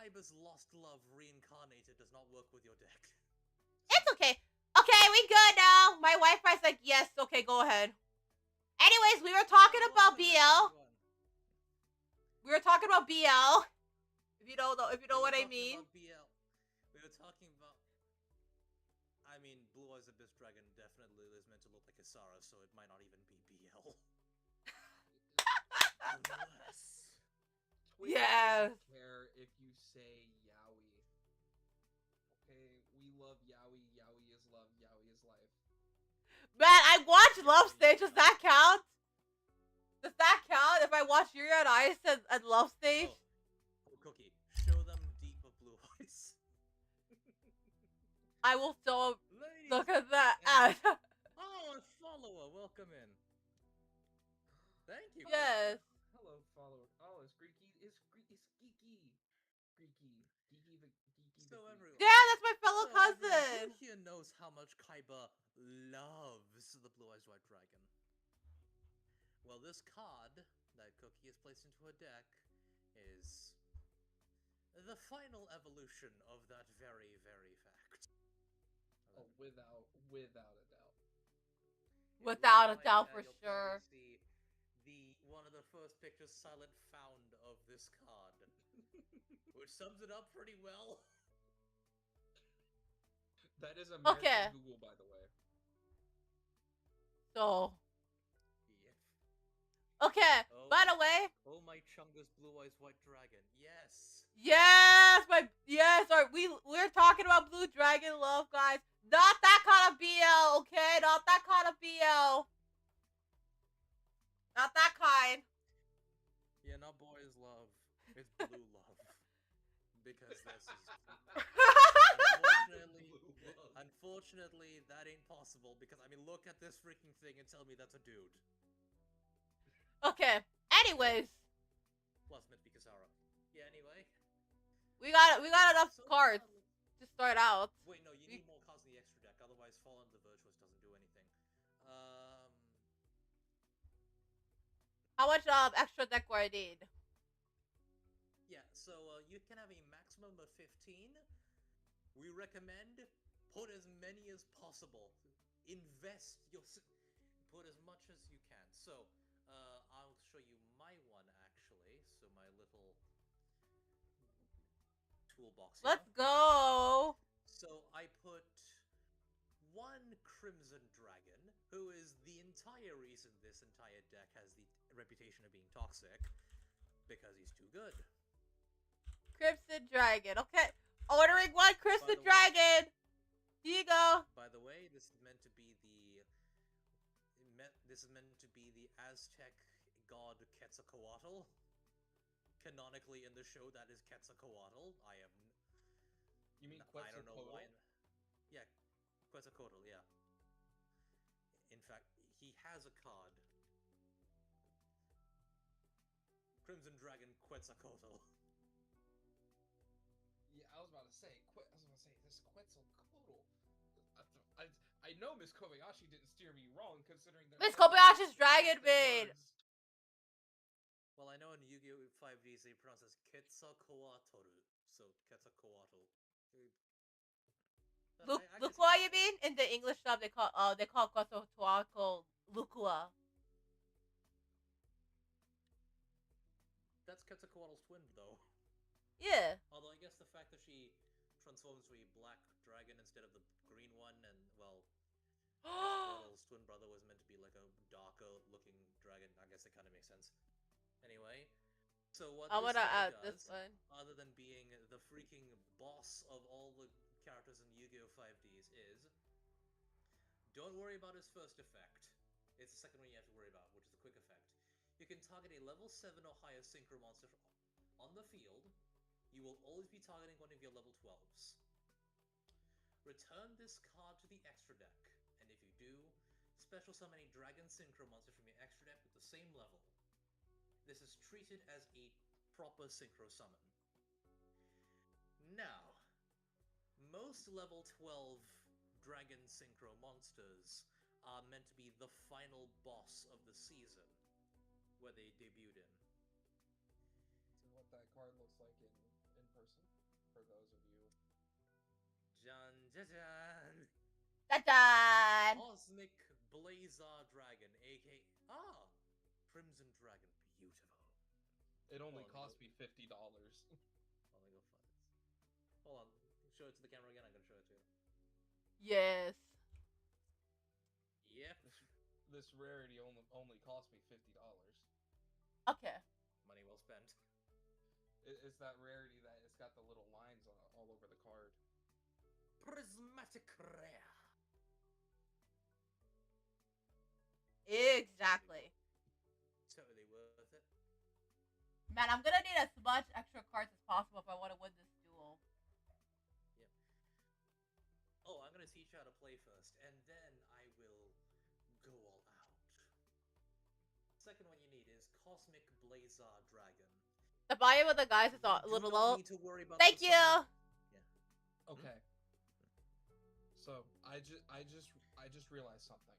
Kaiba's lost love reincarnated does not work with your deck. It's okay. Okay, we good now. My Wi-Fi's like, yes, okay, go ahead. Anyways, we were talking about BL. We were talking about BL. If you don't know, if you know what I mean. BL. We were talking about. I mean, Blue Eyes Abyss Dragon definitely is meant to look like Isara, so it might not even be BL. Unless. Yes. Doesn't care if you say yaoi. Okay, we love yaoi. Yaoi is love. Yaoi is life. Man, I watched Love Stage. Does that count? Does that count if I watch Yuri on Ice and Love Stage? Oh, Cookie, show them deep of blue eyes. I will so Ladies look at that. Oh, a follower, welcome in. Thank you. Yes. Hello, follower. Oh, it's Geeky. It's Geeky. Geeky the So Crab. everyone. Yeah, that's my fellow cousin. Everyone here knows how much Kaiba loves the Blue Eyes White Dragon. Well, this card that Cookie has placed into her deck is the final evolution of that very, very fact. Oh, without a doubt. Without a doubt, for sure. See one of the first pictures Silent found of this card, which sums it up pretty well. That is American Google, by the way. So. Yep. Okay. Oh, by the way. Oh my Chungus Blue Eyes White Dragon. Yes. Yes, we're talking about Blue Dragon Love, guys. Not that kind of BL, okay? Not that kind of BL. Not that kind. Yeah, not boys love. It's blue love. Because this is unfortunately that ain't possible because I mean look at this freaking thing and tell me that's a dude. Okay. Anyways. Plus meant to be Kasara. Yeah, anyway. We got enough cards to start out. Wait, no, you need more cards in the extra deck, otherwise Fallen the Virtuous doesn't do anything. How much extra deck do I need? Yeah, so you can have a maximum of 15. We recommend put as many as possible. Invest put as much as you can. So, I'll show you my one actually. So my little toolbox here. Let's go. So I put one Crimson Dragon, who is the entire reason this entire deck has the reputation of being toxic, because he's too good. Crimson Dragon. Okay. Ordering one Crimson Dragon. Here you go. By the way, this is meant to be the Aztec god Quetzalcoatl. Canonically in the show, that is Quetzalcoatl. You mean I don't know why. Quetzalcoatl? Yeah, Quetzalcoatl. Yeah. In fact, he has a card. Crimson Dragon Quetzalcoatl. Yeah, I was about to say this Quetzalcoatl. I know Miss Kobayashi didn't steer me wrong, considering that Miss Kobayashi's Dragon Maid. Well, I know in Yu-Gi-Oh! 5Ds they pronounce it as Quetzalcoatl, so Quetzalcoatl. Lukua, you mean? In the English dub, they call Quetzalcoatl Lukua. That's Quetzalcoatl's twin, though. Yeah. Although I guess the fact that she transforms to a black dragon instead of the green one, and well, Quetzalcoatl's twin brother was meant to be like a darker-looking dragon. I guess it kind of makes sense. Anyway, so what I wanna add this one. Other than being the freaking boss of all the characters in Yu-Gi-Oh! 5Ds, is don't worry about his first effect. It's the second one you have to worry about, which is the quick effect. You can target a level 7 or higher synchro monster on the field. You will always be targeting one of your level 12s. Return this card to the extra deck, and if you do, special summon a dragon synchro monster from your extra deck with the same level. This is treated as a proper synchro summon. Now, most level 12 dragon synchro monsters are meant to be the final boss of the season, where they debuted in. To what that card looks like in person. for those of you. Jan. Ta-da! Cosmic Blazar Dragon, aka Crimson Dragon, beautiful. It only Hold on, cost go- me $50. Let me go find this. Hold on, show it to the camera again. I'm gonna show it to you. Yes. Yep. This rarity only cost me $50. Okay. Money well spent. It's that rarity that it's got the little lines all over the card. Prismatic rare. Exactly. Totally worth it. Man, I'm gonna need as much extra cards as possible if I want to win this duel. Yep. Oh, I'm gonna teach you how to play first, and then I will go all out. Second one you need is Cosmic Blazar Dragon. The bio of the guys is a Do little not low. need to worry about Thank the you. summon. Okay. So I just realized something.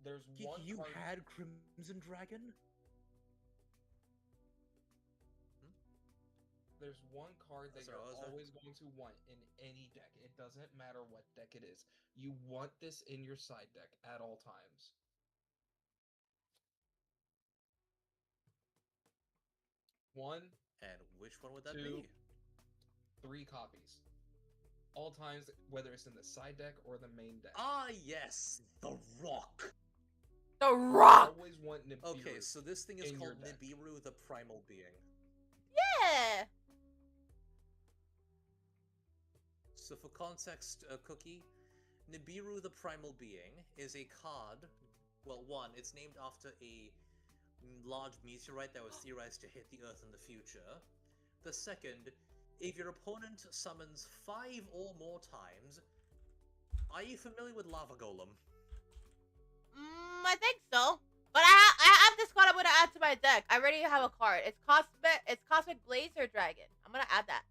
There's one You card. had Crimson Dragon? There's one card that Sorry, you're what was that? always going to want in any deck. It doesn't matter what deck it is. You want this in your side deck at all times. One, And which one would that Two. be? 3 copies. All times, whether it's in the side deck or the main deck. Ah, yes, the Rock. The Rock. Always want Nibiru. Okay, so this thing is in your called deck. Nibiru, the Primal Being. Yeah. So for context, Cookie, Nibiru, the Primal Being, is a card. Well, one, it's named after a large meteorite that was theorized to hit the Earth in the future. The second, if your opponent summons 5 or more times, are you familiar with Lava Golem? I think so. But I have this card I'm gonna add to my deck. I already have a card. It's Cosmic Blazer Dragon. I'm gonna add that.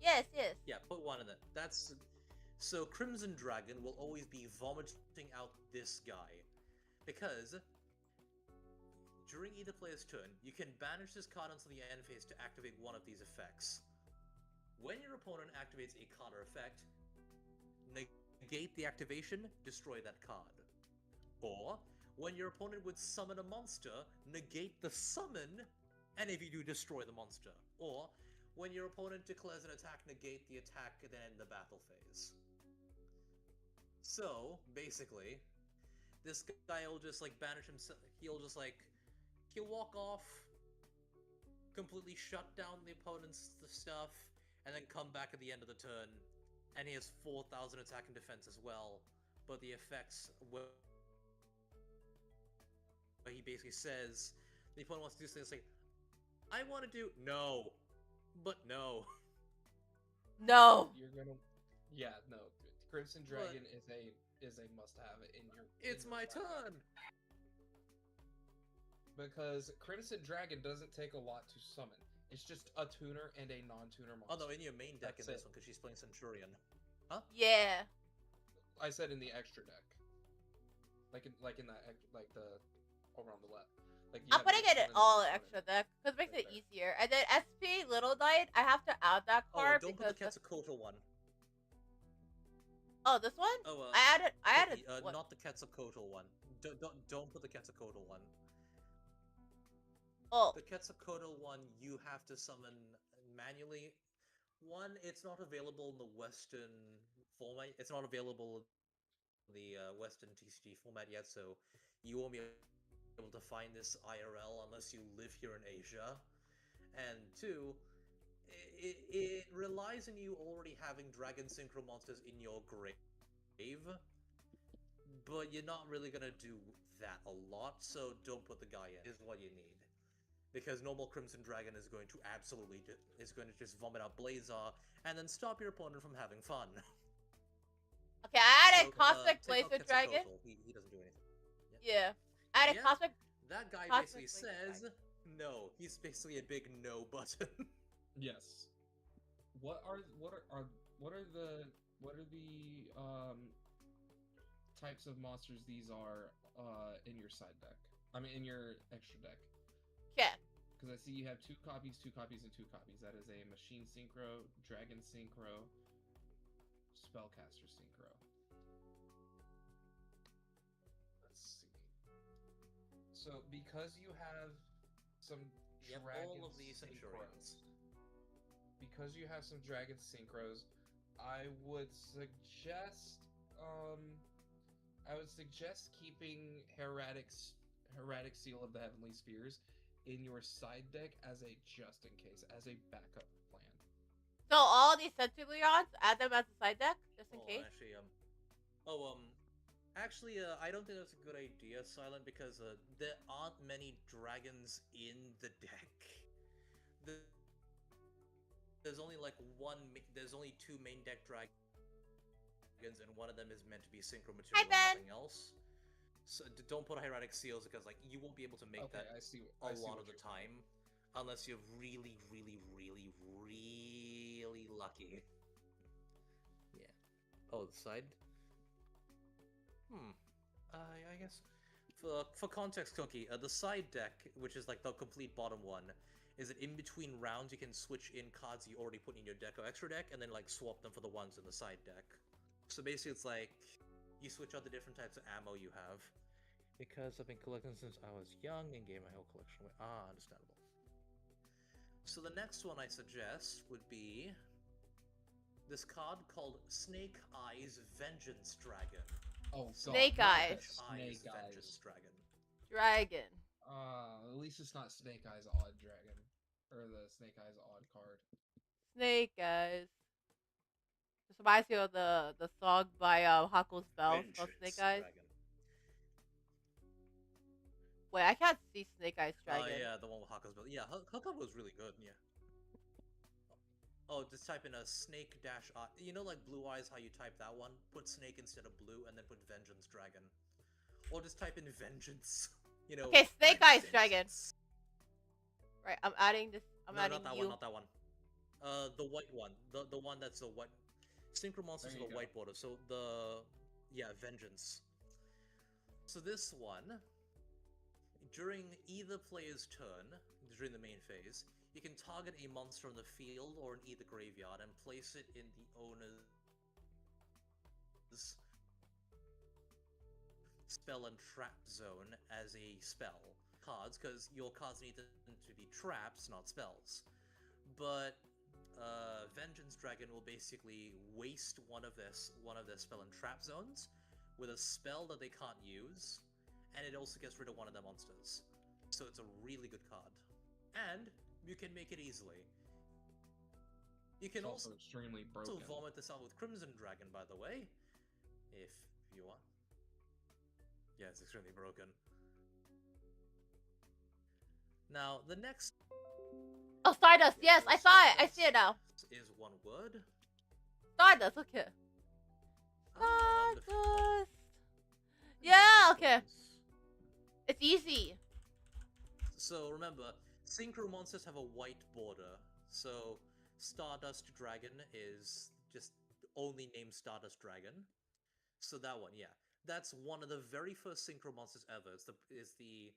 Yes. Yeah, put one in it. That's... So Crimson Dragon will always be vomiting out this guy. Because during either player's turn, you can banish this card until the end phase to activate one of these effects. When your opponent activates a card or effect, negate the activation, destroy that card. Or, when your opponent would summon a monster, negate the summon, and if you do, destroy the monster. Or, when your opponent declares an attack, negate the attack and then end the battle phase. So, basically, this guy will just, like, banish himself. He'll walk off, completely shut down the opponent's stuff, and then come back at the end of the turn. And he has 4,000 attack and defense as well. But the effects were... he basically says, the opponent wants to do something like, I want to do... No. But no. No. You're gonna... Yeah, no. Crimson Dragon is a must-have in your... It's in my your side deck. turn! Because Crimson Dragon doesn't take a lot to summon. It's just a tuner and a non-tuner monster. Oh no, in your main deck That's in this it. one, because she's playing Centurion. Huh? Yeah. I said in the extra deck. Like in that the over on the left. Like you I'm have putting to it in summon all and extra summon deck because it makes Right it there. easier. And then SP Little Knight, I have to add that Oh, card don't because put the Quetzalcoatl one. oh, this one? Oh, I added what? not the Quetzalcoatl one. Don't put the Quetzalcoatl one. Oh, The Quetzalcoatl one you have to summon manually. One, it's not available in the Western format. It's not available in the Western TCG format yet, so you won't be able to find this IRL unless you live here in Asia. And two, it relies on you already having Dragon Synchro monsters in your grave, but you're not really gonna do that a lot, so don't put the guy in, is what you need. Because normal Crimson Dragon is going to absolutely just vomit out Blazar, and then stop your opponent from having fun. okay. I added So, Cosmic take out Blazer Dragon. Quetzalcoatl. He doesn't do anything. Yeah. I added Yeah. Cosmic. That guy Cosmic basically Blazer says no. He's basically a big no button. Yes. What are the types of monsters these are in your side deck? I mean in your extra deck. Okay. Because I see you have 2 copies, 2 copies, and 2 copies. That is a Machine Synchro, Dragon Synchro, Spellcaster Synchro. Let's see. So, because you have some Dragon all of these Synchros, because you have some Dragon Synchros, I would suggest keeping Heretic Seal of the Heavenly Spheres in your side deck as a just in case, as a backup plan. So all these Centurions, add them as a side deck, just in case? Actually, I don't think that's a good idea, Silent, because there aren't many dragons in the deck. There's only like there's only 2 main deck dragons, and one of them is meant to be synchro material and nothing else. So don't put Hieratic Seals, because like you won't be able to make that a lot of the time, unless you're really, really, really, really lucky. Yeah. Oh, the side. I guess for context, Cooky, the side deck, which is like the complete bottom one, is that in between rounds you can switch in cards you already put in your deck or extra deck, and then like swap them for the ones in the side deck. So basically, it's like you switch out the different types of ammo you have. Because I've been collecting since I was young and gave my whole collection away. Understandable. So the next one I suggest would be this card called Snake Eyes Vengeance Dragon. Oh, God. Snake Eyes. Snake Eyes Vengeance Dragon. Dragon. At least it's not Snake Eyes Odd Dragon. Or the Snake Eyes Odd card. Snake Eyes. This reminds me of the song by Hako's Bell called Snake Eyes. Dragon. Wait, I can't see Snake Eyes Dragon. Oh yeah, the one with Hako's Bell. Yeah, Hako was really good, yeah. Oh, just type in a Snake dash Eye. You know like Blue Eyes, how you type that one? Put Snake instead of Blue, and then put Vengeance Dragon. Or just type in Vengeance. You know. Okay, Snake Eyes Dragon. Right, I'm adding this. No, adding not that one, not that one. The white one. The one that's the white. Synchro Monsters with a white border. So Vengeance. So this one, during either player's turn, during the main phase, you can target a monster on the field or in either graveyard and place it in the owner's spell and trap zone as a spell. Cards, because your cards need them to be traps, not spells. But Vengeance Dragon will basically waste one of their spell and trap zones with a spell that they can't use, and it also gets rid of one of their monsters. So it's a really good card. And you can make it easily. You can also extremely broken. Vomit this out with Crimson Dragon, by the way, if you want. Yeah, it's extremely broken. Now, the next... Oh, Stardust! Yes, I saw it! I see it now. Is one word. Stardust, okay. Stardust! Yeah, okay. It's easy. So, remember, Synchro Monsters have a white border. So, Stardust Dragon is just only named Stardust Dragon. So that one, yeah. That's one of the very first Synchro Monsters ever. It's the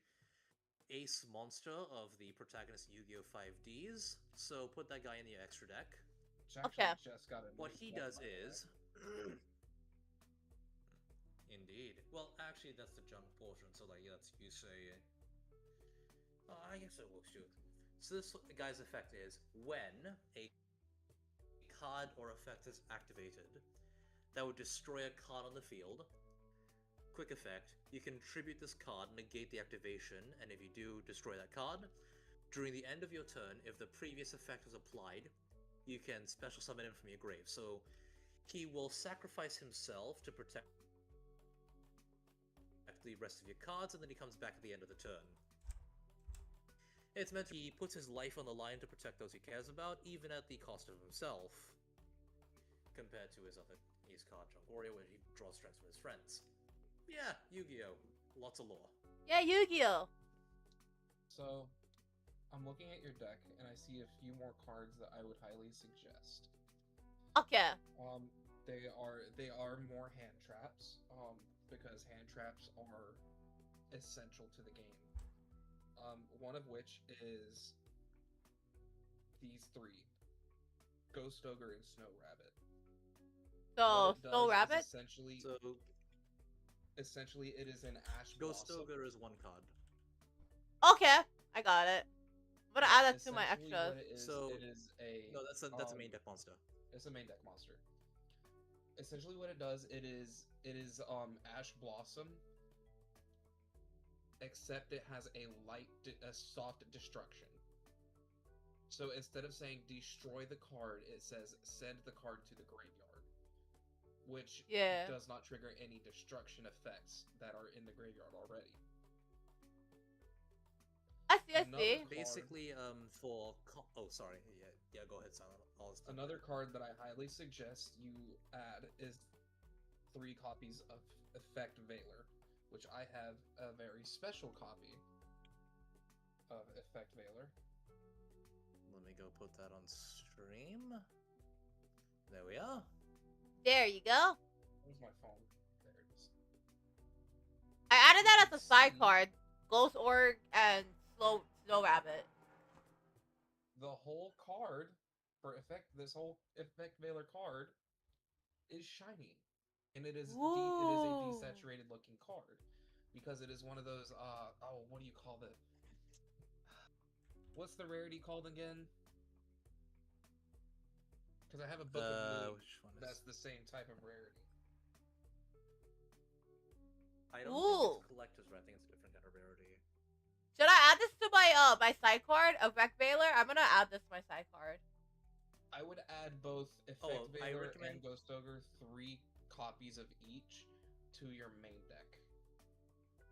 ace monster of the protagonist Yu-Gi-Oh! 5Ds. So put that guy in your extra deck. Okay. What he does is... Indeed. Well, actually, that's the junk portion, so like, that's you say... I guess it works too. So this guy's effect is, when a card or effect is activated that would destroy a card on the field, quick effect, you can tribute this card, negate the activation, and if you do, destroy that card. During the end of your turn, if the previous effect is applied, you can special summon him from your grave. So he will sacrifice himself to protect the rest of your cards, and then he comes back at the end of the turn. It's meant he puts his life on the line to protect those he cares about, even at the cost of himself, compared to his card junk Auri, where he draws strikes from his friends. Yeah, Yu-Gi-Oh! Lots of lore. Yeah, Yu-Gi-Oh! So, I'm looking at your deck, and I see a few more cards that I would highly suggest. Okay. They are more hand traps, because hand traps are essential to the game. One of which is these three: Ghost Ogre and Snow Rabbit. So, What it Snow does is Rabbit? essentially it is an Ash Ghost Blossom. Ogre is one card. Okay, I got it. I'm gonna add that to my Essentially extras. what it is, So- it is a No, that's a main deck monster. It's a main deck monster. Essentially, what it does, it is Ash Blossom, except it has a soft destruction. So instead of saying destroy the card, it says send the card to the graveyard, which Yeah. does not trigger any destruction effects that are in the graveyard already. I see. Another card- Basically, oh, sorry. Yeah, go ahead, Silent. Another card that I highly suggest you add is 3 copies of Effect Veiler, which I have a very special copy of Effect Veiler. Let me go put that on stream. There we are. There you go. Where's my phone? There it is. I added that as a side See? card. Ghost Org and Snow Rabbit. The whole card for this whole Effect Veiler card is shiny, and it is Ooh. a desaturated looking card because it is one of those. What do you call it? What's the rarity called again? Because I have a book of Which one is... that's the same type of rarity. I don't Ooh. think it's collector's rare. I think it's a different kind of rarity. Should I add this to my side card of Wreck Veiler? I'm gonna add this to my side card. I would add both Effect Veiler and Ghost Ogre 3 copies of each to your main deck.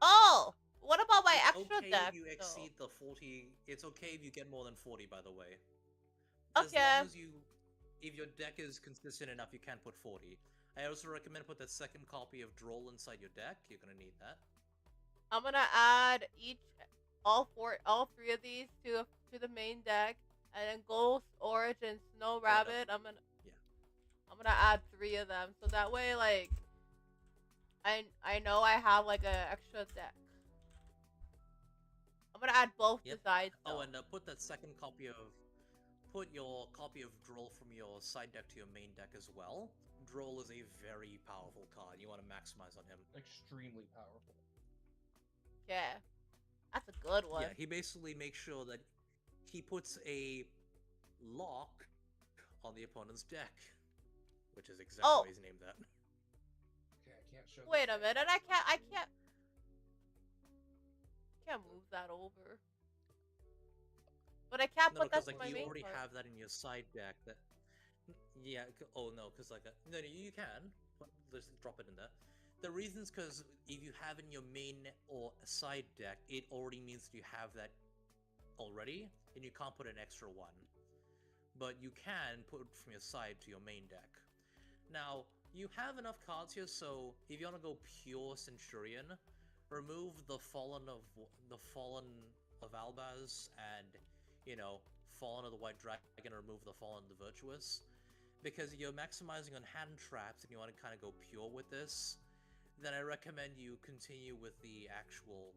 Oh! What about my It's extra okay deck? if you though? exceed the 40. It's okay if you get more than 40, by the way. Okay. As long as if your deck is consistent enough, you can put 40. I also recommend put that second copy of Droll inside your deck. You're gonna need that. I'm gonna add all 3 of these to the main deck, and then Ghost, Orange, and Snow Rabbit. I'm gonna add 3 of them, so that way, like, I know I have like an extra deck. I'm gonna add both sides. Oh, and put that second copy of your copy of Droll from your side deck to your main deck as well. Droll is a very powerful card. You want to maximize on him. Extremely powerful. Yeah. That's a good one. Yeah, he basically makes sure that he puts a lock on the opponent's deck, which is exactly why he's named that. Okay, I can't show. Wait a minute, I can't move that over. But I can't put that to my main you already card. have that in your side deck. Because no, you can. But just drop it in there. The reason is because if you have in your main or side deck, it already means that you have that already, and you can't put an extra one. But you can put from your side to your main deck. Now, you have enough cards here, so if you want to go pure Centurion, remove the Fallen of Albaz and, Fallen of the White Dragon, remove the Fallen of the Virtuous. Because you're maximizing on hand traps and you want to kind of go pure with this, then I recommend you continue with the actual,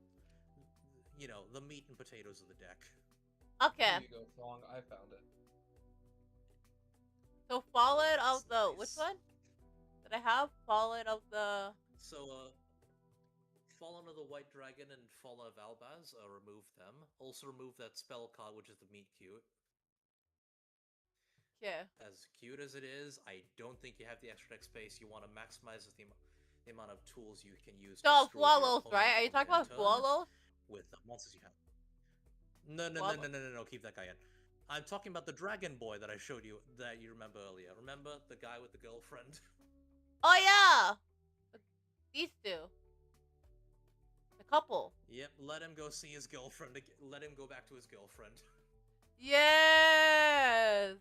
the meat and potatoes of the deck. Okay. Here you go, Fong. I found it. So Fallen of the which one? Did I have Fallen of the? So Fallen of the White Dragon and Fallen of Albaz, remove them. Also remove that spell card, which is the meat cute. Yeah. As cute as it is, I don't think you have the extra deck space. You want to maximize the amount of tools you can use. So Swallows, right? Are you talking about Swallows? With the monsters you have. No, keep that guy in. I'm talking about the dragon boy that I showed you, that you remember earlier. Remember the guy with the girlfriend? Oh yeah! These two. The couple. Yep, let him go see his girlfriend. Let him go back to his girlfriend. Yes!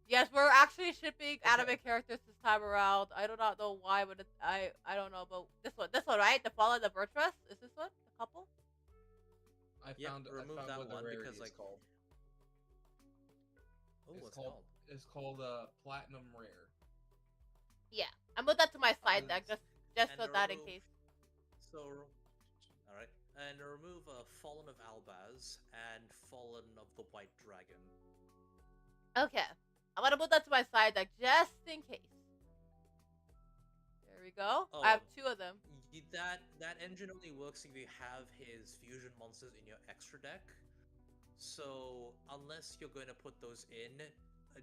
Yes, we're actually shipping anime characters this time around. I do not know why, but I don't know, but this one, right? The Fall of the Virtuous? Is this one? The couple? I found remove that what one the because it's called. Oh, what's it called? It's called Platinum Rare. Yeah, I moved that to my side deck just so that in case. So, all right, And remove Fallen of Albaz and Fallen of the White Dragon. Okay. I'm gonna put that to my side deck just in case. There we go. Oh, I have 2 of them. That engine only works if you have his fusion monsters in your extra deck. So unless you're going to put those in,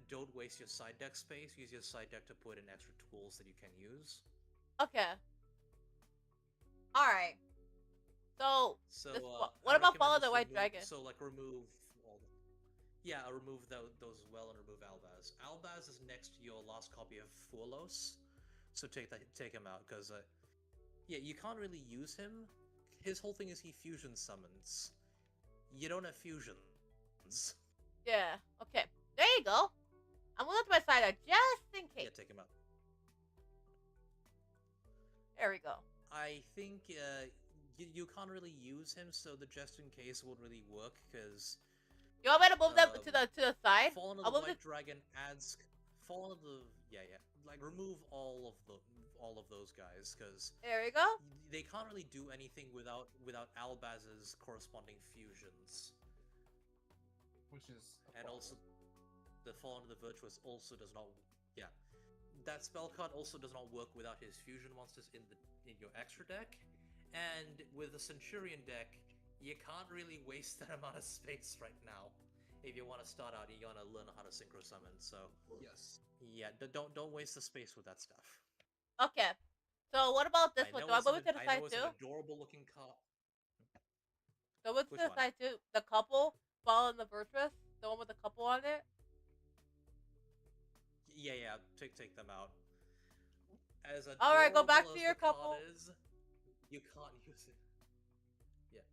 don't waste your side deck space. Use your side deck to put in extra tools that you can use. Okay. Alright. So So what about Follow the White Dragon? So like remove all the... Yeah, remove those as well and remove Albaz. Albaz is next to your last copy of Furlos. So take him out, because yeah, you can't really use him. His whole thing is he fusion summons. You don't have fusions. Yeah, okay. There you go. I'm gonna to my side deck just in case. Yeah, take him out. There we go. I think you can't really use him, so the just in case won't really work, because... You want me to move them to the side? Fallen of the White Dragon adds... Fallen of the... Yeah. Like, remove all of those guys, because... There we go. They can't really do anything without Albaz's corresponding fusions. Which is... And also, the Fallen of the Virtuous also does not... Yeah. That spell card also does not work without his fusion monsters in your extra deck. And with the Centurion deck, you can't really waste that amount of space right now. If you want to start out, you gotta learn how to synchro summon. So yes, yeah, don't waste the space with that stuff. Okay. So what about this one? Do I move it to the side too? An adorable looking card. So what's to the side too? The couple, Fall in the Virtuous, the one with the couple on it. Yeah. Take them out. All right, go back to your couple. You can't use it.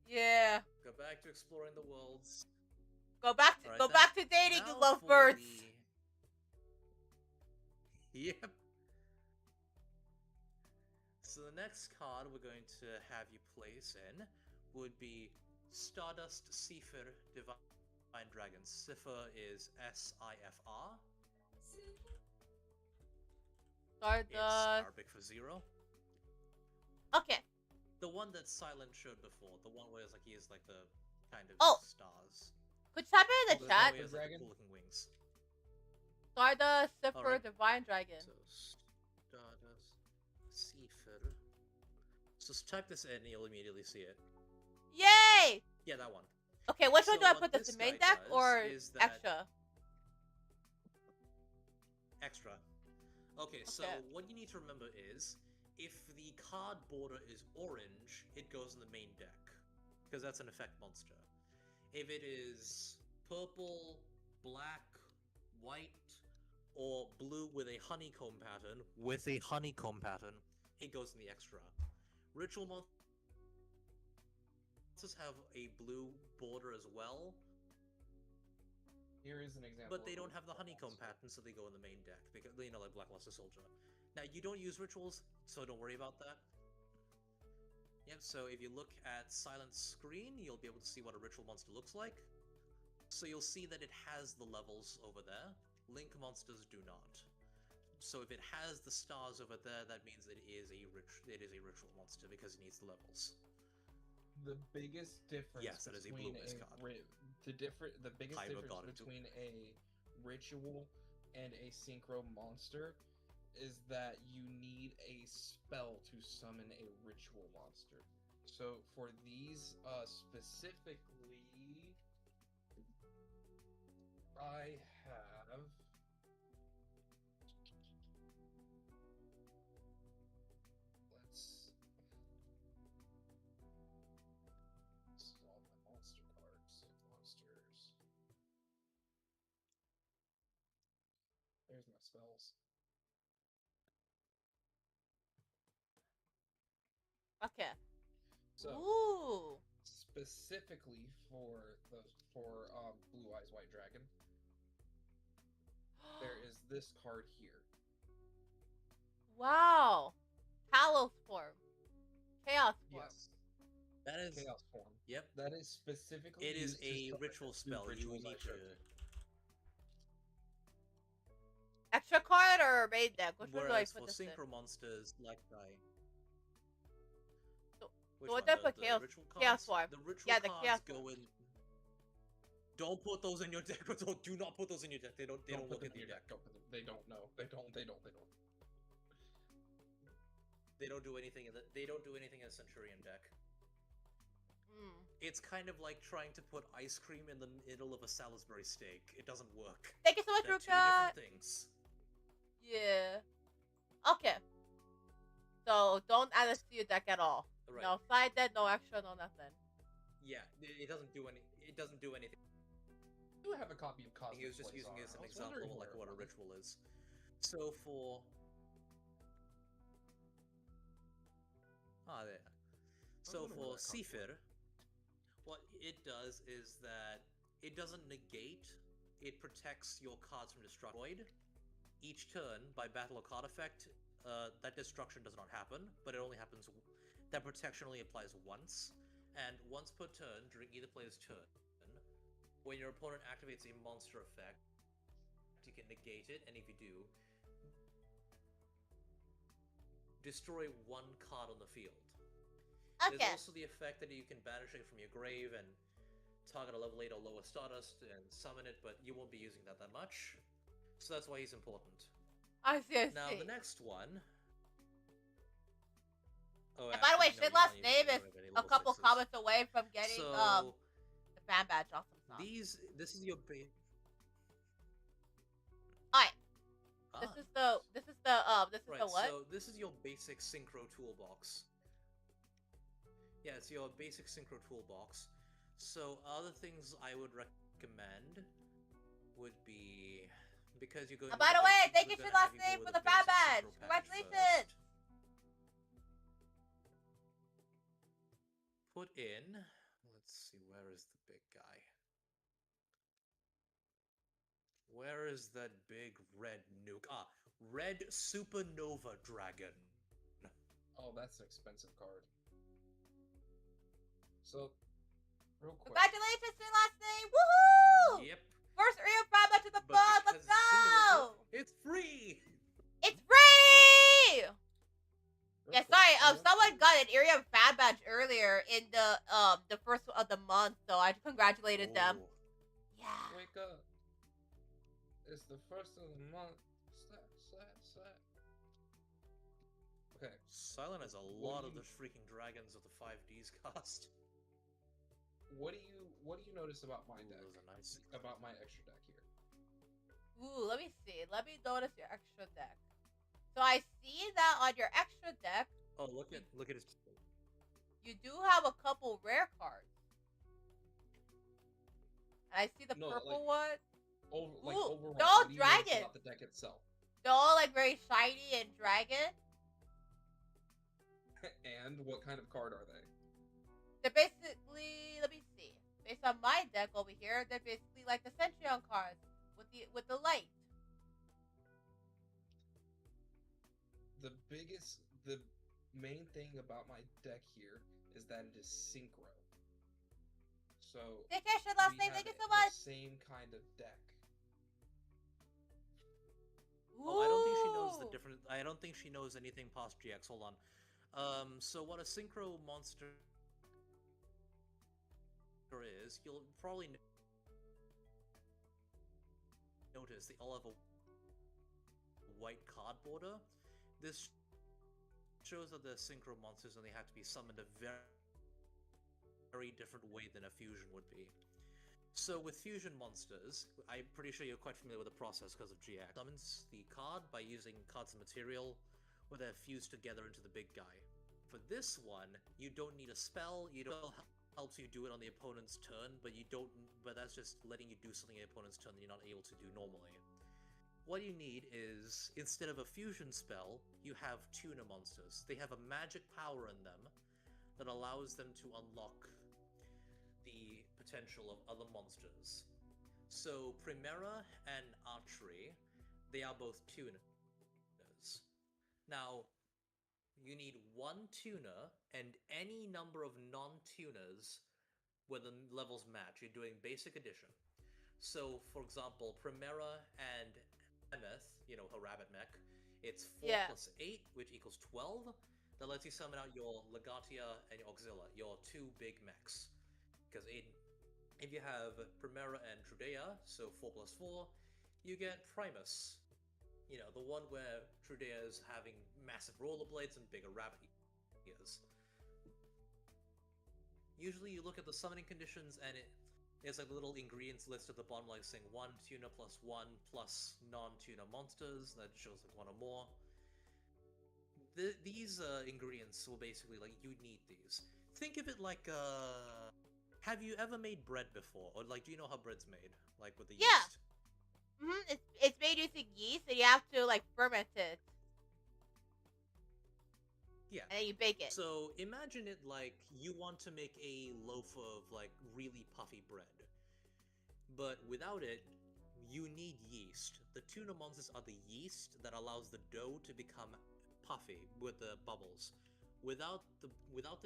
Yeah. Go back to exploring the worlds. Go back to dating, you lovebirds. Yep. So the next card we're going to have you place in would be Stardust Sifir Divine Dragon. Sifir is S-I-F-R. Stardust. It's Arabic for 0. Okay. The one that Silent showed before. The one where it's like he is like the kind of stars. Could you type it in the chat? He has, like, cool-looking wings. Stardust Sifir Divine Dragon. So Stardust Sifir. So type this in and you'll immediately see it. Yay! Yeah, that one. Okay, which one do I put this in? Main deck or extra? Extra. Okay, so what you need to remember is, if the card border is orange, it goes in the main deck, because that's an effect monster. If it is purple, black, white, or blue with a honeycomb pattern, it goes in the extra. Ritual monsters have a blue border as well. Here is an example. But they don't have the honeycomb pattern, so they go in the main deck. Because, you know, like Blackluster Soldier. Now, you don't use rituals, so don't worry about that. Yep, so if you look at Silent's screen, you'll be able to see what a ritual monster looks like. So you'll see that it has the levels over there. Link monsters do not. So if it has the stars over there, that means it is a ritual monster because it needs the levels. The biggest difference yes, that is a blue-based card. The biggest difference between a ritual and a synchro monster is that you need a spell to summon a ritual monster. So for these specifically, I have there's my spells. Okay. So, specifically for Blue Eyes White Dragon, there is this card here. Wow. Hallow Form. Chaos Form. Yes. That is Chaos Form. Yep. That is specifically. It is a ritual spell. You need to. Extra card or main deck? Which one do I put for this in? synchro monsters like Which What one? type of chaos? Ritual cards? Chaos form. The ritual Yeah, the cards chaos go form. in. Don't put those in your deck. Do not put those in your deck. They don't Don't look put at them in your your deck. deck. Don't put them. They don't know. They don't. They don't do anything in the. They don't do anything in a Centurion deck. Hmm. It's kind of like trying to put ice cream in the middle of a Salisbury steak. It doesn't work. Thank you so much, They're two Ruka. different things. Yeah. Okay. So don't add this to your deck at all. Right. No side deck, no extra, no nothing. Yeah, it doesn't do any. It doesn't do anything. I do have a copy of Cosmic He was just using it as an example of like what a ritual is. So for there. So for Sephir, what it does is that it doesn't negate. It protects your cards from destruction. Each turn, by battle or card effect, that destruction does not happen, but it only happens. That protection only applies once, and once per turn during either player's turn. When your opponent activates a monster effect, you can negate it, and if you do, destroy one card on the field. Okay. There's also the effect that you can banish it from your grave and target a level 8 or lower Stardust and summon it, but you won't be using that much. So that's why he's important. I see. Now, the next one... Oh, And by the way, actually, no, Shit you Last can't use Name it is for any a level couple 6s. comments away from getting So, the fan badge off some stuff. this is your base. Alright. Ah, This is the right, what? so this is your basic synchro toolbox. Yeah, it's your basic synchro toolbox. So other things I would recommend would be because you're going. By the way, thank you we're Shit gonna Last have you Name go for with the fan basic badge. synchro package Congratulations. first. Put in. Let's see, where is the big guy? Where is that big red nuke? Ah, Red Supernova Dragon. Oh, that's an expensive card. So, real quick. Congratulations, Shit Last Name. Woohoo! Yep. First real fan badge to the But book. because Let's it's a single, go. it's free. It's free. Real Yeah, quick, sorry. I want Someone to- got an area fan badge earlier in the first of the month, so I congratulated them. Oh. Yeah. Wake up. It's the first of the month. Slap. Okay. Silent has a What lot do of you- the freaking dragons of the 5Ds cast. What do you notice about my Ooh, deck? those are nice. About my extra deck here. Ooh, let me see. Let me notice your extra deck. So I see that on your extra deck, Oh, look at his. you do have a couple rare cards. And I see the No, purple like- one. Ooh, Overall, no, what do you notice dragon. about the deck itself? They're all like very shiny and dragon. And what kind of card are they? They're basically, let me see. Based on my deck over here, they're basically like the Centurion cards with the light. The main thing about my deck here is that it is synchro. So Take care, Shit Last we Name. have Thank you so the much. same kind of deck. Oh, I don't think she knows the Ooh. difference. I don't think she knows anything past GX. Hold on. So what a synchro monster is, you'll probably notice they all have a white card border. This shows that they're synchro monsters and they have to be summoned a very different way than a fusion would be. So with fusion monsters, I'm pretty sure you're quite familiar with the process because of GX. Summons the card by using cards and material where they're fused together into the big guy. For this one, you don't need a spell, you don't helps you do it on the opponent's turn, but that's just letting you do something on the opponent's turn that you're not able to do normally. What you need is, instead of a fusion spell, you have tuner monsters. They have a magic power in them that allows them to unlock the potential of other monsters. So Primera and Archery, they are both tuners. Now, you need one tuner and any number of non-tuners where the levels match. You're doing basic addition. So, for example, Primera and Emeth, you know, her rabbit mech, it's 4 Yeah. plus 8, which equals 12. that lets you summon out your Legatia and your Auxilia, your two big mechs. Because if you have Primera and Trudea, so 4+4, you get Primus. You know, the one where Trudea is having massive rollerblades and bigger rabbit ears. Usually you look at the summoning conditions and there's like a little ingredients list at the bottom, like saying 1 tuner plus 1 plus non-tuner monsters. That shows like 1 or more. These ingredients will basically, like, you need these. Think of it like, have you ever made bread before? Or, like, do you know how bread's made? Like, with the yeast? It's made using yeast, and you have to, like, ferment it. Yeah. And then you bake it. So, imagine it like you want to make a loaf of, like, really puffy bread. But without it, you need yeast. The tuna monsters are the yeast that allows the dough to become puffy with the bubbles. Without the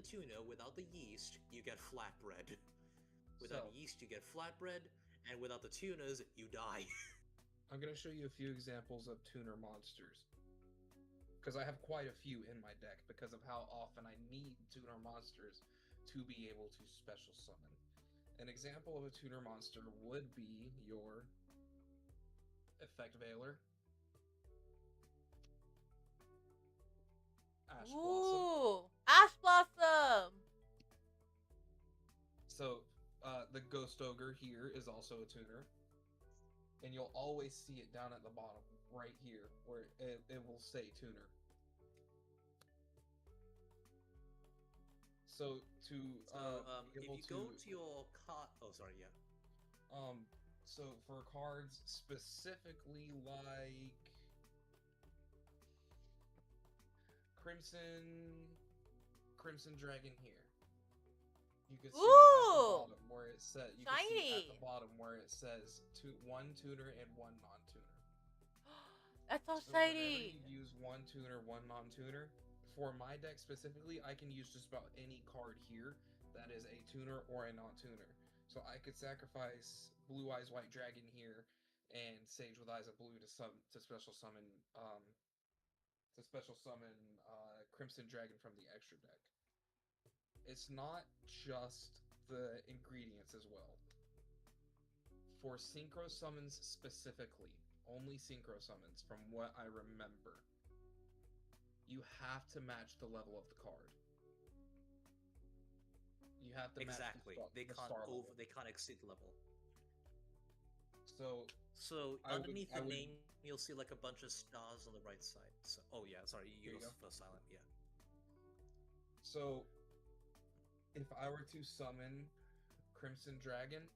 tuna, without the yeast, you get flatbread. Without yeast, you get flatbread, and without the tunas, you die. I'm gonna show you a few examples of tuner monsters. Because I have quite a few in my deck because of how often I need tuner monsters to be able to special summon. An example of a tuner monster would be your Effect Veiler, Ash Blossom. Ooh, Ash Blossom! So, the Ghost Ogre here is also a tuner. And you'll always see it down at the bottom, right here, where it will say tuner. So, if you go to your card... Oh, sorry, yeah. So for cards specifically like Crimson Dragon here. You can see at the bottom where it says one tuner and one non-tuner. That's so So shiny. whenever you use one tuner, one non-tuner, for my deck specifically, I can use just about any card here that is a tuner or a non-tuner. So I could sacrifice Blue Eyes White Dragon here and Sage with Eyes of Blue to special summon Crimson Dragon from the extra deck. It's not just the ingredients as well. For synchro summons specifically, only synchro summons from what I remember, you have to match the level of the card. You have to match they can't exceed the level. So underneath the name, you'll see like a bunch of stars on the right side. So, oh yeah, sorry, you go first, Silent. Yeah. So, if I were to summon Crimson Dragon,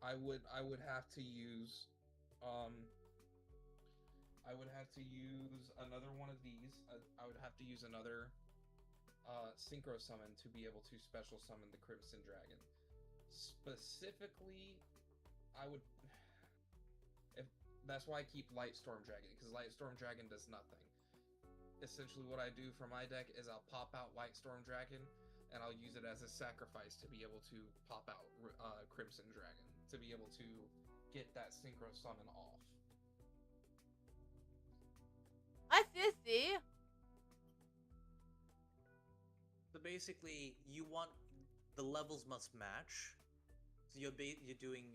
I would have to use another one of these. I would have to use another synchro summon to be able to special summon the Crimson Dragon. Specifically, that's why I keep Lightstorm Dragon, because Lightstorm Dragon does nothing. Essentially what I do for my deck is I'll pop out Lightstorm Dragon, and I'll use it as a sacrifice to be able to pop out Crimson Dragon, to be able to get that synchro summon off. I see. So basically, you want the levels must match. So you're doing.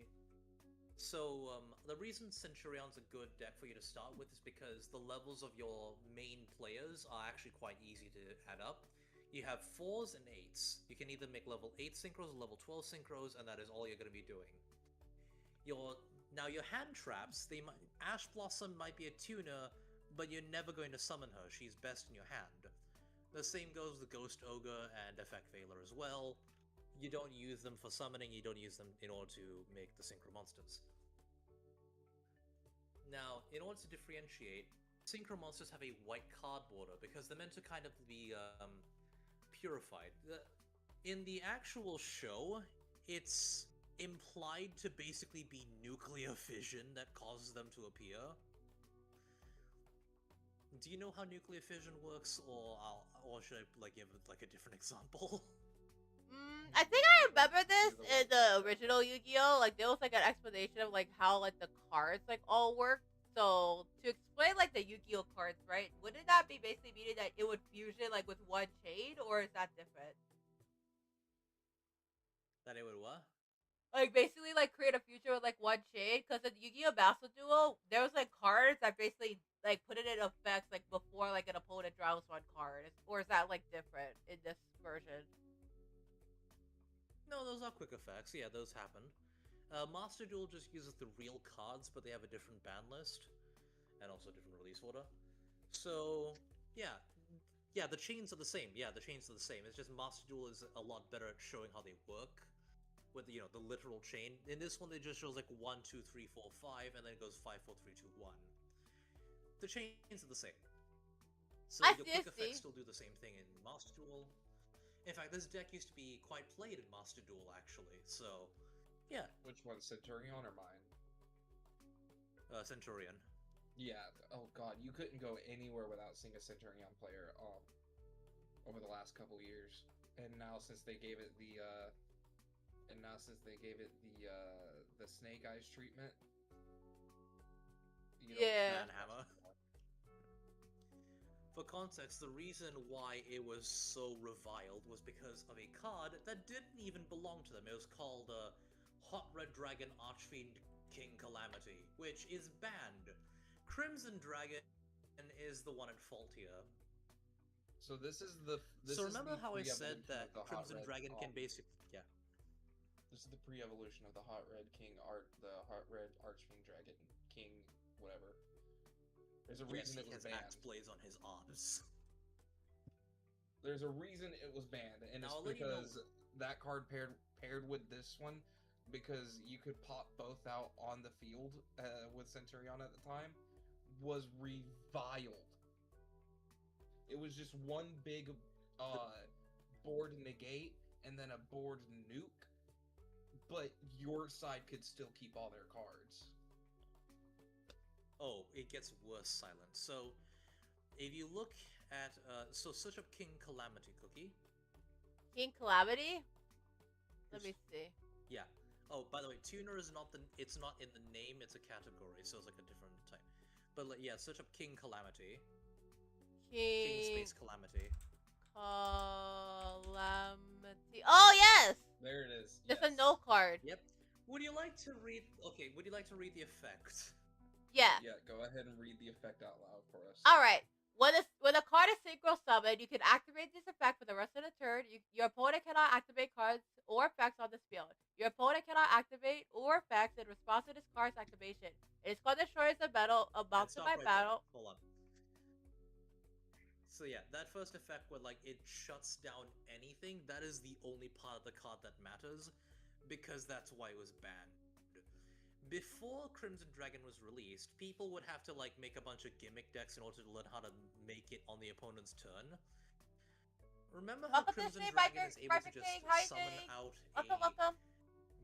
So the reason Centurion's a good deck for you to start with is because the levels of your main players are actually quite easy to add up. You have 4s and 8s. You can either make level 8 synchros or level 12 synchros, and that is all you're going to be doing. Your hand traps, Ash Blossom might be a tuner, but you're never going to summon her. She's best in your hand. The same goes with Ghost Ogre and Effect Veiler as well. You don't use them for summoning, you don't use them in order to make the synchro monsters. Now, in order to differentiate, synchro monsters have a white card border because they're meant to kind of be purified. In the actual show, it's implied to basically be nuclear fission that causes them to appear. Do you know how nuclear fission works, or should I give a different example? I think I remember this in the original Yu-Gi-Oh! There was an explanation of how the cards all work So to explain like the Yu-Gi-Oh cards, right? Wouldn't that be basically meaning that it would fusion like with one chain, or is that different? That it would what? Like basically like create a future with like one chain, because in Yu-Gi-Oh Battle Duel, there was like cards that basically like put it in effects like before like an opponent draws one card, or is that like different in this version? No, those are quick effects. Yeah, those happen. Master Duel just uses the real cards, but they have a different ban list and also a different release order. So yeah, the chains are the same. Yeah, the chains are the same. It's just Master Duel is a lot better at showing how they work with the literal chain. In this one, it just shows like 1, 2, 3, 4, 5, and then it goes 5, 4, 3, 2, 1. The chains are the same. So your quick effects still do the same thing in Master Duel. In fact, this deck used to be quite played in Master Duel, actually, so yeah. Which one, Centurion or mine? Centurion. Yeah, oh god, you couldn't go anywhere without seeing a Centurion player over the last couple years. And now since they gave it the Snake Eyes treatment, Yeah. Manhammer. For context, the reason why it was so reviled was because of a card that didn't even belong to them. It was called Hot Red Dragon Archfiend King Calamity, which is banned. Crimson Dragon is the one at fault here. So this is remember how I said pre-evolution that of the Crimson Hot Red, Dragon can basically This is the pre-evolution of the Hot Red Archfiend Dragon King, whatever. There's a reason it was banned. Axe Blaze on his arms. There's a reason it was banned, and Now, it's because that card paired with this one, because you could pop both out on the field with Centurion at the time, was reviled. It was just one big board negate and then a board nuke, but your side could still keep all their cards. Oh, it gets worse, Silent. So, if you look at, so search up King Calamity, Cookie. King Calamity? Let me see. Yeah. Oh, by the way, Tuner is not it's not in the name, it's a category, so it's like a different type. But yeah, search up King Calamity. King Space Calamity. Calamity. Oh, yes! There it is. Just a no card. Yep. Would you like to read the effect? Yeah. Yeah, go ahead and read the effect out loud for us. Alright. When a card is synchro summoned, you can activate this effect for the rest of the turn. Your opponent cannot activate cards or effects on this field. Your opponent cannot activate or effects in response to this card's activation. Its card destroys the battle amounts to my battle. Hold on. So yeah, that first effect where like it shuts down anything, that is the only part of the card that matters, because that's why it was banned. Before Crimson Dragon was released, people would have to like make a bunch of gimmick decks in order to learn how to make it on the opponent's turn. Remember how Crimson Dragon is able to just summon out a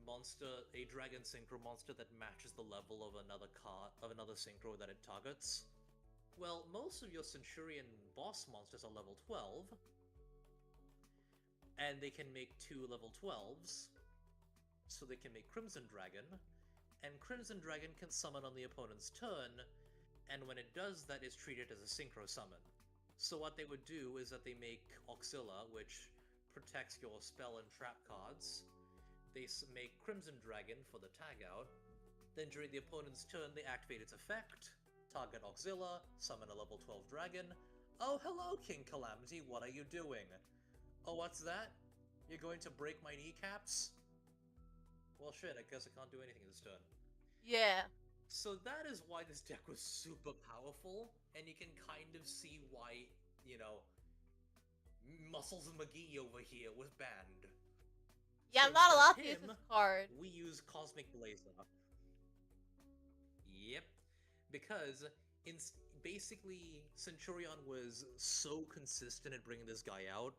monster, a dragon synchro monster that matches the level of another synchro that it targets? Well, most of your Centurion boss monsters are level 12, and they can make 2 level 12s, so they can make Crimson Dragon, and Crimson Dragon can summon on the opponent's turn, and when it does that, it's treated as a synchro summon. So what they would do is that they make Auxilla, which protects your spell and trap cards. They make Crimson Dragon for the tag out. Then during the opponent's turn, they activate its effect, target Auxilla, summon a level 12 dragon. Oh, hello, King Calamity, what are you doing? Oh, what's that? You're going to break my kneecaps? Well, shit, I guess I can't do anything this turn. Yeah. So that is why this deck was super powerful, and you can kind of see why, Muscles and McGee over here was banned. Yeah, So I'm not allowed to instead use of this card. We use Cosmic Blazer. Yep. Because, basically, Centurion was so consistent at bringing this guy out,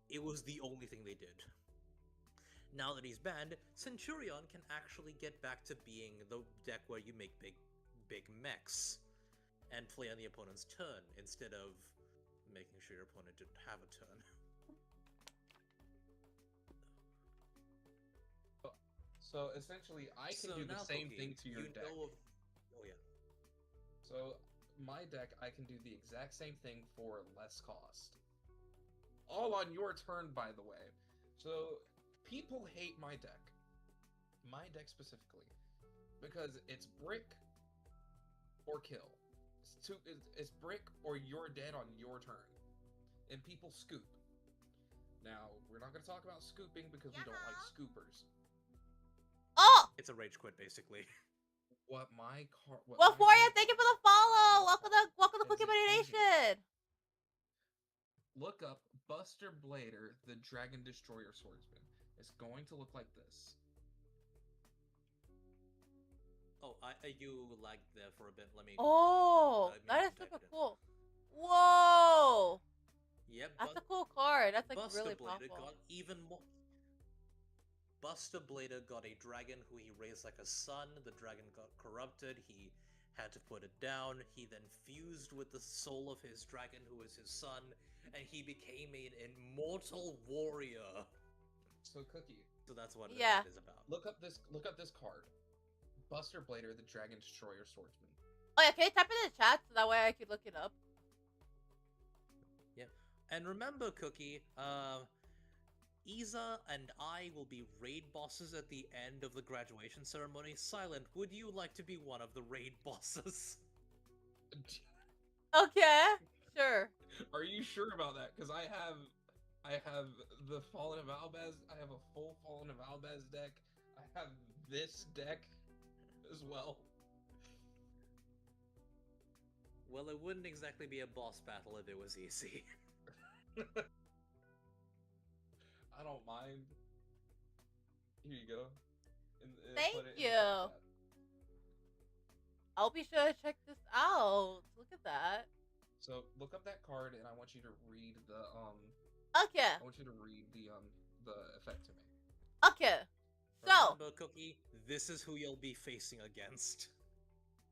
it was the only thing they did. Now that he's banned, Centurion can actually get back to being the deck where you make big mechs and play on the opponent's turn instead of making sure your opponent didn't have a turn. So essentially, I can do the same thing to your deck. Oh yeah. So my deck, I can do the exact same thing for less cost. All on your turn, by the way. So people hate my deck specifically, because it's brick or kill. It's brick or you're dead on your turn, and people scoop. Now we're not going to talk about scooping because we don't like scoopers. Oh! It's a rage quit, basically. What my card? Well, Foria, thank you for the follow. Welcome to Cookie Money Nation. Look up Buster Blader, the Dragon Destroyer Swordsman. It's going to look like this. Oh, you lagged there for a bit. Let me. Oh, that is super cool. Whoa. Yep. That's a cool card. That's like Buster really Blader powerful. got even more. Buster Blader got a dragon who he raised like a son. The dragon got corrupted. He had to put it down. He then fused with the soul of his dragon, who is his son, and he became an immortal warrior. So Cookie. So that's what it is about. Look up this card. Buster Blader, the Dragon Destroyer Swordsman. Oh yeah, can you type it in the chat so that way I could look it up? Yeah. And remember, Cookie, Iza and I will be raid bosses at the end of the graduation ceremony. Silent, would you like to be one of the raid bosses? Okay, sure. Are you sure about that? Because I have the Fallen of Albaz. I have a full Fallen of Albaz deck. I have this deck as well. Well, it wouldn't exactly be a boss battle if it was easy. I don't mind. Here you go. Thank you. I'll be sure to check this out. Look at that. So look up that card, and I want you to read the Okay. I want you to read the effect to me. Okay. So. Remember, Cookie, this is who you'll be facing against.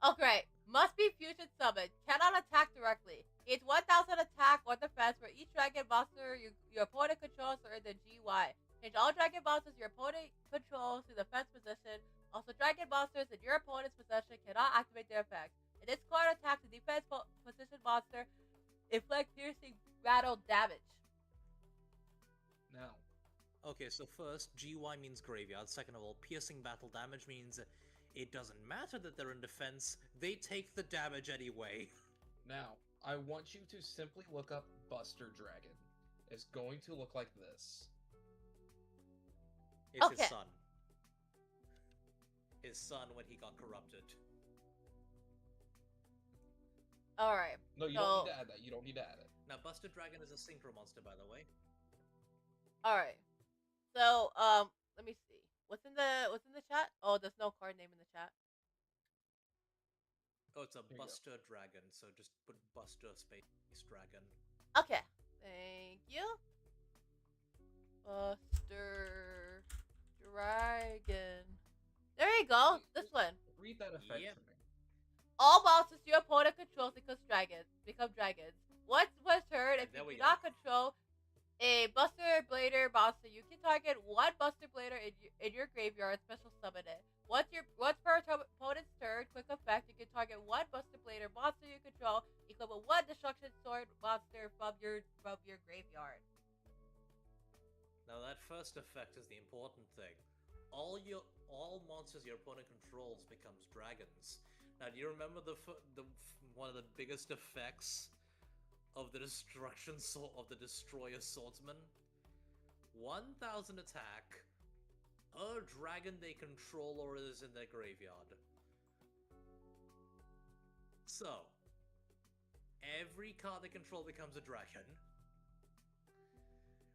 Oh great. Must be fusion summoned. Cannot attack directly. Gains 1000 attack or defense for each dragon monster your opponent controls or in the GY. Change all dragon monsters your opponent controls to defense position. Also, dragon monsters in your opponent's possession cannot activate their effect. In this card, attack the defense position monster, inflict piercing rattle damage. Now. Okay, so first, GY means graveyard. Second of all, piercing battle damage means it doesn't matter that they're in defense, they take the damage anyway. Now, I want you to simply look up Buster Dragon. It's going to look like this. It's his son. His son when he got corrupted. Alright. No, you don't need to add that. You don't need to add it. Now, Buster Dragon is a synchro monster, by the way. Alright. So, let me see. What's in the chat? Oh, there's no card name in the chat. Oh, it's a Buster Dragon, so just put Buster space Dragon. Okay. Thank you. Buster Dragon. There you go. This one. Read that effect for me. All monsters your opponent controls become dragons. Once per turn, if you do not control a Buster Blader monster, you can target one Buster Blader in your graveyard, special summon it. Once per opponent's turn, quick effect, you can target one Buster Blader monster you control, equip with one Destruction Sword monster from your graveyard. Now that first effect is the important thing. All monsters your opponent controls becomes dragons. Now, do you remember the one of the biggest effects of the of the Destroyer Swordsman? 1000 attack, a dragon they control or is in their graveyard. So, every card they control becomes a dragon,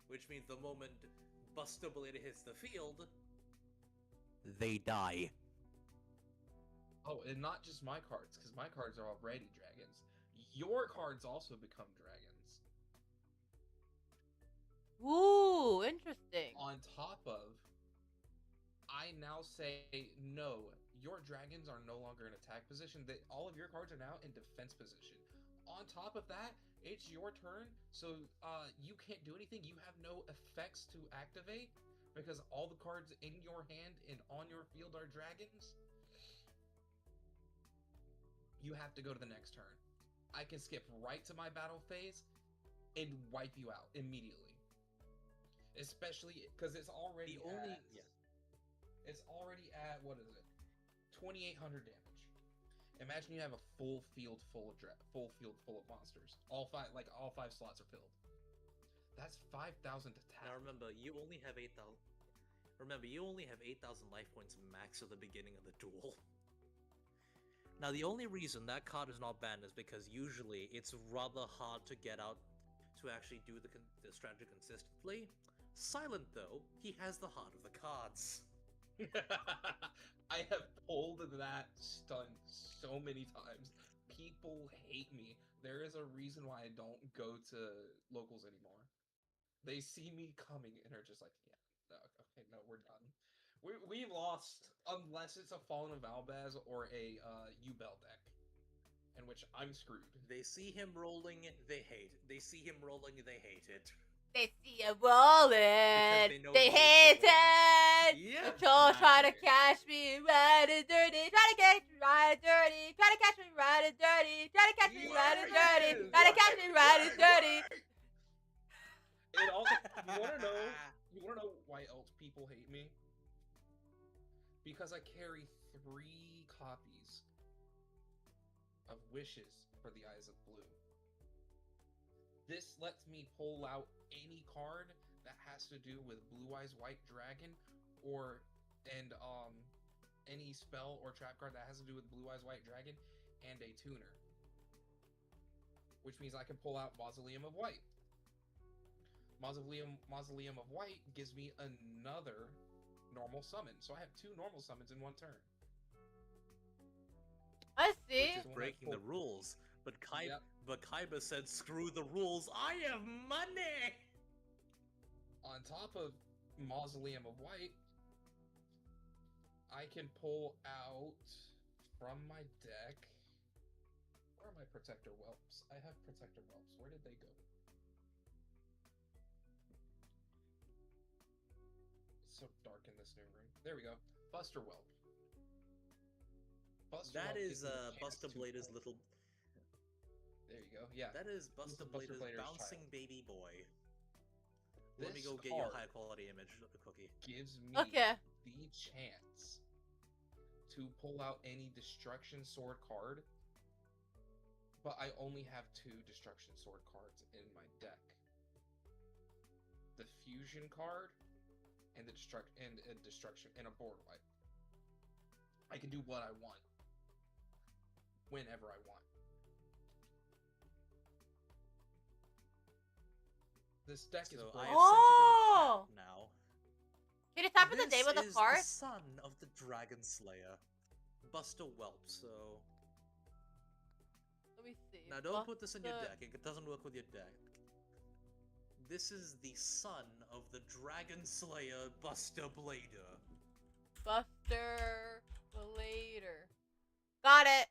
which means the moment Buster Blader hits the field, they die. Oh, and not just my cards, because my cards are already dragons. Your cards also become dragons. Ooh, interesting. On top of, I now say, no, your dragons are no longer in attack position. All of your cards are now in defense position. On top of that, it's your turn, so you can't do anything. You have no effects to activate, because all the cards in your hand and on your field are dragons. you have to go to the next turn. I can skip right to my battle phase and wipe you out immediately. Especially because it's already it's already at, what is it? 2,800 damage. Imagine you have a full field full of monsters. All five slots are filled. That's 5,000 to tap. Now remember, you only have 8,000. Remember, you only have 8,000 life points max at the beginning of the duel. Now, the only reason that card is not banned is because usually it's rather hard to get out to actually do the strategy consistently. Silent, though, he has the heart of the cards. I have pulled that stunt so many times. People hate me. There is a reason why I don't go to locals anymore. They see me coming and are just like, yeah, no, okay, no, we're done. We lost unless it's a Fallen of Albaz or a UBEL deck, in which I'm screwed. They see him rolling, they hate. They see him rolling, they hate it. They see you rolling. They hate it. Yeah. Control trying to catch me right and dirty. Try to catch me right and dirty. Try to catch me right and dirty. Try to catch me right and dirty. Try to catch me right and dirty. It also, you wanna know why else people hate me? Because I carry 3 copies of Wishes for the Eyes of Blue. This lets me pull out any card that has to do with Blue Eyes White Dragon, and any spell or trap card that has to do with Blue Eyes White Dragon and a tuner. Which means I can pull out Mausoleum of White. Mausoleum of White gives me another normal summon, so I have 2 normal summons in 1 turn. I see. Which is breaking the rules. But Kaiba said, "Screw the rules. I have money." On top of Mausoleum of White, I can pull out from my deck. Where are my Protector Whelps? I have Protector Whelps. Where did they go? It's so dark in this new room. There we go. Buster Whelp. That is Buster Blader's little. There you go. Yeah. That is Buster Blader's bouncing child. Baby boy. This Let me go get you a high quality image, Cookie. Gives me Okay. the chance to pull out any Destruction Sword card, but I only have 2 Destruction Sword cards in my deck. The Fusion card and the Destruction and a board wipe. I can do what I want whenever I want. This deck is I have Oh! sent it in the chat now. Can you tap in the name of the card? This is the son of the Dragon Slayer, Buster Whelp. So Let me see. now don't put this in your deck. It doesn't work with your deck. This is the son of the Dragon Slayer, Buster Blader. Buster Blader. Got it.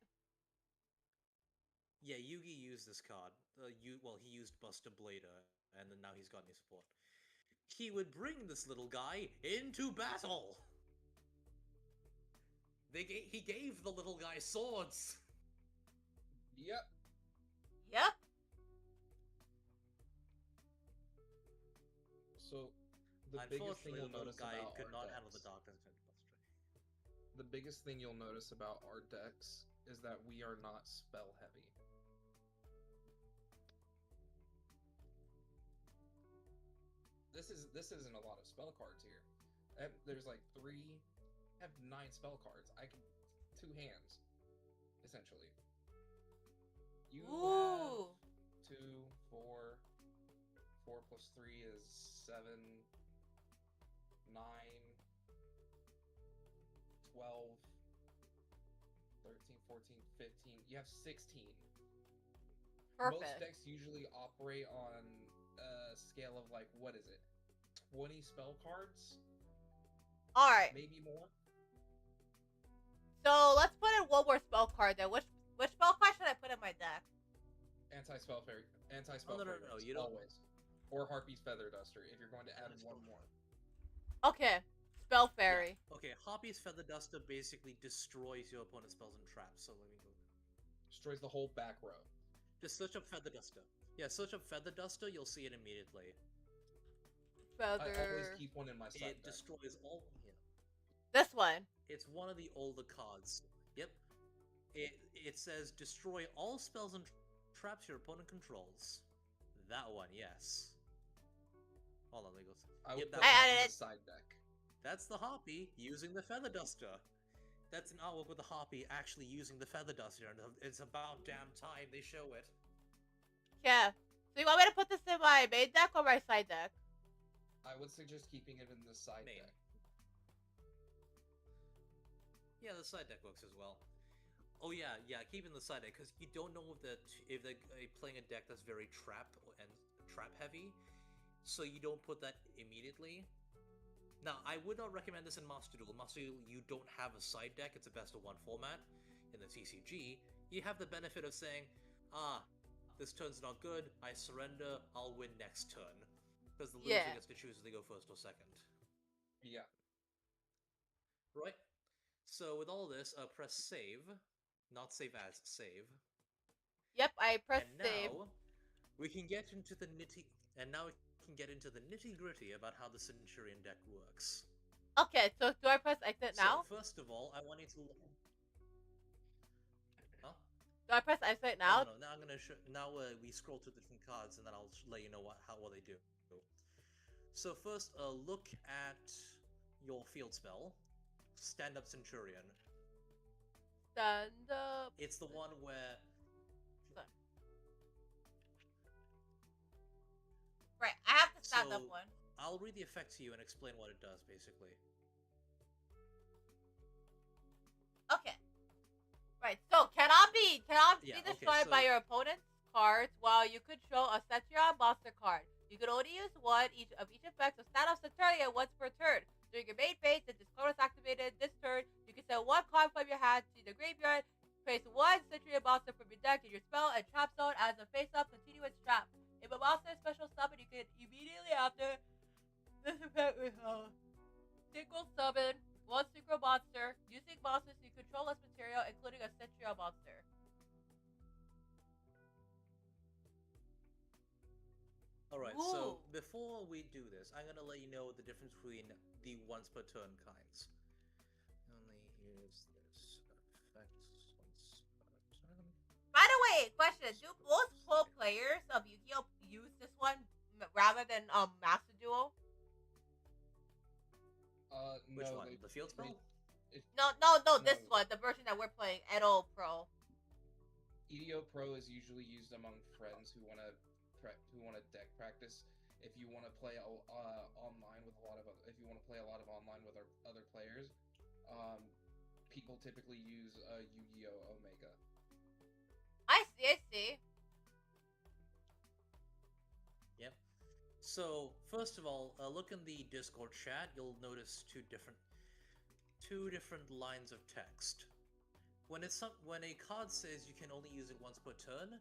Yeah, Yugi used this card. He used Buster Blader, and then now he's got new support. He would bring this little guy into battle. He gave the little guy swords. Yep. Yep. So the biggest thing Unfortunately, you'll the little notice guy about could our not handle the decks, darkness. the biggest thing you'll notice about our decks is that we are not spell heavy. This isn't a lot of spell cards here. There's like 3. I have 9 spell cards. I can 2 hands, essentially. You Ooh. have 2, 4. 4 plus 3 is 7, 9, 12, 13, 14, 15. You have 16. Perfect. Most decks usually operate on a scale of like, what is it? 20 spell cards? Alright. Maybe more? So let's put in one more spell card then. Which spell card should I put in my deck? Anti-spell fairy. Anti-spell no, fairy. you don't. Always. Or Harpy's Feather Duster if you're going to add one more. Okay. Spell Fairy. Yeah. Okay, Harpy's Feather Duster basically destroys your opponent's spells and traps, so let me go. destroys the whole back row. Just search up Feather Duster. Yeah, search up Feather Duster, you'll see it immediately. Feather. I always keep one in my side It deck. destroys all... Yeah. This one. It's one of the older cards. Yep. It says, destroy all spells and traps your opponent controls. That one, yes. Hold on, Legos. I would Yep, put that that one. in the side deck. That's the Harpy using the Feather Duster. That's an artwork with the Harpy actually using the Feather Duster, and it's about damn time they show it. Yeah. So you want me to put this in my main deck or my side deck? I would suggest keeping it in the side Main. deck. Yeah, the side deck works as well. Oh yeah, keep in the side deck, because you don't know if they're playing a deck that's very trap heavy, so you don't put that immediately. Now, I would not recommend this in Master Duel. Master Duel, you don't have a side deck, it's a best of one format. In the TCG, you have the benefit of saying, this turn's not good, I surrender, I'll win next turn. Because the loser gets to choose if they go first or second. Yeah. Right? So with all this, press save. Not save as, save. Yep, I pressed and save. now, we can get into the nitty-gritty about how the Centurion deck works. Okay, so do I press exit now? So, first of all, I want you to... Huh? Do I press exit now? No, now I'm gonna show... Now we scroll through the different cards, and then I'll let you know what they do. So first, look at your field spell. Stand Up Centurion. Stand up. It's the one where... Right, I have to stand up one. I'll read the effect to you and explain what it does, basically. Okay. Right, so cannot be destroyed by your opponent's cards, while you could show a Centurion monster card. You can only use one of each effect of Stand Up Centurion once per turn. During your main phase, if this card is activated this turn, you can send one card from your hand to the graveyard, place one Centurion monster from your deck in your spell and trap zone as a face-up continuous trap. If a monster is special summon, you can immediately after this effect single summon one synchro monster using monsters you control as material, including a Centurion monster. Alright, so before we do this, I'm gonna let you know the difference between the once per turn kinds. Only use this effect once per turn. By the way, question: do most pro players of Yu-Gi-Oh use this one rather than Master Duel? Which No, one? The field spell? No, this one, the version that we're playing, Edo Pro. Edo Pro is usually used among friends who want to deck practice. If you want to play online with if you want to play a lot of online with other players, people typically use Yu-Gi-Oh Omega. I see. Yep. So first of all, look in the Discord chat. You'll notice two different lines of text. When a card says you can only use it once per turn,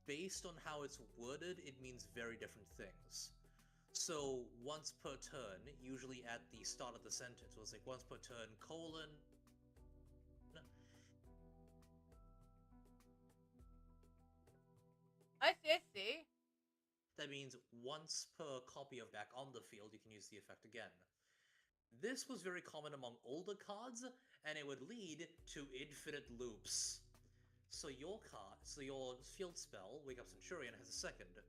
based on how it's worded, it means very different things. So once per turn, usually at the start of the sentence, was like once per turn, colon. I see. That means once per copy of deck on the field, you can use the effect again. This was very common among older cards, and it would lead to infinite loops. So your field spell, Wake Up Centurion, has a second,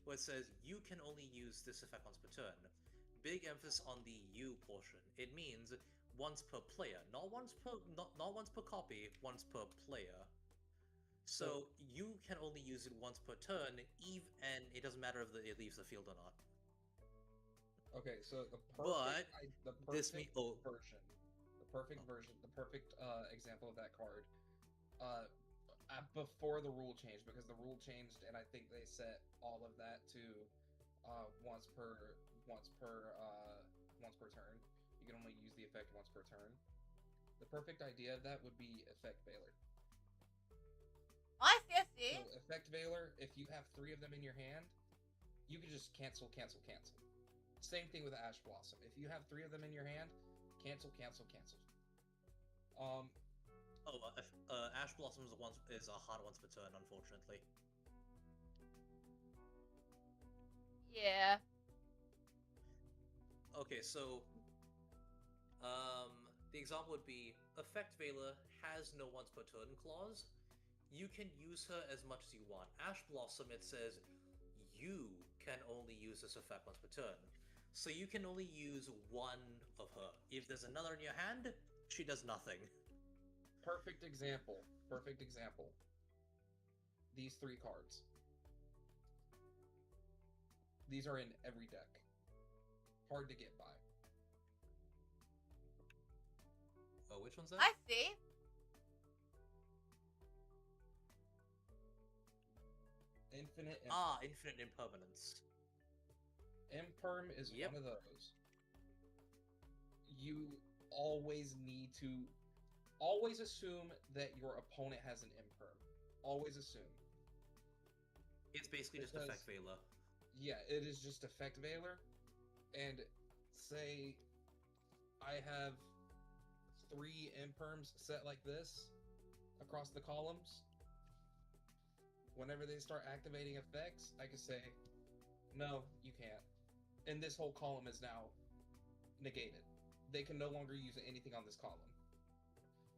where it says you can only use this effect once per turn. Big emphasis on the "you" portion. It means once per player, not once per copy, once per player. So you can only use it once per turn, and it doesn't matter if it leaves the field or not. Okay, so the perfect example of that card, before the rule changed, because the rule changed, and I think they set all of that to once per turn. You can only use the effect once per turn. The perfect idea of that would be Effect Veiler. I see. So Effect Veiler, if you have 3 of them in your hand, you can just cancel. Same thing with Ash Blossom. If you have 3 of them in your hand, cancel. Oh, Ash Blossoms is a hard once per turn, unfortunately. Yeah. Okay, so the example would be Effect Veiler has no once per turn clause. You can use her as much as you want. Ash Blossom, it says you can only use this effect once per turn. So you can only use one of her. If there's another in your hand, she does nothing. Perfect example. Perfect example. These 3 cards. These are in every deck. Hard to get by. Oh, which one's that? I see. Infinite Imperm. Infinite Impermanence. Imperm is one of those. You always need to always assume that your opponent has an Imperm. Always assume. It's basically just Effect Veiler. Yeah, it is just Effect Veiler. And say I have 3 Imperms set like this across the columns. Whenever they start activating effects, I can say, no, you can't. And this whole column is now negated. They can no longer use anything on this column.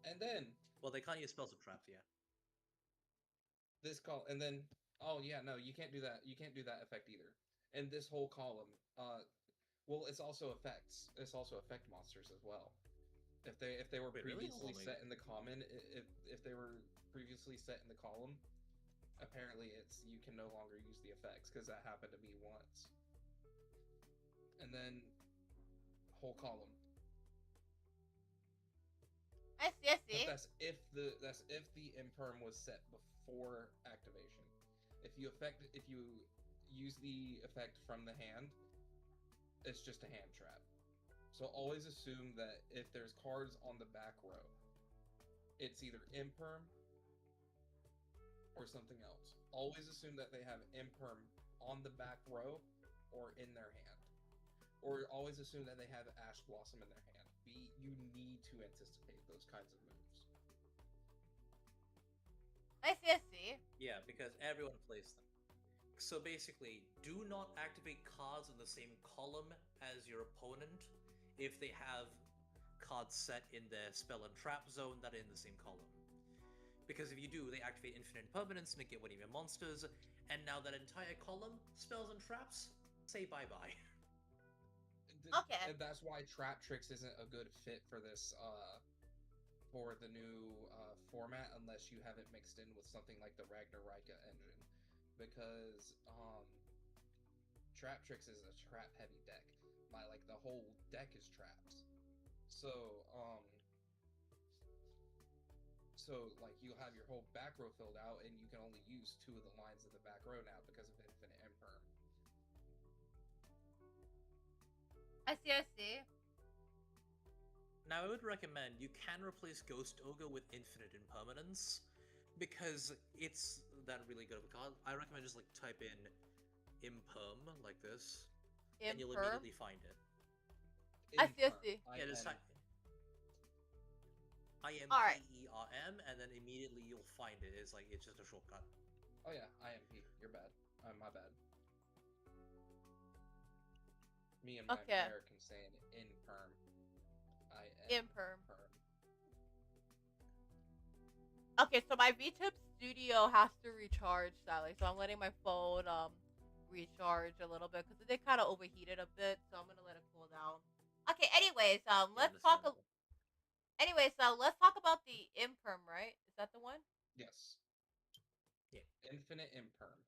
And then... Well, they can't use spells or traps yet. And then... Oh, yeah, no, you can't do that. You can't do that effect either. And this whole column... well, it's also effects. It's also effect monsters as well. If they were previously set in the common... If they were previously set in the column... Apparently, you can no longer use the effects, because that happened to me once. And then, whole column. I see. But that's if the Imperm was set before activation. If you use the effect from the hand, it's just a hand trap. So always assume that if there's cards on the back row, it's either Imperm or something else. Always assume that they have Imperm on the back row or in their hand. Or always assume that they have Ash Blossom in their hand. You need to anticipate those kinds of moves. I see. Yeah, because everyone plays them. So basically, do not activate cards in the same column as your opponent if they have cards set in their spell and trap zone that are in the same column. Because if you do, they activate Infinite Impermanence, negate one of your monsters, and now that entire column, spells and traps, say bye-bye. Okay. And that's why Trap Tricks isn't a good fit for this, for the new format, unless you have it mixed in with something like the Ragnarika engine. Because, Trap Tricks is a trap-heavy deck. The whole deck is traps. So, you have your whole back row filled out, and you can only use 2 of the lines in the back row now because of Infinite Imperm. I see. Now, I would recommend you can replace Ghost Ogre with Infinite Impermanence, because it's that really good of a card. I recommend just, type in Imperm, like this, and you'll immediately find it. I see. Yeah, just type IMPERM, and then immediately you'll find it. It's just a shortcut. Oh yeah, IMP. You're bad. My bad. Me and my American saying Imperm. Imperm. Okay, so my VTuber Studio has to recharge, sadly. So I'm letting my phone recharge a little bit because it did kind of overheated a bit. So I'm gonna let it cool down. Okay. Anyways, let's talk about the Imperm, right? Is that the one? Yes. Yeah. Infinite Imperm.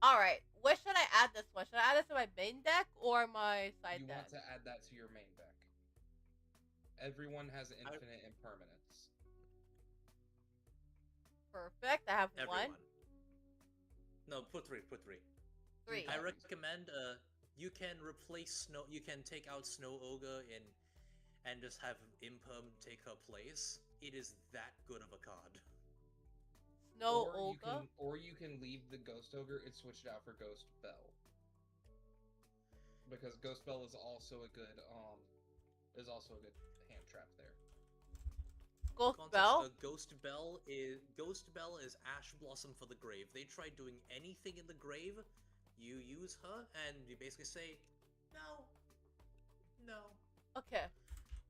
Alright. Where should I add this one? Should I add this to my main deck or my side deck? You want to add that to your main deck. Everyone has Infinite Impermanence. Perfect. I have one. No, put 3. 3. I recommend you can replace you can take out Snow Ogre and just have Imperm take her place. It is that good of a card. Snow Ogre? Or you can leave the Ghost Ogre and switch it out for Ghost Bell. Because Ghost Bell is also a good hand trap there. Ghost Context, Bell? Ghost Bell is Ash Blossom for the grave. They tried doing anything in the grave, you use her, and you basically say, no. Okay.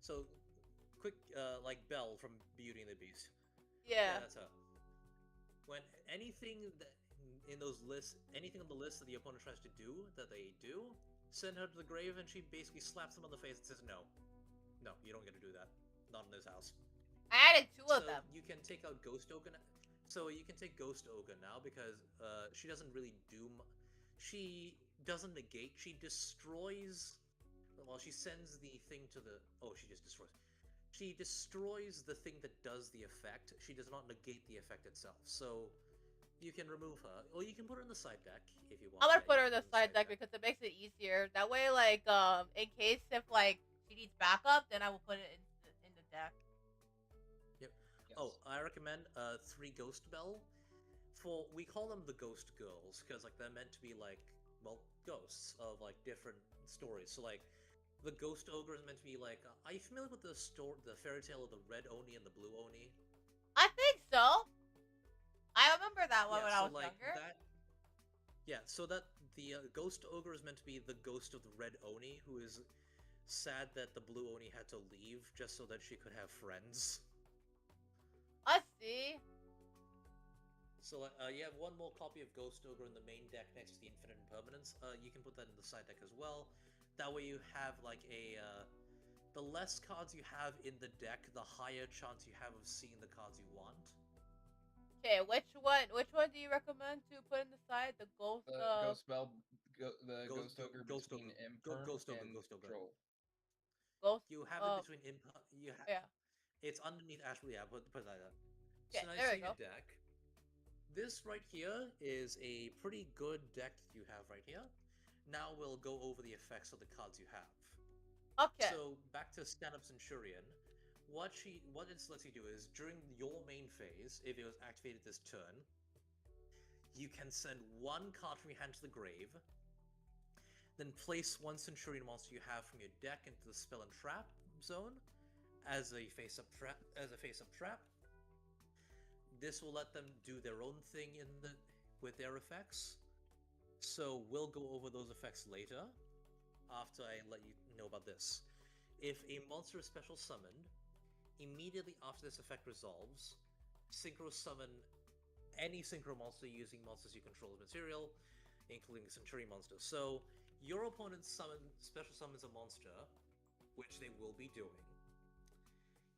So, quick, like Belle from Beauty and the Beast. Yeah. That's her. When anything that in those lists, anything on the list that the opponent tries to do, that they do, send her to the grave, and she basically slaps them on the face and says, no, you don't get to do that. Not in this house. I added 2 of them. You can take out Ghost Ogre. So you can take Ghost Ogre now because she doesn't really do. She doesn't negate. She destroys. Well, she sends the thing to the. Oh, she just destroys. She destroys the thing that does the effect. She does not negate the effect itself. So you can remove her, or you can put her in the side deck if you want. I'm gonna put her in the side deck because it makes it easier. That way, like, in case if like she needs backup, then I will put it in the deck. Yep. Yes. Oh, I recommend 3 Ghost Bell. We call them the Ghost Girls because like they're meant to be like, well, ghosts of like different stories. So like the Ghost Ogre is meant to be like, are you familiar with the fairy tale of the red Oni and the blue Oni? I think so. I remember that one when I was like younger. So that the Ghost Ogre is meant to be the ghost of the red Oni, who is sad that the blue Oni had to leave just so that she could have friends. I see. So you have 1 more copy of Ghost Ogre in the main deck next to the Infinite Impermanence. You can put that in the side deck as well. That way you have like the less cards you have in the deck, the higher chance you have of seeing the cards you want. Okay, which one do you recommend to put in the side? The Ghost Bell, the Ghost Ogre between Imperm and Troll. Ghost. You have it between Yeah. It's underneath Ashby. Yeah, put it like that. Okay, so now there you we go. Your deck. This right here is a pretty good deck you have right here. Now we'll go over the effects of the cards you have. Okay. So back to Stand-Up Centurion. What it lets you do is during your main phase, if it was activated this turn, you can send 1 card from your hand to the grave, then place 1 Centurion monster you have from your deck into the Spell and Trap zone as a face-up trap. This will let them do their own thing with their effects. So we'll go over those effects later, after I let you know about this. If a monster is special summoned, immediately after this effect resolves, synchro summon any synchro monster using monsters you control as material, including Centurion monster. So your opponent special summons a monster, which they will be doing.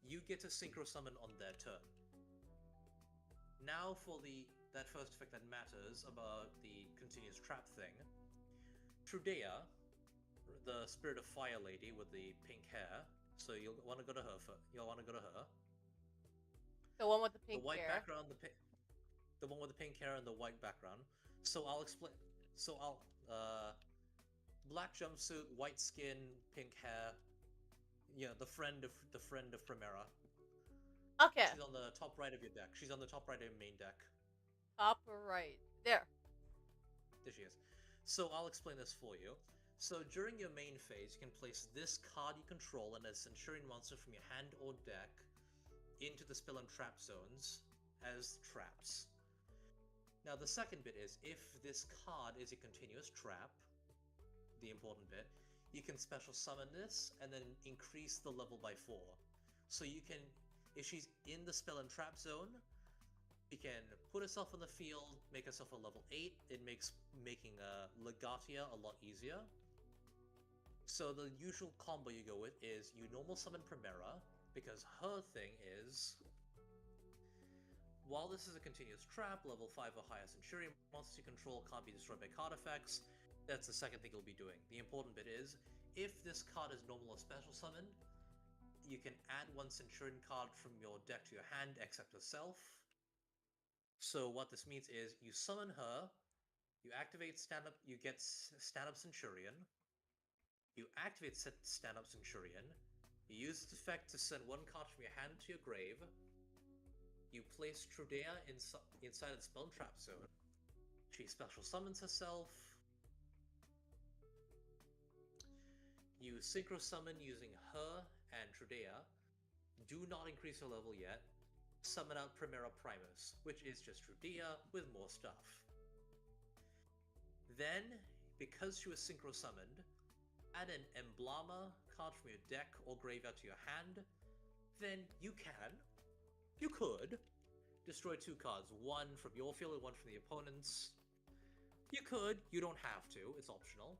You get to synchro summon on their turn. Now for that first effect that matters about the continuous trap thing. Trudea, the Spirit of Fire lady with the pink hair. So you'll want to go to her. The one with the pink hair. The white hair. background, the one with the pink hair and the white background. So I'll explain. Black jumpsuit, white skin, pink hair. Yeah, the friend of Primera. Okay. She's on the top right of your deck. She's on the top right of your main deck. Top right. There. There she is. So I'll explain this for you. So during your main phase, you can place this card you control and a Centurion monster from your hand or deck into the Spell and Trap zones as traps. Now the second bit is, if this card is a continuous trap, the important bit, you can special summon this and then increase the level by 4. So you can, if she's in the Spell and Trap zone, you can put herself on the field, make herself a level 8. It makes making Legatia a lot easier. So the usual combo you go with is you normal summon Primera, because her thing is, while this is a continuous trap, level 5 or higher Centurion monsters you control can't be destroyed by card effects. That's the second thing you'll be doing. The important bit is, if this card is normal or special summoned, you can add 1 Centurion card from your deck to your hand, except herself. So what this means is, you summon her, you activate stand-up, you get stand-up Centurion, you activate stand-up Centurion, you use this effect to send 1 card from your hand to your grave, you place Trudea inside the Spell and Trap zone, she special summons herself, you synchro summon using her and Trudea. do not increase your level yet, summon out Primera Primus, which is just Rudia with more stuff. Then, because she was synchro summoned, add an Emblema card from your deck or graveyard to your hand. Then you could, destroy 2 cards, one from your field and one from the opponent's. You could, you don't have to, it's optional.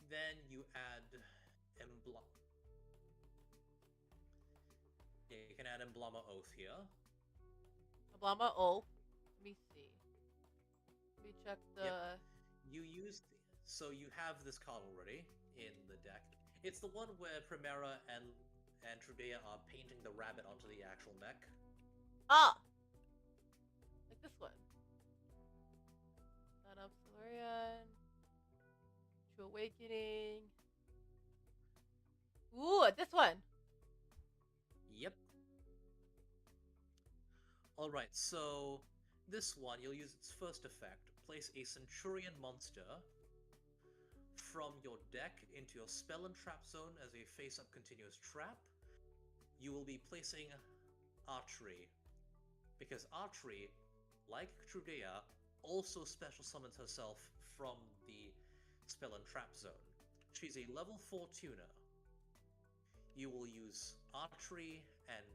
Then you add Emblema. Yeah, you can add Emblema Oath here. Emblema Oath. Let me see. Let me check the. Yep. So you have this card already in the deck. It's the one where Primera and Trudea are painting the rabbit onto the actual mech. Oh! Like this one. Set up Solarian. True Awakening. Ooh, this one. Yep. Alright, so this one, you'll use its first effect. Place a Centurion monster from your deck into your spell and trap zone as a face-up continuous trap. You will be placing Archery, because Archery, like Trudea, also special summons herself from the spell and trap zone. She's a level 4 tuner. You will use Archery and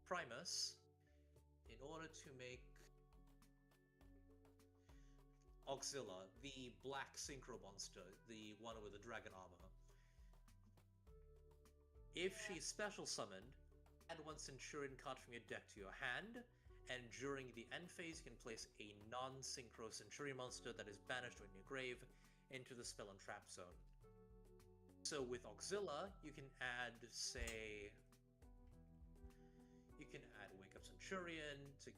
Primus in order to make Auxilla, the black synchro monster, the one with the dragon armor. If she's special summoned, add 1 Centurion card from your deck to your hand, and during the end phase you can place a non-synchro Centurion monster that is banished or in your grave into the spell and trap zone. So with Auxilla, you can add, say, you can add Wake Up Centurion to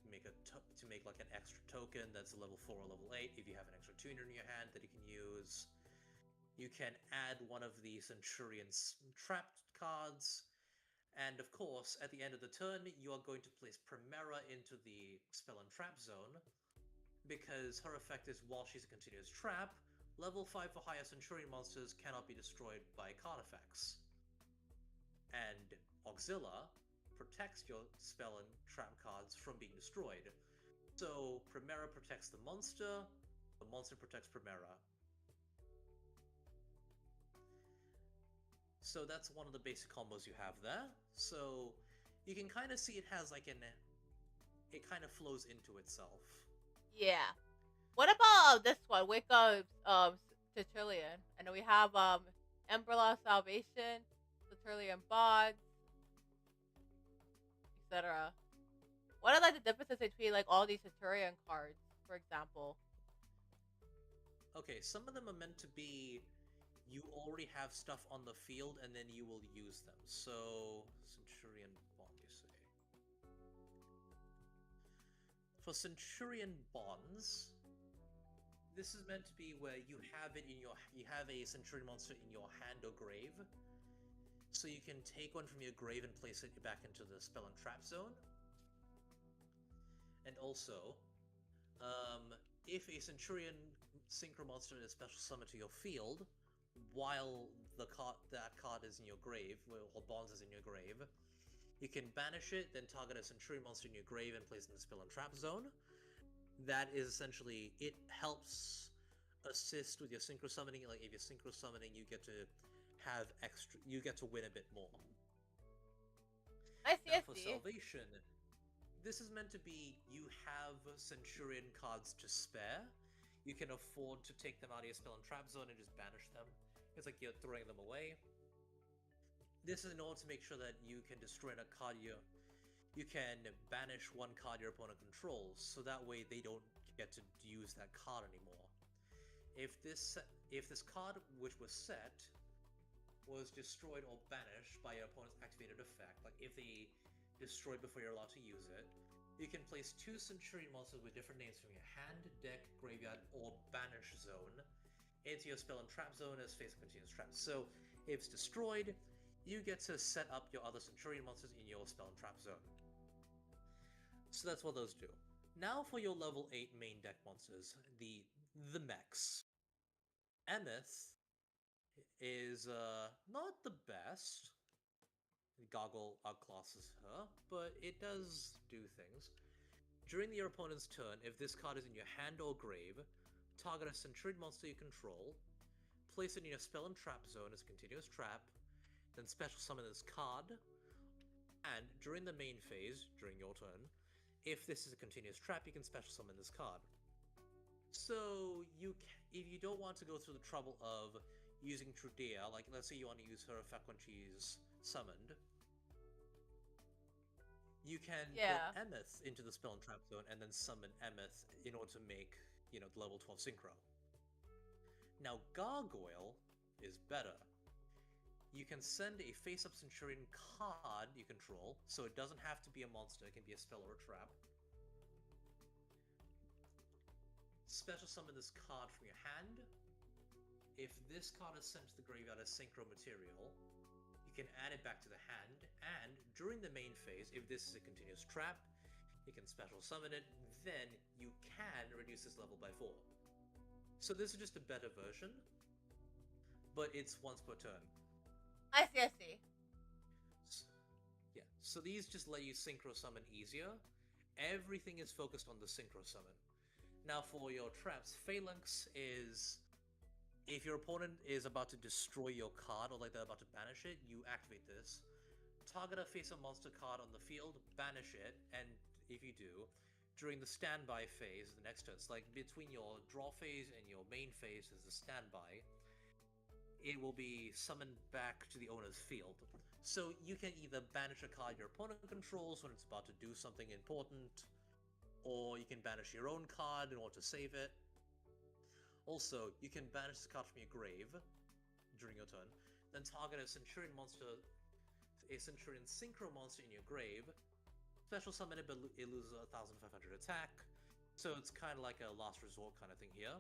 make like an extra token that's a level 4 or level 8 if you have an extra tuner in your hand that you can use. You can add one of the Centurion's trapped cards, and of course, at the end of the turn, you are going to place Primera into the spell and trap zone, because her effect is while she's a continuous trap, level 5 or higher Centurion monsters cannot be destroyed by card effects. And Auxilla protects your spell and trap cards from being destroyed. So Primera protects the monster protects Primera. So that's one of the basic combos you have there. So you can kind of see it has like it kind of flows into itself. Yeah. What about this one? Wake Up Tertullian. I know we have Umbrella Salvation, Tertullian Bonds, etc. What are like the differences between like all these Centurion cards, for example? Okay, some of them are meant to be you already have stuff on the field and then you will use them. So Centurion Bond, you say. For Centurion Bonds, this is meant to be where you have a Centurion monster in your hand or grave. So you can take one from your grave and place it back into the spell and trap zone. And also, if a Centurion synchro monster is special summoned to your field, while that card is in your grave, or Bonds is in your grave, you can banish it, then target a Centurion monster in your grave and place it in the spell and trap zone. That is essentially, it helps assist with your synchro summoning. Like if you're synchro summoning, you get to win a bit more. I see. Now, for Salvation, this is meant to be you have Centurion cards to spare. You can afford to take them out of your spell and trap zone and just banish them. It's like you're throwing them away. This is in order to make sure that you can destroy a card you can banish one card your opponent controls, so that way they don't get to use that card anymore. If this card, which was set, was destroyed or banished by your opponent's activated effect, like if they destroyed before you're allowed to use it, you can place 2 Centurion monsters with different names from your hand, deck, graveyard, or banish zone into your spell and trap zone as face continuous trap. So if it's destroyed, you get to set up your other Centurion monsters in your spell and trap zone. So that's what those do. Now for your level 8 main deck monsters, the mechs. Emeth is not the best. Goggle outclasses her, but it does do things. During your opponent's turn, if this card is in your hand or grave, target a Centurion monster you control, place it in your spell and trap zone as a continuous trap, then special summon this card, and during the main phase, during your turn, if this is a continuous trap, you can special summon this card. So if you don't want to go through the trouble of using Trudea, like let's say you want to use her effect when she's summoned, you can put Emeth into the spell and trap zone and then summon Emeth in order to make, the level 12 synchro. Now Gargoyle is better. You can send a face-up Centurion card you control, so it doesn't have to be a monster, it can be a spell or a trap. Special summon this card from your hand. If this card is sent to the graveyard as synchro material, you can add it back to the hand, and during the main phase, if this is a continuous trap, you can special summon it, then you can reduce this level by 4. So this is just a better version, but it's once per turn. I see. Yeah, so these just let you synchro summon easier. Everything is focused on the synchro summon. Now for your traps, Phalanx is... if your opponent is about to destroy your card, or like they're about to banish it, you activate this. Target a face-up monster card on the field, banish it, and if you do, during the standby phase, the next turn, it's like between your draw phase and your main phase is the standby, it will be summoned back to the owner's field. So you can either banish a card your opponent controls when it's about to do something important, or you can banish your own card in order to save it. Also, you can banish the card from your grave during your turn, then target a Centurion monster, a Centurion Synchro monster in your grave, special summon it, but it loses 1,500 attack, so it's kind of like a last resort kind of thing here.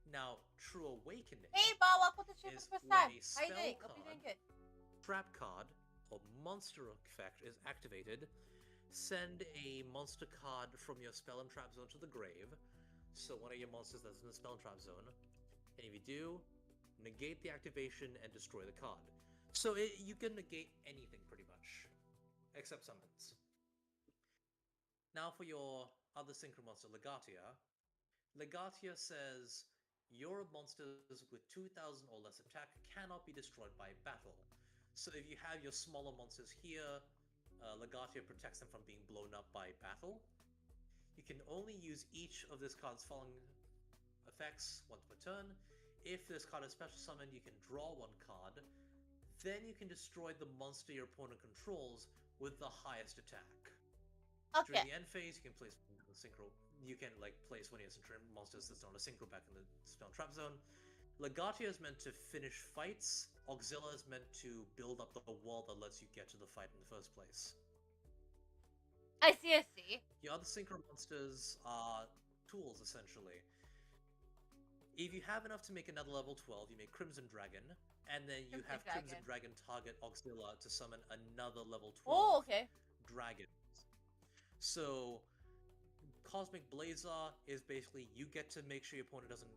Now, True Awakening Hey, Bob, welcome to is Super when a How you doing? spell Hope you're doing card, good. trap card, or monster effect is activated. Send a monster card from your spell and trap zone to the grave, so one of your monsters that's in the spell and trap zone, and if you do, negate the activation and destroy the card. So you can negate anything pretty much, except summons. Now for your other synchro monster, Legatia. Legatia says your monsters with 2,000 or less attack cannot be destroyed by battle. So if you have your smaller monsters here, Legatia protects them from being blown up by battle. You can only use each of this card's following effects once per turn. If this card is special summoned, you can draw one card. Then you can destroy the monster your opponent controls with the highest attack. Okay. During the end phase, you can place the synchro. You can place one of your Centurion monsters that's not a synchro back in the spell and trap zone. Legatia is meant to finish fights. Auxilla is meant to build up the wall that lets you get to the fight in the first place. I see. Your other synchro monsters are tools, essentially. If you have enough to make another level 12, you make Crimson Dragon, and then you have Crimson Dragon target Auxilla to summon another level 12 dragon. So, Cosmic Blazer is basically you get to make sure your opponent doesn't...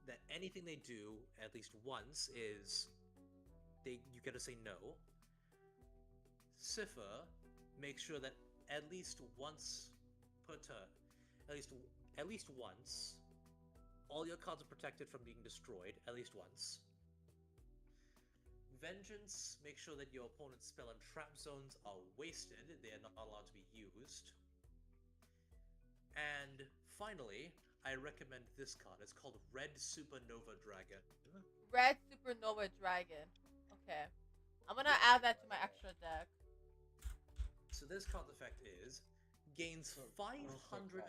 that anything they do at least once is... you get to say no. Cipher makes sure that at least once per turn, at least once, all your cards are protected from being destroyed, at least once. Vengeance makes sure that your opponent's spell and trap zones are wasted, they are not allowed to be used. And finally, I recommend this card. It's called Red Supernova Dragon. Red Supernova Dragon. Okay. I'm gonna add that to my extra deck. So this card's effect is gains 500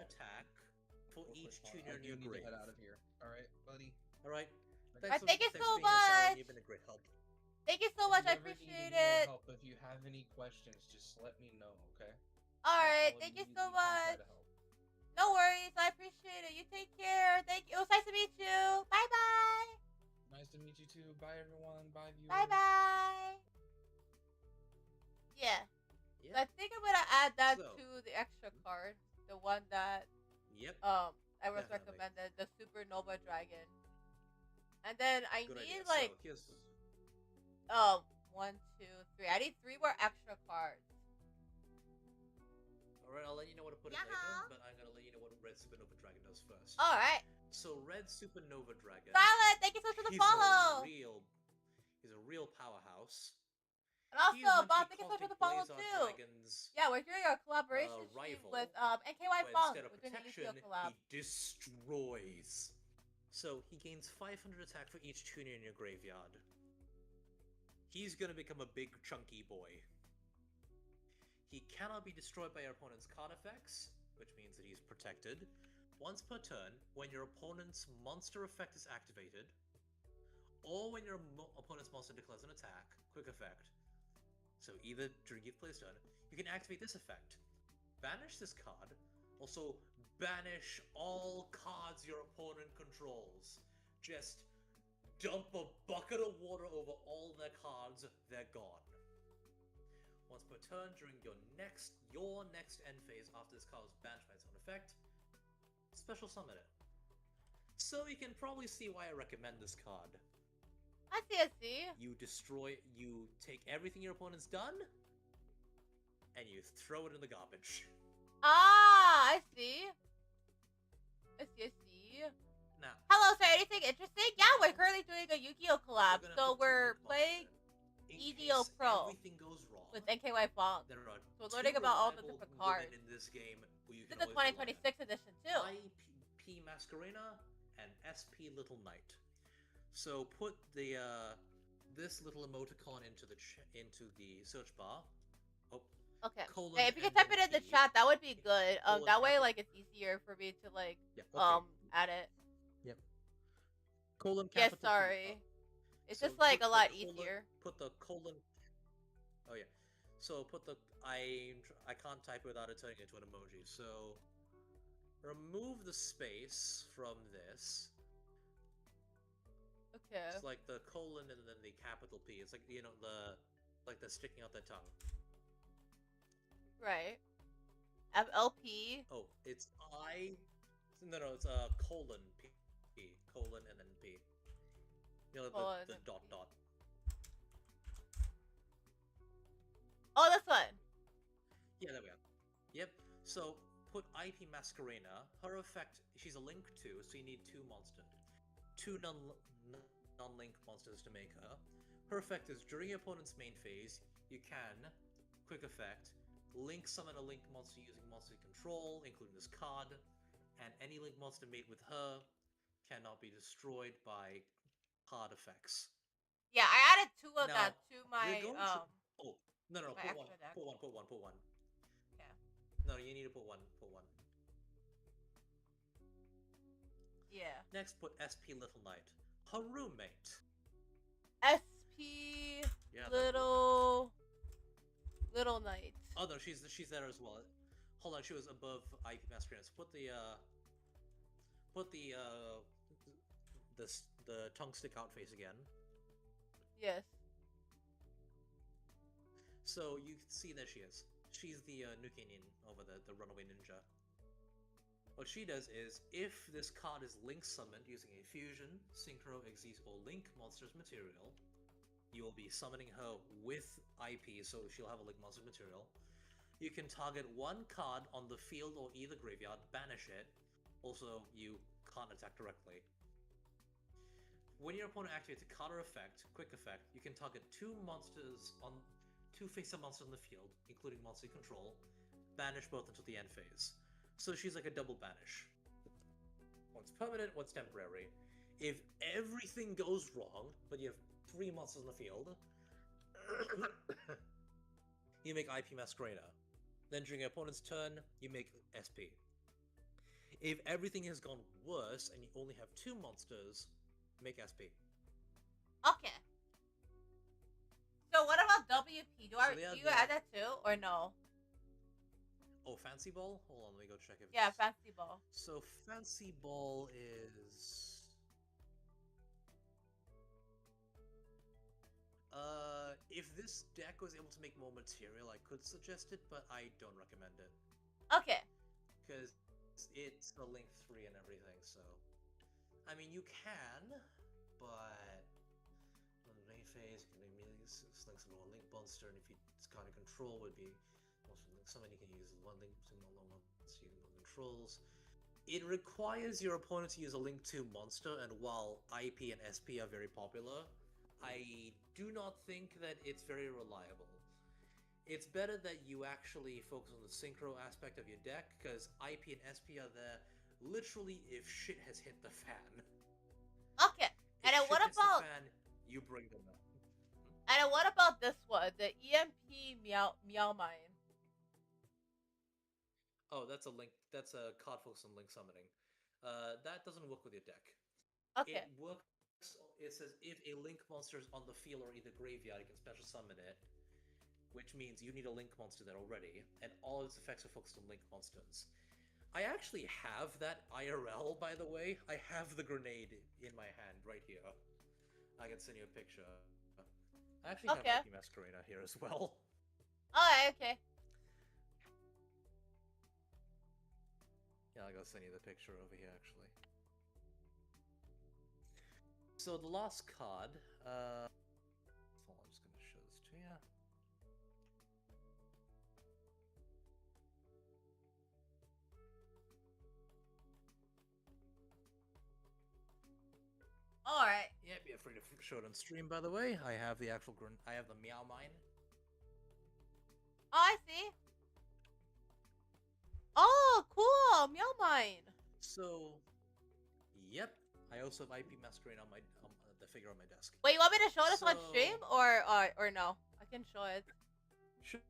attack for each tuner in your grave. Head out of here. All right, buddy. All right. Thank you so for being here, Sarah. much. You've been a great help. Thank you so much. I appreciate it. Help. If you have any questions, just let me know. Okay. All right. Thank you so much. No worries. I appreciate it. You take care. Thank you. It was nice to meet you. Bye bye. Nice to meet you too. Bye everyone. Bye viewers. Bye bye. Yeah. So I think I'm gonna add that to the extra card, the one that I was recommended, the Supernova Dragon. And then I need 1, 2, 3. I need 3 more extra cards. Alright, I'll let you know what to put in later, but I'm gonna let you know what Red Supernova Dragon does first. Alright. So Red Supernova Dragon. Silent, thank you so much for the follow. He's a real powerhouse. And also, Bob, thank you so much for the follow too. Yeah, we're doing a collaboration stream with NKY Fong. We're doing a Yu-Gi-Oh collab. He destroys. So he gains 500 attack for each tuner in your graveyard. He's gonna become a big chunky boy. He cannot be destroyed by your opponent's card effects, which means that he's protected. Once per turn, when your opponent's monster effect is activated, or when your opponent's monster declares an attack, quick effect, so either during each player's turn, you can activate this effect. Banish this card, also banish all cards your opponent controls. Just dump a bucket of water over all their cards, they're gone. Once per turn during your next end phase after this card is banished by its own effect, special summon it. So you can probably see why I recommend this card. I see. You take everything your opponent's done, and you throw it in the garbage. Ah, I see. Now, hello, sir. Anything interesting? Yeah, we're currently doing a Yu-Gi-Oh collab, so we're playing YGOPRO with NKY Fong. So we're learning about all the different cards. In this game, this is the 2026 edition too. IP Masquerena and SP Little Knight. So put the this little emoticon into the search bar. Oh. Okay. Hey, if you can type it in the chat, that would be good. That way, like, it's easier for me to like add it. Yep. Colon. Yeah, sorry. It's just like a lot easier. Put the colon. Oh yeah. So put the I can't type it without it turning into an emoji. So remove the space from this. Okay. It's like the colon and then the capital P. It's like, you know, like they're sticking out their tongue. Right. FLP. Oh, it's no, it's colon P. Colon and then P. You know, the dot. Oh, this one. Yeah, there we go. Yep. So put IP Masquerena. Her effect, she's a link 2, so you need 2 monsters. 2 non-link monsters to make her. Her effect is during your opponent's main phase, you can, quick effect, link summon a link monster using monster control, including this card, and any link monster made with her cannot be destroyed by card effects. Yeah, I added 2 of that to my Oh, no, put one. Okay. No, you need to put one. Yeah. Next, put SP Little Knight. Her roommate. SP Little Knight. Oh no, she's there as well. Hold on, she was above IP Masquerena. So put the tongue stick out face again. Yes. So you can see there she is. She's the Nuke Nin over the runaway ninja. What she does is, if this card is link summoned using a fusion, synchro, exist, or link monster's material, you will be summoning her with IP, so she'll have a link monster material. You can target 1 card on the field or either graveyard, banish it. Also, you can't attack directly. When your opponent activates a card or effect, quick effect, you can target 2 monsters on 2 face-up monsters on the field, including monster control, banish both until the end phase. So she's like a double banish. One's permanent, one's temporary. If everything goes wrong, but you have 3 monsters on the field, you make IP Masquerena. Then during your opponent's turn, you make SP. If everything has gone worse and you only have 2 monsters, make SP. Okay. So what about WP? Do you add that too, or no? Oh, Fancy Ball? Hold on, let me go check if yeah, Fancy Ball. So Fancy Ball is... if this deck was able to make more material, I could suggest it, but I don't recommend it. Okay. Because it's a link 3 and everything, so... I mean, you can, but... on the main phase, you can immediately links into one link monster, and if you kind of control would be summon, you can use one link to controls. It requires your opponent to use a link to monster, and while IP and SP are very popular, I do not think that it's very reliable. It's better that you actually focus on the synchro aspect of your deck, because IP and SP are there literally if shit has hit the fan. Okay, and then what about... the fan, you bring them up. And then what about this one, the EMP Meow Mine? Oh, that's a link. That's a card focus on link summoning. That doesn't work with your deck. Okay. It works. It says if a link monster is on the field or either graveyard, you can special summon it, which means you need a link monster there already, and all its effects are focused on link monsters. I actually have that IRL, by the way. I have the grenade in my hand right here. I can send you a picture. I actually have Wīpi Masquerade here as well. Alright, okay. Yeah, I'll go send you the picture over here, actually. So the last card, hold on, I'm just gonna show this to you. Alright. Yeah, be free to show it on stream, by the way. I have the actual I have the Meow Mine. Oh, I see. Oh, cool! Meow Mine. So, yep. I also have IP Masquerade on my the figure on my desk. Wait, you want me to show this on stream or no? I can show it. Sure.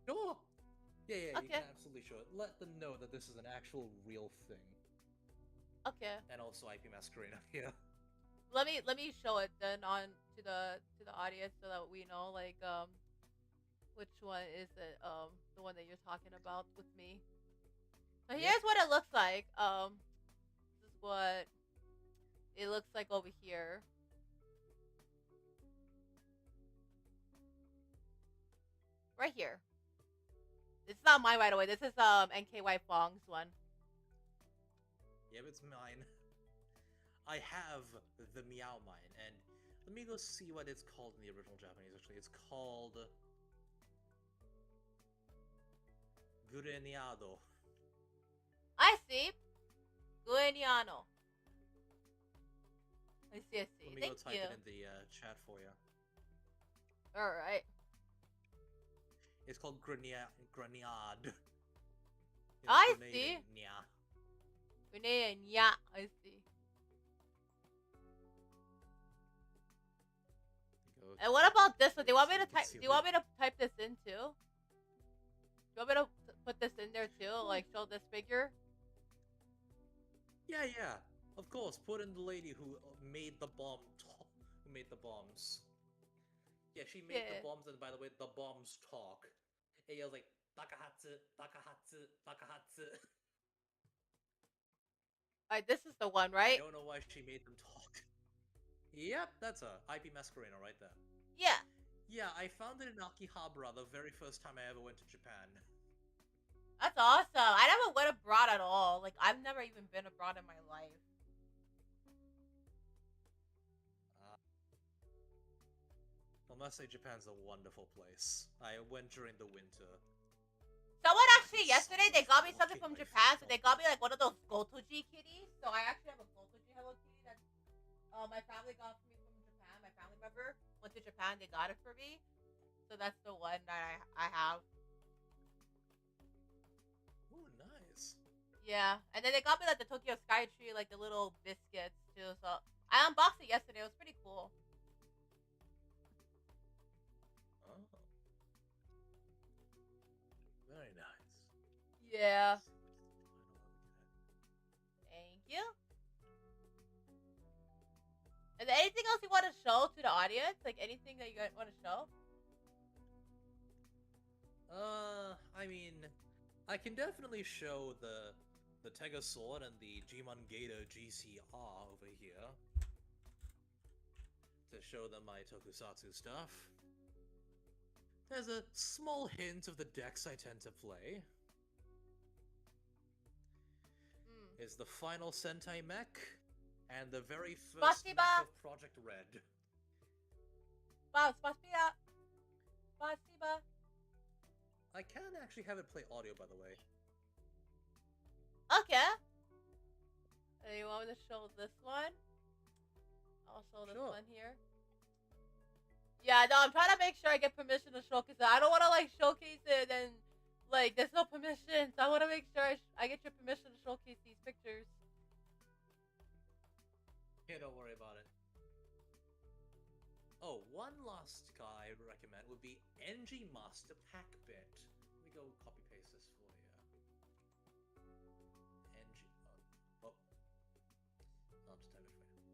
Yeah, you can absolutely show it. Let them know that this is an actual real thing. Okay. And also IP Masquerade here. Let me show it then on to the audience so that we know like which one is it the one that you're talking about with me. So here's what it looks like. This is what it looks like over here. Right here. It's not mine, by the way. This is NKY Fong's one. Yeah, it's mine. I have the Meow Mine, and let me go see what it's called in the original Japanese, actually. It's called... Gureniado. I see. Gueniano. I see. Let me go type it in the chat for you. Alright. It's called Greniad. I see. Nya. I see. And what about this one? Do you want me to type? Do you want me to type this in too? Do you want me to put this in there too? Like show this figure? Yeah. Of course. Put in the lady who made the bomb. Who made the bombs? Yeah, she made the bombs, and by the way, the bombs talk. It yells like Takahatsu, Takahatsu, Takahatsu. Alright, this is the one, right? I don't know why she made them talk. Yep, that's a IP Masquerade right there. Yeah. Yeah, I found it in Akihabara the very first time I ever went to Japan. That's awesome. I never went abroad at all. Like, I've never even been abroad in my life. I must say Japan's a wonderful place. I went during the winter. Someone actually yesterday, they got me something from Japan, so they got me like one of those Gotoji kitties. So I actually have a Gotoji Hello Kitty that my family got for me from Japan. My family member went to Japan, they got it for me. So that's the one that I have. Ooh, nice. Yeah, and then they got me like the Tokyo Sky Tree, like the little biscuits too. So I unboxed it yesterday. It was pretty cool. Oh. Very nice. Yeah. Thank you. Is there anything else you want to show to the audience? Like anything that you guys want to show? I mean, I can definitely show the Tega Sword and the Jimon Gator GCR over here. To show them my tokusatsu stuff. There's a small hint of the decks I tend to play. Is the final Sentai mech and the very first mech of Project Red. Wow, spasiba. Spasiba. I can actually have it play audio, by the way. Okay. You want me to show this one? I'll show this one here. Yeah, no, I'm trying to make sure I get permission to showcase it. I don't want to like showcase it and like there's no permission. So I want to make sure I get your permission to showcase these pictures. Yeah, don't worry about it. Oh, one last guy I would recommend would be NG Master Packbit. Let me go copy paste this for you. NG. Oh. I'll just type it for you.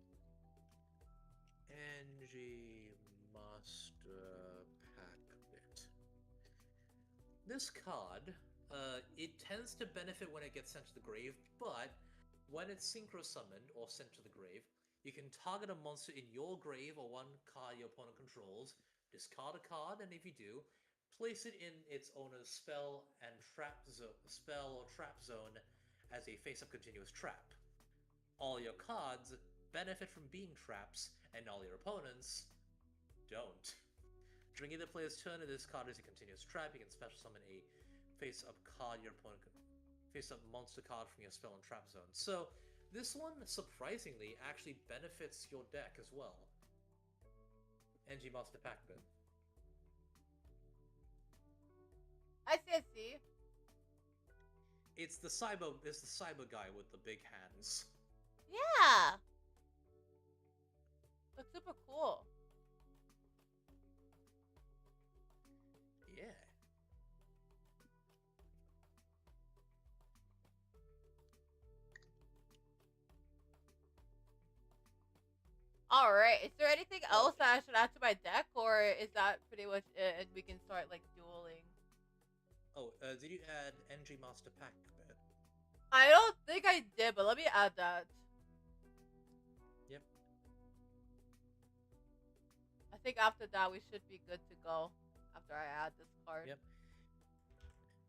NG Master Packbit. This card, it tends to benefit when it gets sent to the grave, but when it's synchro summoned or sent to the grave, you can target a monster in your grave or one card your opponent controls, discard a card, and if you do, place it in its owner's spell and trap zone as a face-up continuous trap. All your cards benefit from being traps, and all your opponents don't. During either player's turn, if this card is a continuous trap, you can special summon a face-up card your opponent can face-up monster card from your spell and trap zone. So this one, surprisingly, actually benefits your deck as well. NG Master Packbit. I see. It's the cyber guy with the big hands. Yeah. Looks super cool. Yeah. Alright, is there anything else that I should add to my deck, or is that pretty much it and we can start, like, dueling? Oh, did you add NG Master Packbit? I don't think I did, but let me add that. Yep. I think after that we should be good to go, after I add this card. Yep.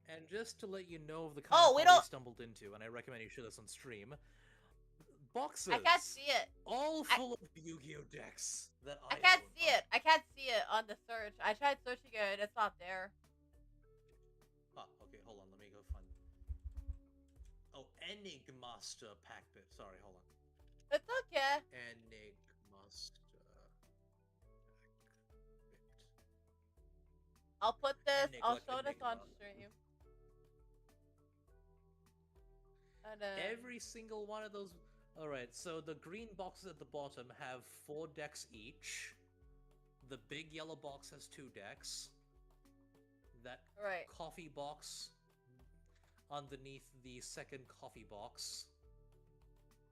And just to let you know of the kind of you stumbled into, and I recommend you show this on stream, boxes. I can't see it. All full of Yu-Gi-Oh decks that I can't see it. I can't see it on the search. I tried searching it and it's not there. Ah, okay, hold on. Let me go find. Oh, Enigmaster Packbit. Sorry, hold on. It's okay. Enigmaster Packbit. I'll put this. I'll Like show this on Enigma. stream. And then Every single one of those. Alright, so the green boxes at the bottom have 4 decks each. The big yellow box has 2 decks. That coffee box underneath the second coffee box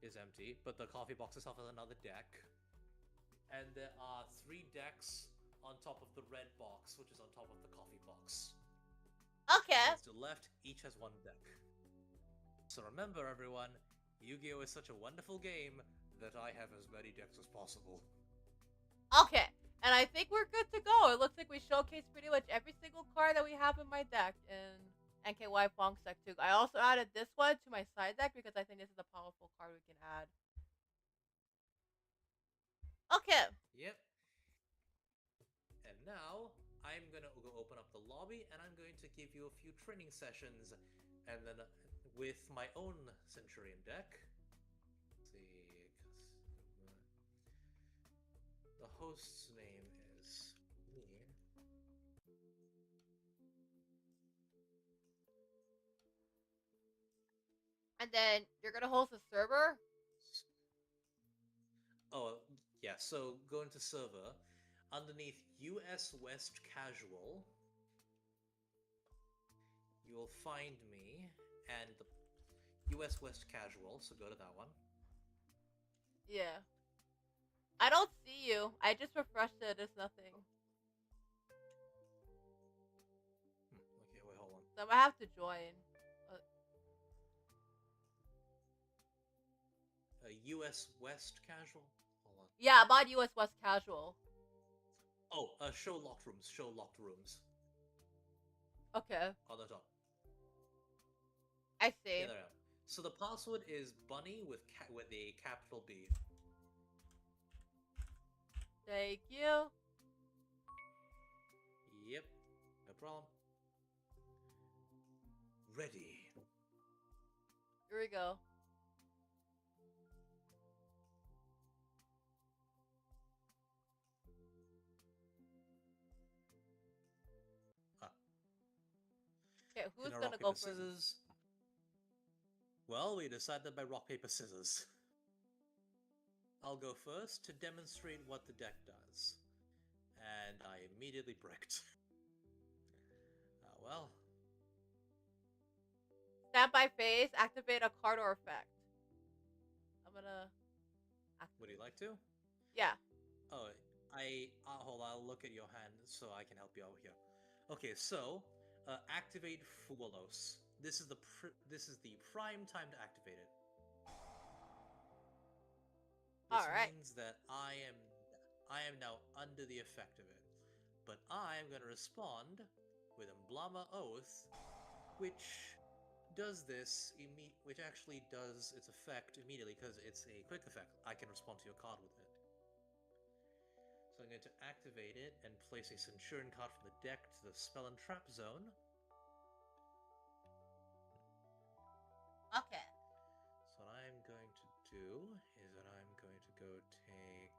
is empty, but the coffee box itself has another deck. And there are 3 decks on top of the red box, which is on top of the coffee box. Okay. And to the left, each has 1 deck. So remember, everyone, Yu-Gi-Oh! Is such a wonderful game that I have as many decks as possible. Okay, and I think we're good to go. It looks like we showcased pretty much every single card that we have in my deck in NKY Fonk's deck too. I also added this one to my side deck because I think this is a powerful card we can add. Okay. Yep. And now, I'm gonna go open up the lobby, and I'm going to give you a few training sessions, and then with my own Centurion deck. Let's see, the host's name is me. And then you're gonna host a server? Oh, yeah, so go into server. Underneath US West Casual, you will find me and the US West Casual, so go to that one. Yeah. I don't see you. I just refreshed it. There's nothing. Okay, wait, hold on. So I might have to join. US West Casual? Hold on. Yeah, I'm on US West Casual. Oh, show locked rooms. Show locked rooms. Okay. On the top. I see. Yeah, there we are. So the password is bunny with a capital B. Thank you. Yep. problem. Ready. Here we go. Okay, who's Gonna gonna rock, go paper, first? scissors? Well, we decided by rock, paper, scissors. I'll go first to demonstrate what the deck does. And I immediately bricked. Well. Stand by phase, activate a card or effect. I'm gonna activate. Would you like to? Yeah. Oh, hold on, I'll look at your hand so I can help you out here. Okay, so, activate Fuelos. This is the prime time to activate it. This means that I am now under the effect of it. But I am going to respond with Emblama Oath, which does this which actually does its effect immediately because it's a quick effect. I can respond to your card with it. So I'm going to activate it and place a Centurion card from the deck to the spell and trap zone. Okay. So what I'm going to do is that I'm going to go take...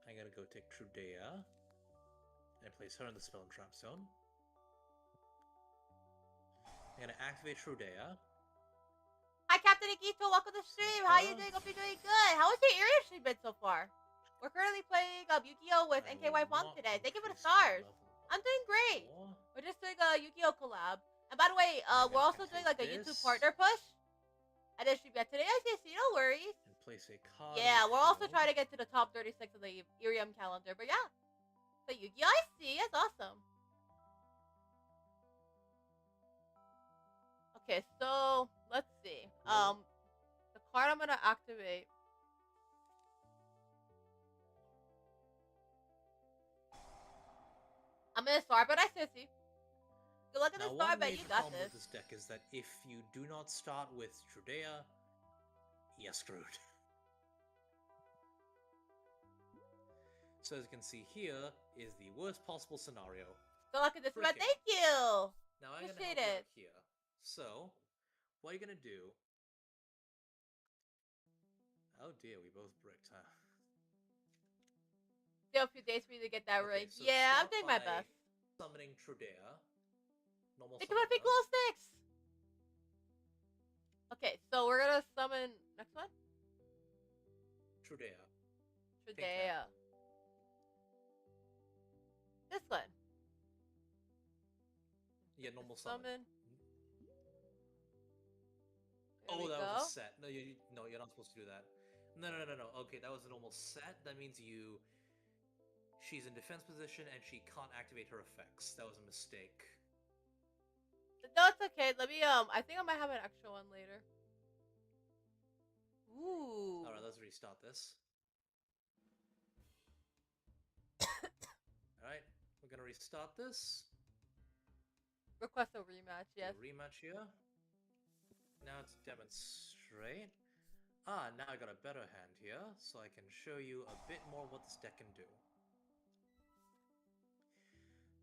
I'm going to go take Trudea and place her in the spell and trap zone. I'm going to activate Trudea. Hi, Captain Ikito. Welcome to the stream. How are you doing? Hope you're doing good. How has your area stream been so far? We're currently playing Yu-Gi-Oh! With NKY Mom today. Thank you for the stars. I'm doing great. We're just doing a Yu-Gi-Oh! Collab. And by the way, we're also doing like a YouTube partner push. I didn't stream yet today. I see, no worries. And place a card. Yeah, we're also trying to get to the top 36 of the Irium calendar. But yeah. So Yu-Gi-Oh! I see. That's awesome. Okay, so let's see. The card I'm gonna activate. I'm gonna start, but I sissy. Good luck at the start, but you got this. With this deck is that if you do not start with Trudea, you're screwed. So as you can see here is the worst possible scenario. Good luck at this, but thank you. Now I'm gonna help you out here. So, what are you gonna do? Oh dear, we both bricked, huh? Still a few days for you to get that right. So yeah, I'm doing my best. Summoning Trudea. Normal think about big glow sticks. Okay, so we're gonna summon next one. Trudea. Trudea. This one. Yeah, normal summon. Oh, that was a set. No, you're not supposed to do that. No. Okay, that was a normal set. That means she's in defense position and she can't activate her effects. That was a mistake. No, it's okay. Let me, I think I might have an extra one later. Ooh. Alright, let's restart this. Alright, we're gonna restart this. Request a rematch, yes. Rematch here. Now it's demonstrate. Now I got a better hand here, so I can show you a bit more what this deck can do.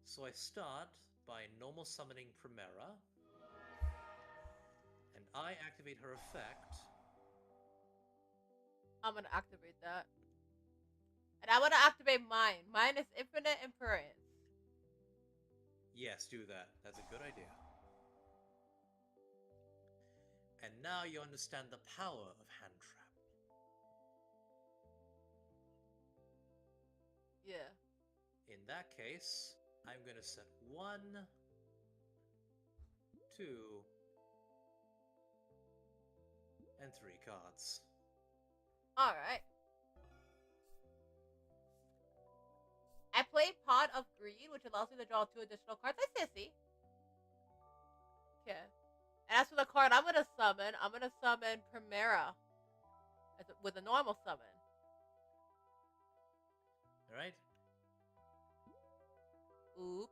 So I start by normal summoning Primera, and I activate her effect. I'm gonna activate that. And I'm gonna activate mine. Mine is Infinite Imperance. Yes, do that. That's a good idea. And now you understand the power of hand trap. Yeah. In that case, I'm going to set 1, 2, and 3 cards. Alright. I play Pot of Greed, which allows me to draw 2 additional cards. I see. Okay. And as for the card I'm gonna summon Primera with a normal summon. Alright? Oops.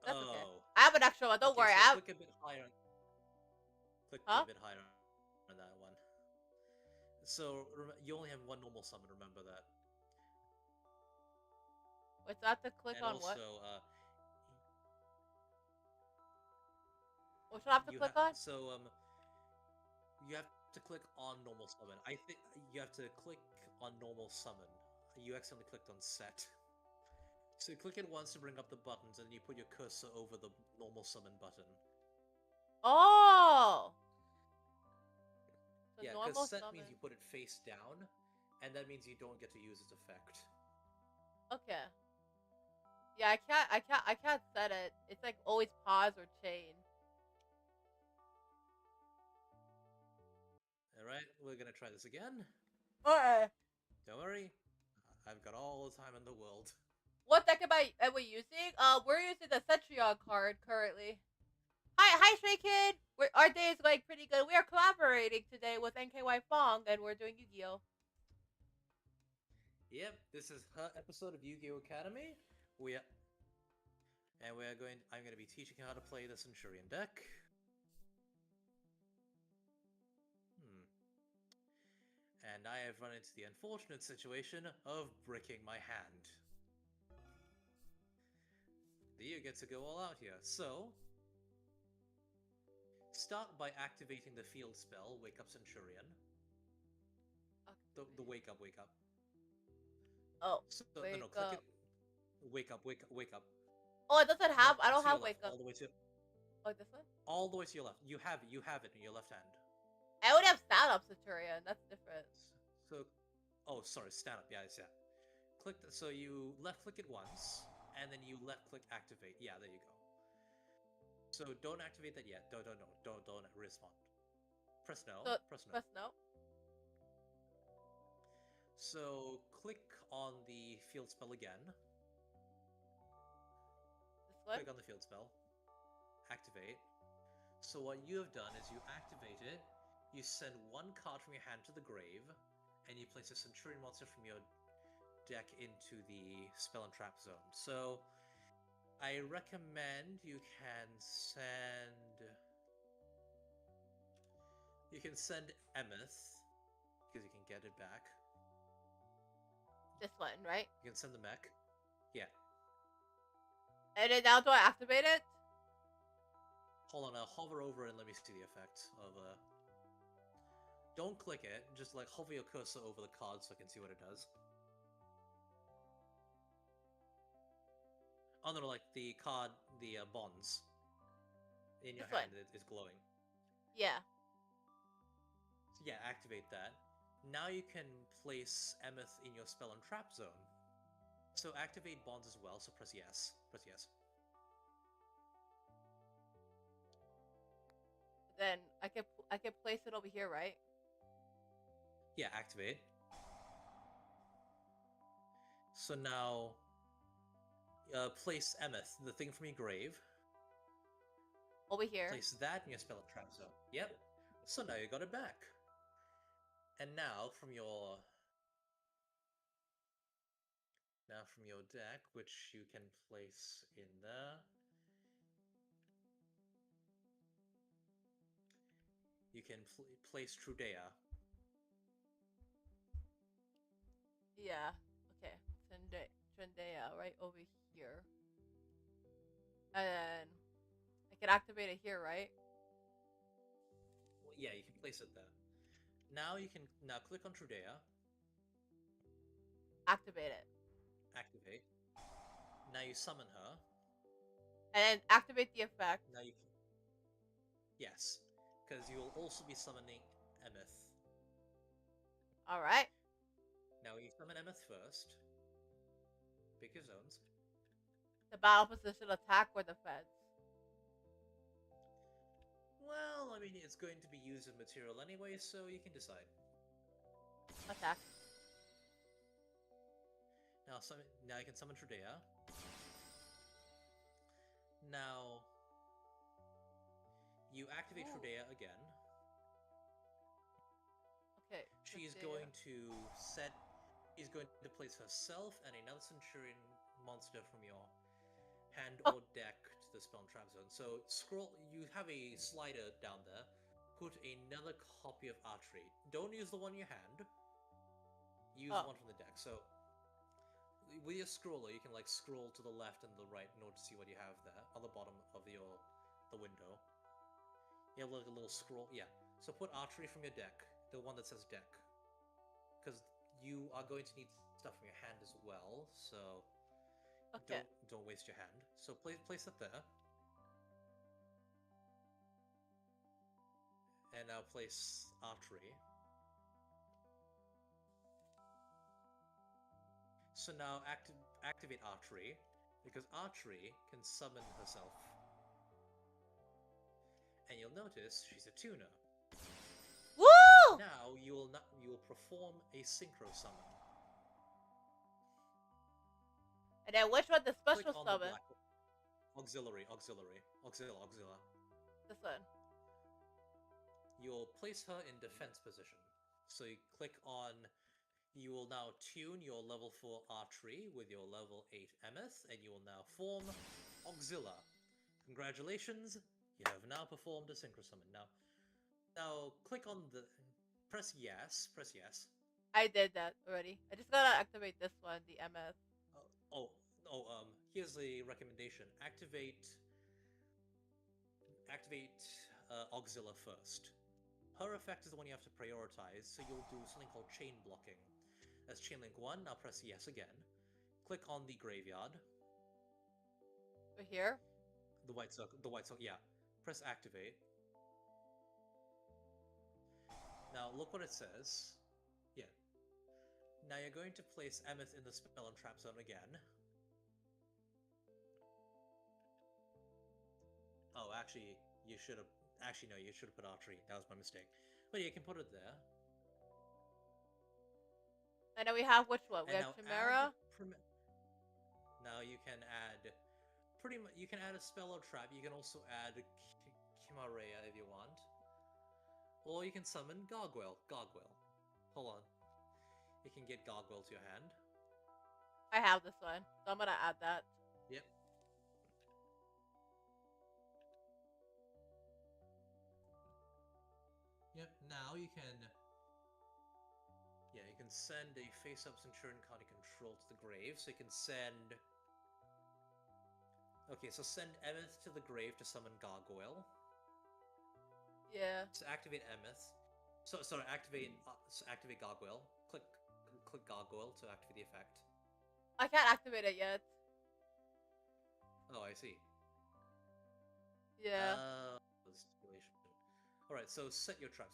That's okay. I have an extra one, don't worry. So click a bit higher. Click a bit higher on that one. So you only have one normal summon. Remember that. Wait, so I have to click And on also, what? What should I have to click on? So you have to click on normal summon. I think you have to click on normal summon. You accidentally clicked on set. So you click it once to bring up the buttons, and you put your cursor over the normal summon button. Oh. The Yeah, normal because set summon. means you put it face down, and that means you don't get to use its effect. Okay. Yeah, I can't set it. It's like always pause or chain. Alright, we're gonna try this again. Alright. Don't worry, I've got all the time in the world. What deck am we using? We're using the Cetrion card currently. Hi, Stray Kid. Our day is going pretty good. We are collaborating today with NKY Fong, and we're doing Yu-Gi-Oh. Yep, this is her episode of Yu-Gi-Oh! Academy. I'm gonna be teaching how to play the Centurion deck. And I have run into the unfortunate situation of bricking my hand. You get to go all out here. So, start by activating the field spell, Wake Up Centurion. The wake up. Oh, so, wake no, click up. it. Wake up. Oh, it doesn't have. No, I don't have left, wake up. all the way to. Oh, this one. All the way to your left. You have it in your left hand. I would have stand up Centurion. That's different. So, oh, sorry, stand up. Yeah. Click. So you left click it once, and then you left click activate. Yeah, there you go. So don't activate that yet. Don't respond. Press no. So, press no. Press no. So click on the field spell again. This one? Click on the field spell. Activate. So what you have done is you activate it, you send one card from your hand to the grave, and you place a Centurion monster from your deck into the spell and trap zone. So I recommend you can send Emeth, because you can get it back. This one, right? You can send the mech. Yeah. And then now do I activate it? Hold on, I'll hover over and let me see the effect of Don't click it, just like hover your cursor over the card so I can see what it does. Oh no, like the card, the bonds in your hand is glowing. Yeah. So yeah, activate that. Now you can place Emeth in your spell and trap zone. So activate bonds as well, so press yes. Press yes. Then I can place it over here, right? Yeah, activate. So now place Emeth, the thing from your grave. Over here. Place that in your spell and trap zone. Yep. So now you got it back. And now from your deck, which you can place in there, you can place Trudea. Yeah. Okay. Trendea right over here. And then I can activate it here, right? Well, yeah, you can place it there. Now you can click on Trudea. Activate it. Activate. Now you summon her. And then activate the effect. Now you can. Yes, because you will also be summoning Emeth. Alright. Now you summon Emeth first. Pick your zones. The battle position, attack, or defense. Well, I mean, it's going to be used as material anyway, so you can decide. Attack. Now you can summon Trudea. Now you activate Trudea again. Okay. She's going to place herself and another Centurion monster from your hand or deck to the spell and trap zone. So you have a slider down there. put another copy of Archery. Don't use the one in your hand. Use one from the deck. So with your scroller, you can like scroll to the left and the right in order to see what you have there on the bottom of the window. You have like a little scroll. Yeah. So put Archery from your deck, the one that says deck, because you are going to need stuff from your hand as well. So Okay. don't waste your hand. So place it there. And now place Archery. So now activate Archery, because Archery can summon herself. And you'll notice she's a tuner. Woo! Now you will perform a synchro summon. And then which one? The Click special on summon. the black auxiliary. This one. You'll place her in defense position. So you click on. You will now tune your level 4 Archery with your level 8 Emeth, and you will now form Auxilla. Congratulations, you have now performed a synchro summon. Now click on the. Press yes. I did that already. I just gotta activate this one, the MS. Here's a recommendation. Activate Auxilla first. Her effect is the one you have to prioritize, so you'll do something called chain blocking. That's chain link 1. Now press yes again. Click on the graveyard. Over here? The white circle, yeah. Press activate. Now look what it says. Yeah. Now you're going to place Emeth in the spell and trap zone again. Oh, actually, you should have... Actually, no, you should have put Archery. That was my mistake. But yeah, you can put it there. And then we have which one? We And have now Chimera. Now you can add... Pretty much, you can add a spell or trap. You can also add Chimera if you want. Or you can summon Gargoyle. Hold on. You can get Gargoyle to your hand. I have this one, so I'm gonna add that. Yep. Yep, now you can... Yeah, you can send a face-up Centurion County Control to the grave, so you can send... Okay, so send Emeth to the grave to summon Gargoyle. Yeah. So activate Emeth. Sorry, activate Gargoyle. Click Gargoyle to activate the effect. I can't activate it yet. Oh, I see. Yeah. Alright, so set your trap.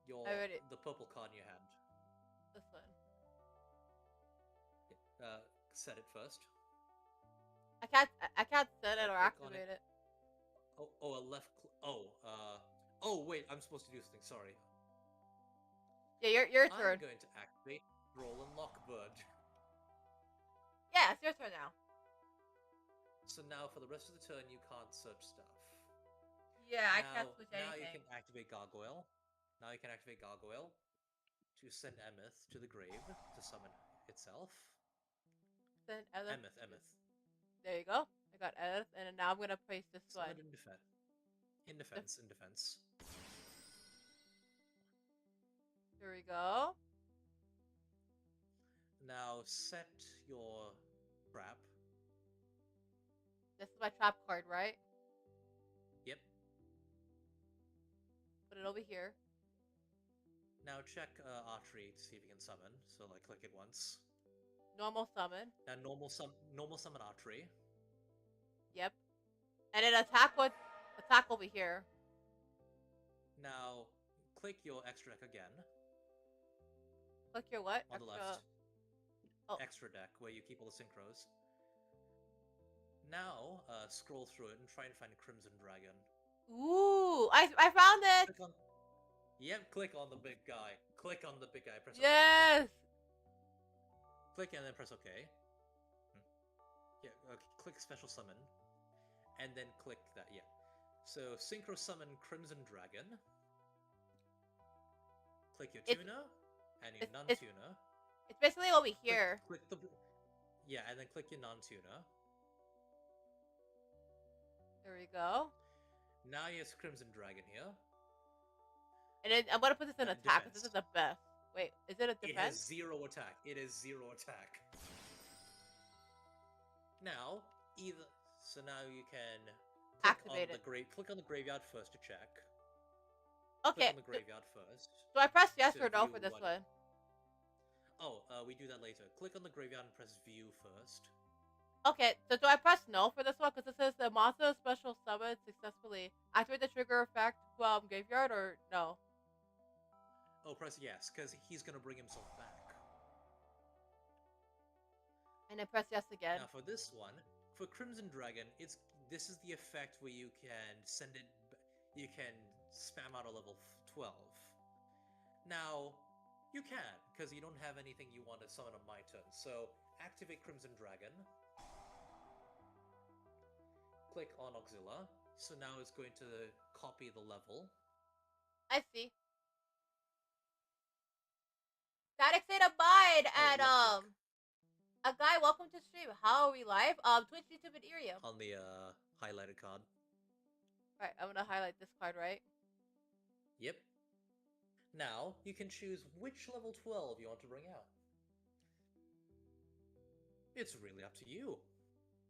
The purple card in your hand. This one. Set it first. I can't set it or activate it. Wait, I'm supposed to do something, sorry. Yeah, your turn. I'm going to activate Roll and Lockbird. Yeah, it's your turn now. So now for the rest of the turn, you can't search stuff. Yeah, I can't switch anything. Now you can activate Gargoyle. To send Emeth to the grave to summon itself. Send Emeth. There you go. I got Emeth, and now I'm gonna place this one. In defense. Here we go. Now set your trap. This is my trap card, right? Yep. Put it over here. Now check Archery to see if you can summon. So like click it once. Normal summon. Now normal summon Archery. Yep. And then attack over here. Now click your extra deck again. Click your what? On the left. Extra deck where you keep all the synchros. Now scroll through it and try and find a Crimson Dragon. Ooh, I found it. Click on the big guy. Press yes. OK. Click and then press OK. Yeah, click Special Summon. And then click that, yeah. So, Synchro Summon Crimson Dragon. Click your tuner, and your non-tuner. It's basically over here. Yeah, and then click your non-tuner. There we go. Now he has Crimson Dragon here. And then I'm gonna put this in attack because this is the best. Wait, is it a It has defense? 0 attack. It is 0 attack. Now, either so now you can Activate it. click on the graveyard first to check. Okay. Click on the graveyard first. Do I press yes to or no view for this what- one? Oh, we do that later. Click on the graveyard and press view first. Okay, so do I press no for this one? Because it says the monster special summon successfully. Activate the trigger effect from graveyard or no? Oh, press yes, because he's gonna bring himself back. And then press yes again. Now for this one, for Crimson Dragon, this is the effect where you can send it, you can spam out a level 12. Now, you can, because you don't have anything you want to summon on my turn. So, activate Crimson Dragon. Click on Auxilla. So now it's going to copy the level. I see. Static State of Mind and a guy, welcome to stream. How are we live? Twitch, YouTube, and Irium. On the highlighted card. Alright, I'm gonna highlight this card, right? Yep. Now, you can choose which level 12 you want to bring out. It's really up to you.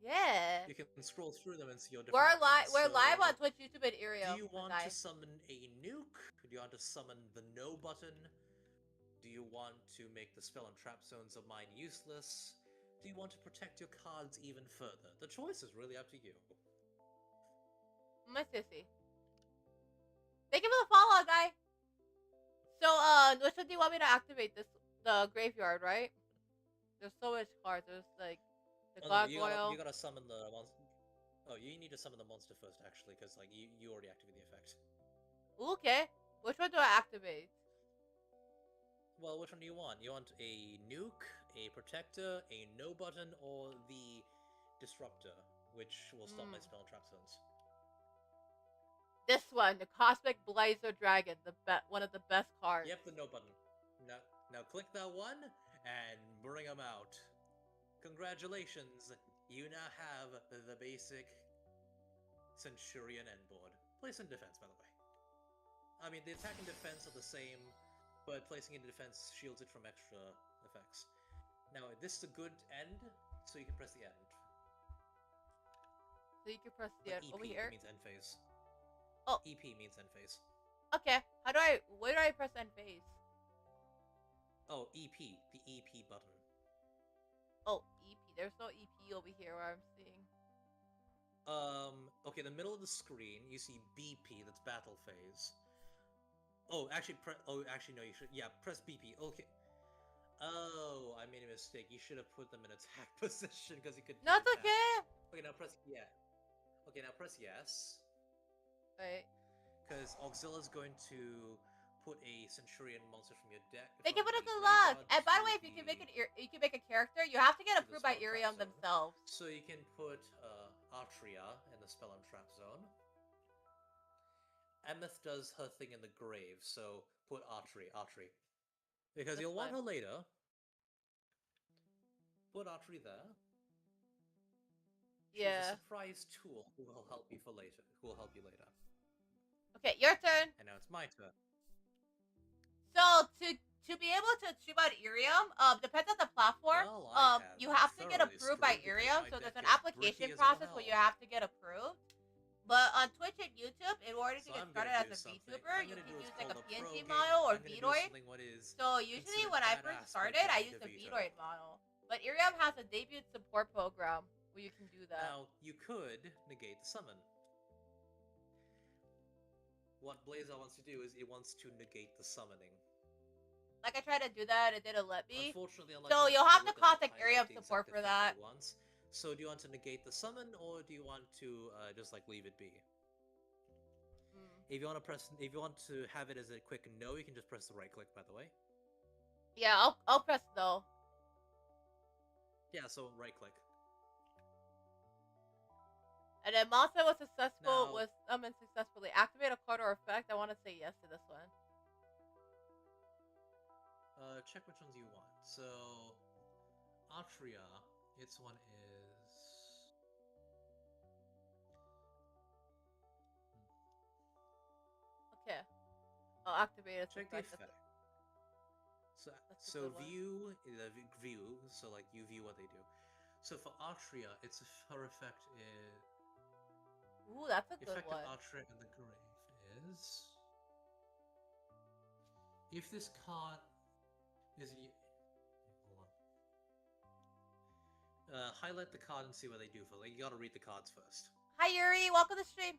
Yeah. You can scroll through them and see your different We're live on Twitch, YouTube, and Irium. Do you want to summon a nuke? Do you want to summon the no button? Do you want to make the spell and trap zones of mine useless? Do you want to protect your cards even further? The choice is really up to you. My sissy. Thank you for the follow, guy. So, which one do you want me to activate? The graveyard, right? There's so much cards. There's like the gargoyle. You gotta summon the monster. Oh, you need to summon the monster first, actually, because like you already activated the effect. Okay. Which one do I activate? Well, which one do you want? You want a nuke, a protector, a no button, or the disruptor, which will stop my spell and trap zones? This one, the Cosmic Blazer Dragon, one of the best cards. Yep, the no button. Now click that one and bring them out. Congratulations, you now have the basic Centurion endboard. Place in defense, by the way. I mean, the attack and defense are the same, but placing it in defense shields it from extra effects. Now, this is a good end, so you can press the end. So you can press the end EP over here? means end phase. Oh. EP means end phase. Okay. Where do I press end phase? Oh, EP. The EP button. Oh, EP. There's no EP over here where I'm seeing. Okay, in the middle of the screen, you see BP, that's battle phase. Oh, actually, no, you should, yeah, press BP, okay. Oh, I made a mistake. You should have put them in attack position, because you could... No, it's okay! Okay, now press, yeah. Okay, now press yes. Right. Because Auxilla's going to put a Centurion monster from your deck. Thank you for the good luck! And by the way, if you can make a character, you have to get approved by Irium themselves. So you can put Atria in the spell and trap zone. Emeth does her thing in the grave, so put Atri. Because you'll want her later. Put Atri there. Yeah. She's a surprise tool who will help you later. Okay, your turn. And now it's my turn. So to be able to stream on Irium, depends on the platform. You have to get approved by Irium, so there's an application process where you have to get approved. But on Twitch and YouTube, in order to get started as a VTuber, you can use like a PNG model or Vitoid. So usually when I first started, I used a Vitoid model. But Irium has a debut support program where you can do that. Now, you could negate the summon. What Blazer wants to do is it wants to negate the summoning. Like I tried to do that, it didn't let me. Unfortunately, so you'll have to contact Irium support for that. So do you want to negate the summon, or do you want to just like leave it be? If you want to have it as a quick no, you can just press the right click. By the way. Yeah, I'll press no. Yeah, so right click. And then monster was summoned successfully. Activate a card or effect. I want to say yes to this one. Check which ones you want. So, Atria, its one is... I'll activate its Check the effect. effect. So, That's a so good one. view, so like you view what they do. So for Artria, her effect is Ooh, that's a good effect of one. Artria in the grave is if this card is hold on. Highlight the card and see what they do for. Like you gotta read the cards first. Hi Yuri, welcome to the stream.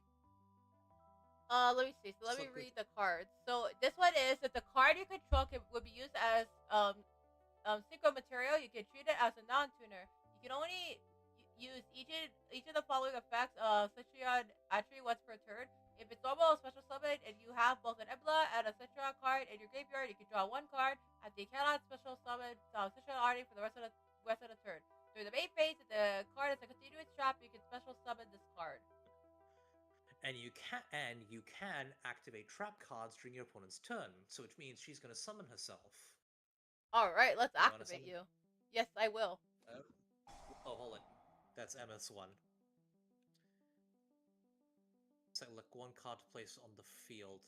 Let me see. So let me Look, read the cards. So this one is that the card you control would be used as synchro material. You can treat it as a non-tuner. You can only use each of the following effects Citron attribute once per turn. If it's normal or special summon and you have both an Embla and a Citron card in your graveyard, you can draw one card. After you cannot special summon Citron Auri for the rest of the turn. During the main phase, if the card is a continuous trap, you can special summon this card. And you can activate trap cards during your opponent's turn, so which means she's gonna summon herself. All right, let's activate you. Yes, I will. Hold on. That's MS1. Select one card to place on the field.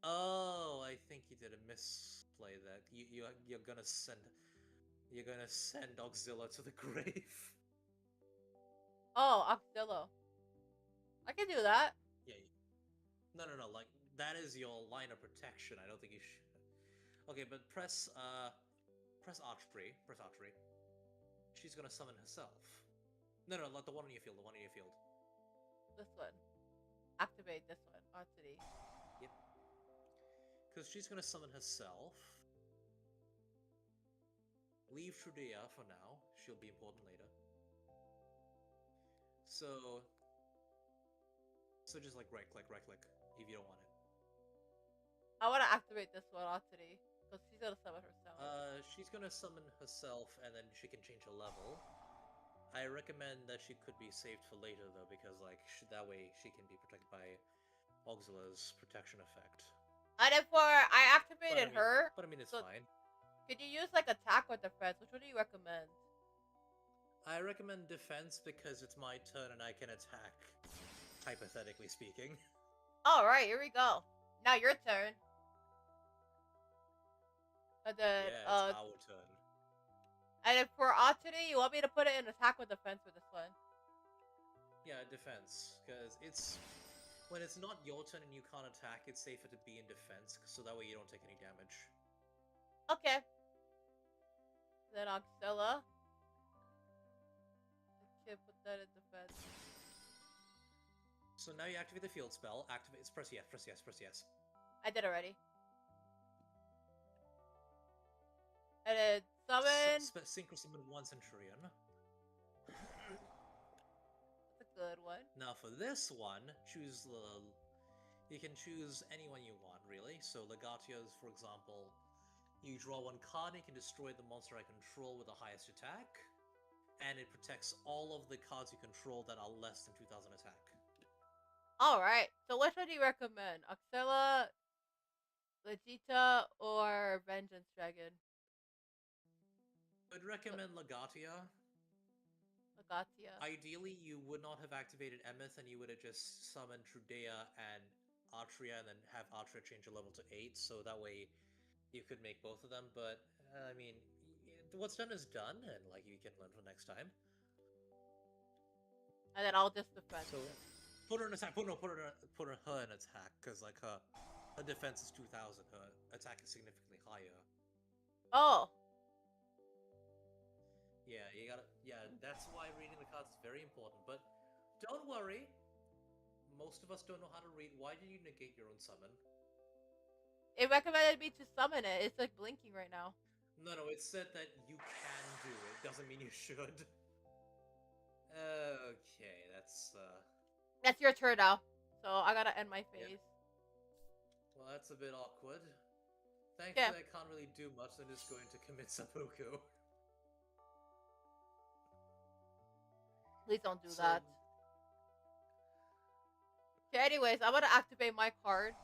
Oh, I think you did a misplay. That you're gonna send Auxilla to the grave. Oh, Auxillo. I can do that. Yeah. No. Like that is your line of protection. I don't think you should. Okay, but press Archery. Press Archery. She's gonna summon herself. No, like the one on your field. The one on your field. This one. Activate this one. Artity. Yep. Because she's gonna summon herself. Leave Trudea for now. She'll be important later. So just like right click if you don't want it. I want to activate this one, Artity, because she's gonna summon herself. She's gonna summon herself, and then she can change her level. I recommend that she could be saved for later though, because like that way she can be protected by Auxilla's protection effect. And then I activated her. But I mean, it's fine. Could you use like attack or defense? Which one do you recommend? I recommend defense because it's my turn and I can attack, hypothetically speaking. Alright, here we go. Now your turn. And then, yeah, it's our turn. And then for Artity, you want me to put it in attack or defense for this one? Yeah, defense. Because when it's not your turn and you can't attack, it's safer to be in defense, so that way you don't take any damage. Okay. Then Auxilla. Okay, put that in defense. So now you activate the field spell. Press yes. I did already. And then summon. Synchro summon one Centurion. That's a good one. Now for this one, you can choose anyone you want, really. So Legatia's, for example, you draw one card and you can destroy the monster I control with the highest attack. And it protects all of the cards you control that are less than 2000 attack. Alright, so which one do you recommend? Auxilla, Vegeta, or Vengeance Dragon? I'd recommend Legatia. Legatia. Ideally, you would not have activated Emeth and you would have just summoned Trudea and Artria and then have Artria change your level to 8, so that way you could make both of them, but, I mean, what's done is done, and, like, you can learn for next time. And then I'll just defend. So, put her in attack, put her in attack, because, like, her defense is 2000, her attack is significantly higher. Oh! Yeah, that's why reading the cards is very important, but don't worry, most of us don't know how to read. Why did you negate your own summon? It recommended me to summon it. It's like blinking right now. No, it said that you can do it. Doesn't mean you should. Okay, that's your turn now. So I gotta end my phase. Yeah. Well, that's a bit awkward. Thankfully, I can't really do much. I'm just going to commit seppuku. Please don't do that. Okay, anyways, I'm gonna activate my card.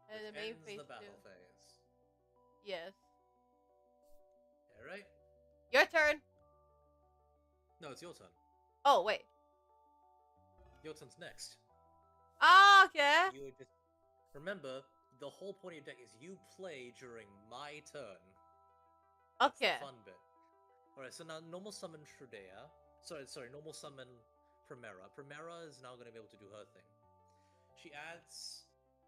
And the main phase the battle 2. phase. Yes. Alright. Your turn. No, it's your turn. Oh, wait. Your turn's next. Oh, okay. You would just remember the whole point of your deck is you play during my turn. That's Okay. the fun bit. Alright, so now normal summon Shredea. Sorry, normal summon Primera. Primera is now going to be able to do her thing. She adds.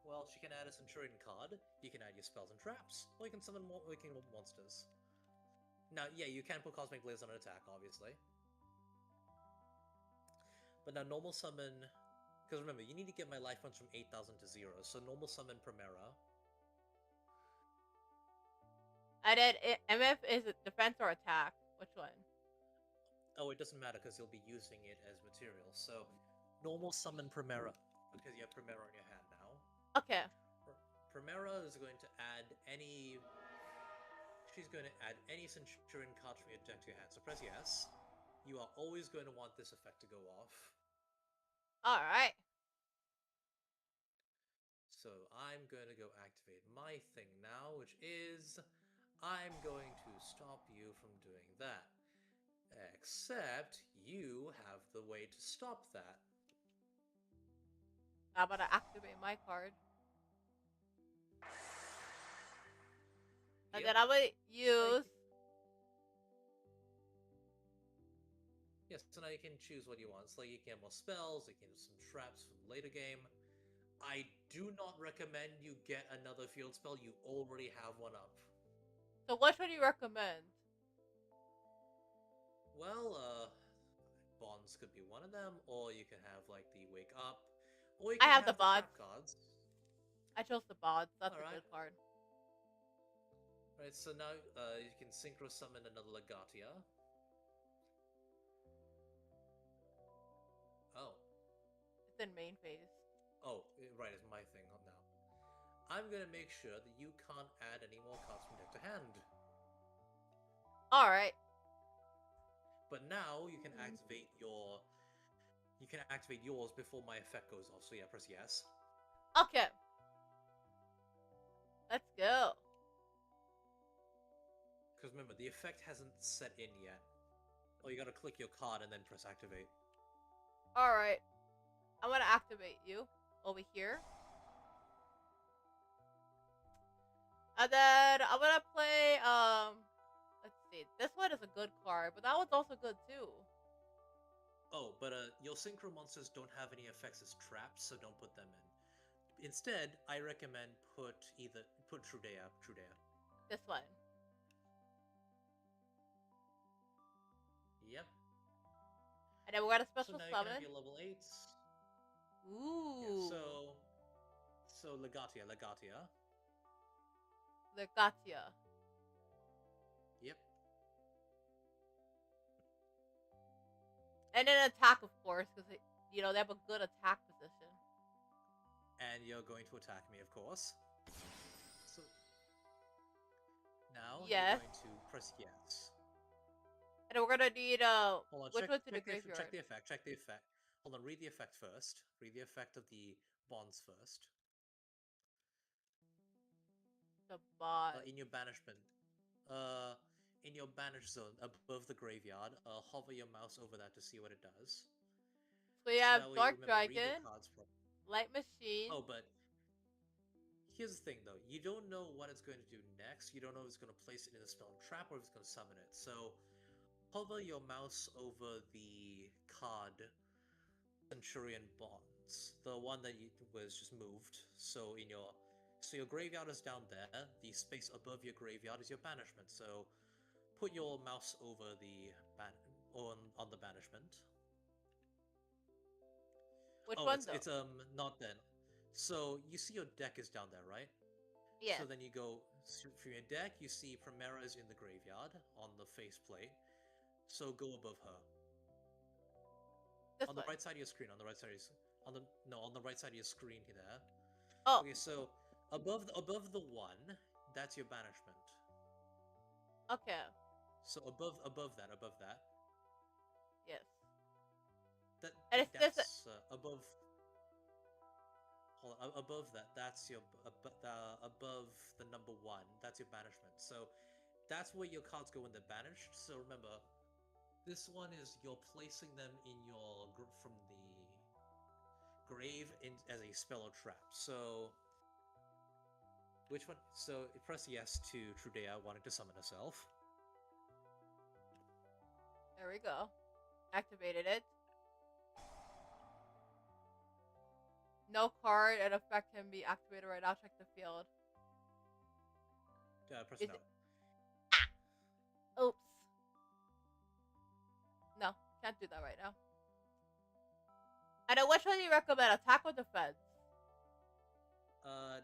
Well, she can add a Centurion card. You can add your spells and traps, or you can summon more monsters. Now, yeah, you can put Cosmic Blaze on an attack, obviously. But now normal summon. Because remember, you need to get my life points from 8,000 to 0, so normal summon Primera. And then MF is it defense or attack? Which one? Oh, it doesn't matter because you'll be using it as material. So, normal summon Primera, because you have Primera in your hand now. Okay. Primera is going to add any. She's going to add any Centurion card from your deck to your hand. So press yes. You are always going to want this effect to go off. Alright. So I'm going to go activate my thing now, which is I'm going to stop you from doing that. Except you have the way to stop that. I'm gonna activate my card. And Yep. then I'm gonna use. Yes, so now you can choose what you want. So like you can have more spells, you can have some traps for the later game. I do not recommend you get another field spell. You already have one up. So which one do you recommend? Well, Bonds could be one of them, or you can have like the Wake Up, or you I can have the trap Bonds. cards. I chose the Bods. That's a Alright. good card. Alright, so now you can synchro summon another Legatia. Oh. It's in main phase. Oh, right, it's my thing now. I'm gonna make sure that you can't add any more cards from deck to hand. Alright. But now you can activate your... You can activate yours before my effect goes off, so yeah, press yes. Okay. Let's go. Because remember, the effect hasn't set in yet. Oh, you gotta click your card and then press activate. Alright. I'm gonna activate you over here. And then I'm gonna play, let's see. This one is a good card, but that one's also good too. Oh, but your synchro monsters don't have any effects as traps, so don't put them in. Instead, I recommend put Trudea. This one. Yep. And then we're gonna So special now you summon. can have your level 8s. Ooh. Yeah, so Legatia. Legatia. Yep. And then attack, of course, because you know they have a good attack position. And you're going to attack me, of course. So now Yes. you're going to press yes. And then we're gonna need Hold on, which one to the check graveyard? the effect. Check the effect. Hold on, read the effect first. Read the effect of the bonds first. The bot. In your banishment. In your banish zone above the graveyard, hover your mouse over that to see what it does. So we have that way, Dark remember, read Dragon, the cards Light Machine. Oh, but here's the thing though. You don't know what it's going to do next. You don't know if it's going to place it in a spell and trap or if it's going to summon it. So hover your mouse over the card Centurion Bonds. The one that was just moved. So your graveyard is down there. The space above your graveyard is your banishment. So put your mouse over the on the banishment. Which one though? It's not then. So you see your deck is down there, right? Yeah. So then you go from your deck. You see Primera is in the graveyard on the faceplate. So go above her. This On one. the right side of your screen. On the right side of your, on the right side of your screen there. Oh. Okay, so above the one, that's your banishment. Okay. So above that. Yes. That's this. above. Hold on, above that. That's your above the number one. That's your banishment. So that's where your cards go when they're banished. So remember, this one is you're placing them in your from the grave as a spell or trap. So, which one? So press yes to Trudea wanting to summon herself. There we go. Activated it. No card and effect can be activated right now. Check the field. Press Is no. it- Oops. No, can't do that right now. And then which one do you recommend? Attack or defense?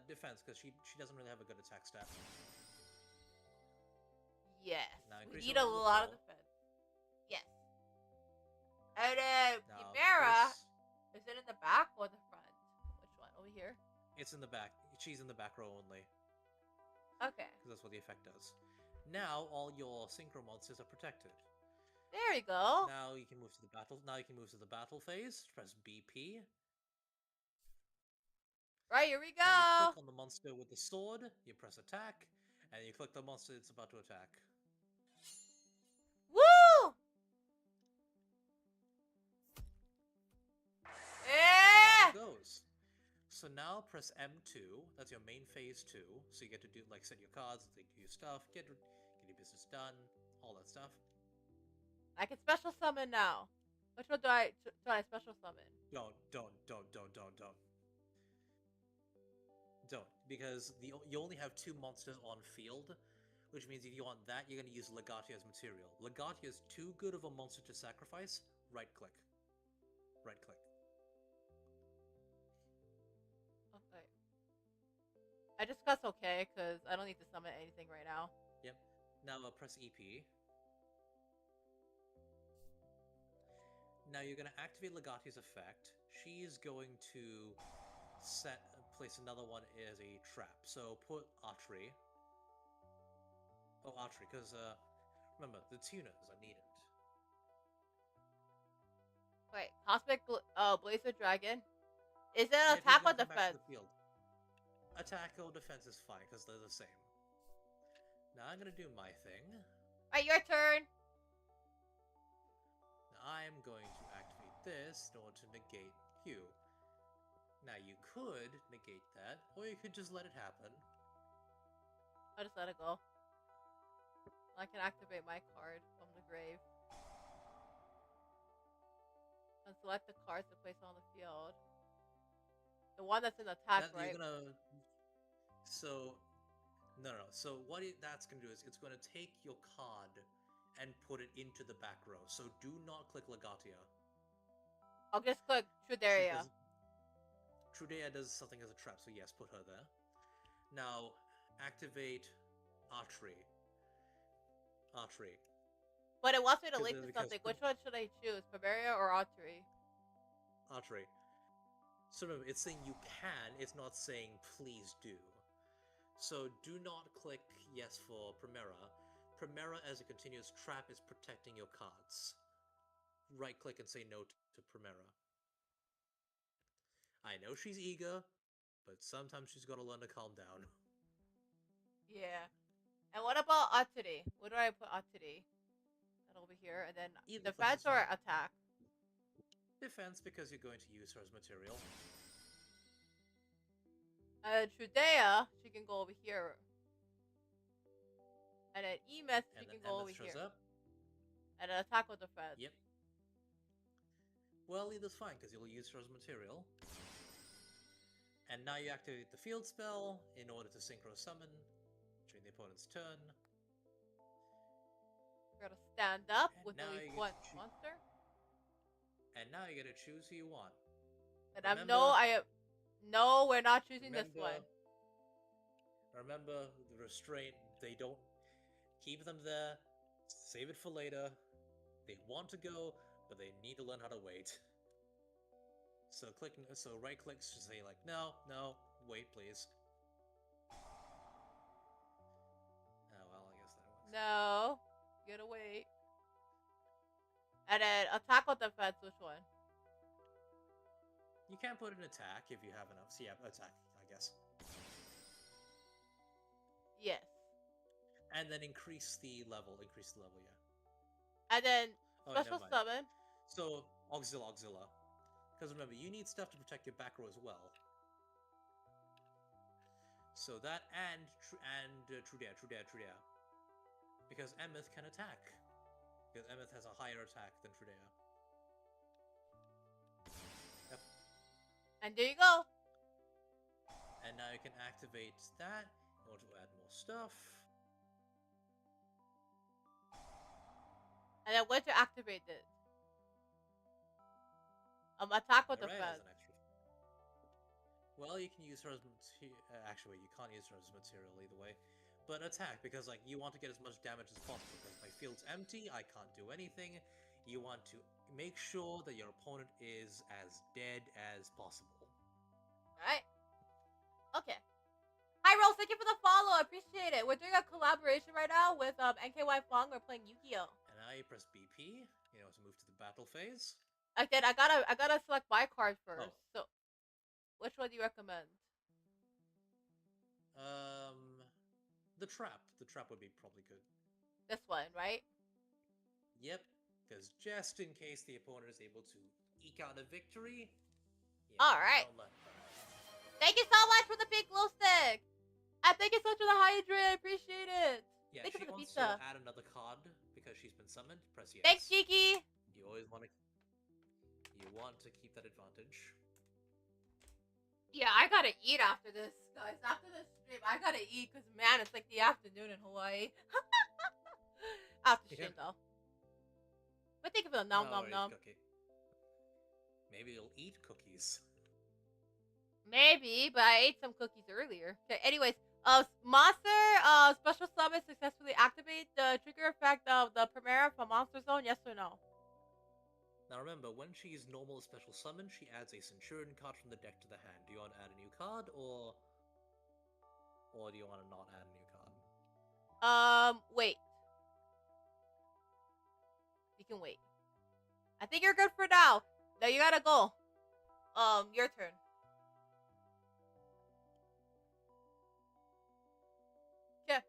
Defense, because she doesn't really have a good attack stat. Yes. Now We increase need her a level lot of 4. defense. Yes. And then Now, Chimera, this- is it in the back or the front? Which one? Over here? It's in the back. She's in the back row only, Okay. because that's what the effect does. Now all your synchro monsters are protected. There you go. Now you can move to the battle. Now you can move to the battle phase. Press BP. Right, here we Now you go. click on the monster with the sword. You press attack, and you click the monster that's about to attack. Woo! Yeah! There it goes. So now press M2. That's your main phase 2. So you get to do like set your cards, do your stuff, get your business done, all that stuff. I can special summon now. Which one do I special summon? Don't, because you only have 2 monsters on field, which means if you want that, you're going to use Legatia as material. Legatia is too good of a monster to sacrifice. Right click. Right click. Okay. I just press okay because I don't need to summon anything right now. Yep. Now press EP. Now you're going to activate Legatia's effect. She is going to place another one as a trap. So put Auri. Oh, Auri, because remember, the tuners are needed. Wait, Cosmic Blazer Dragon. Is it Yeah, an if attack you're or gonna come back to defense? the field. Attack or defense is fine, because they're the same. Now I'm going to do my thing. Right, your turn. Now I'm going to activate this in order to negate you. Now you could negate that, or you could just let it happen. I'll just let it go. I can activate my card from the grave. And select the cards to place on the field. The one that's in attack, right? You're gonna... So... No. So what that's gonna do is it's gonna take your card and put it into the back row. So do not click Legatia. I'll just click Trudaria. Trudea does something as a trap, so yes, put her there. Now, activate Auri. But it wants me to Because- link to because- something. Which one should I choose? Bavaria or Auri? Auri. So remember, it's saying you can, it's not saying please do. So do not click yes for Primera. Primera as a continuous trap is protecting your cards. Right click and say no to Primera. I know she's eager, but sometimes she's got to learn to calm down. Yeah. And what about Auri? Where do I put Auri? And over here, and then Either defense place is or fine. attack? Defense, because you're going to use her as material. Trudea, she can go over here. And then Emes, she And can then go over Emmett shows here. up. And then attack or defense. Yep. Well, either's fine, because you'll use her as material. And now you activate the field spell in order to synchro summon during the opponent's turn. We're gonna stand up And with now at you least get one to choose- monster. And now you get to choose who you want. And no, we're not choosing this one. Remember, the restraint, they don't keep them there, save it for later. They want to go, but they need to learn how to wait. So right click to say like, no, wait please. Oh well, I guess that works. No, you gotta wait. And then attack or defense, which one? You can put an attack if you have enough. So yeah, attack, I guess. Yes. And then increase the level, yeah. And then Oh, special never mind. summon. So, Auxilla. Because remember, you need stuff to protect your back row as well. So that and Trudea. Because Emeth can attack. Because Emeth has a higher attack than Trudea. Yep. And there you go. And now you can activate that in order to add more stuff. And then when to activate this? Attack with Alright, defense. as an extra. Well, you can use her as actually, you can't use her as material either way. But attack, because like you want to get as much damage as possible. Because my field's empty, I can't do anything. You want to make sure that your opponent is as dead as possible. Alright. Okay. Hi Rose, thank you for the follow. I appreciate it. We're doing a collaboration right now with NKY Fong. We're playing Yu-Gi-Oh! And now you press BP, you know, to move to the battle phase. I gotta select my card first. Oh. So which one do you recommend? The trap. The trap would be probably good. This one, right? Yep, because just in case the opponent is able to eke out a victory. Yeah, Alright. don't let them. Thank you so much for the big glow stick! And thank you so much for the hydrate, I appreciate it! Yeah, Thank you she for the wants pizza. to add another card because she's been summoned. Press yes. Thanks, Geeky! You always want to. You want to keep that advantage. Yeah, I gotta eat after this, guys. After this stream, I gotta eat because man, it's like the afternoon in Hawaii. After stream, though. But thank you for the nom nom nom. Cookie. Maybe you'll eat cookies. Maybe, but I ate some cookies earlier. Okay, anyways, monster special summon successfully activate the trigger effect of the Primera from Monster Zone, yes or no? Now remember, when she's normal special summon, she adds a Centurion card from the deck to the hand. Do you want to add a new card, or do you want to not add a new card? Wait. You can wait. I think you're good for now. Now you gotta go. Your turn. Okay.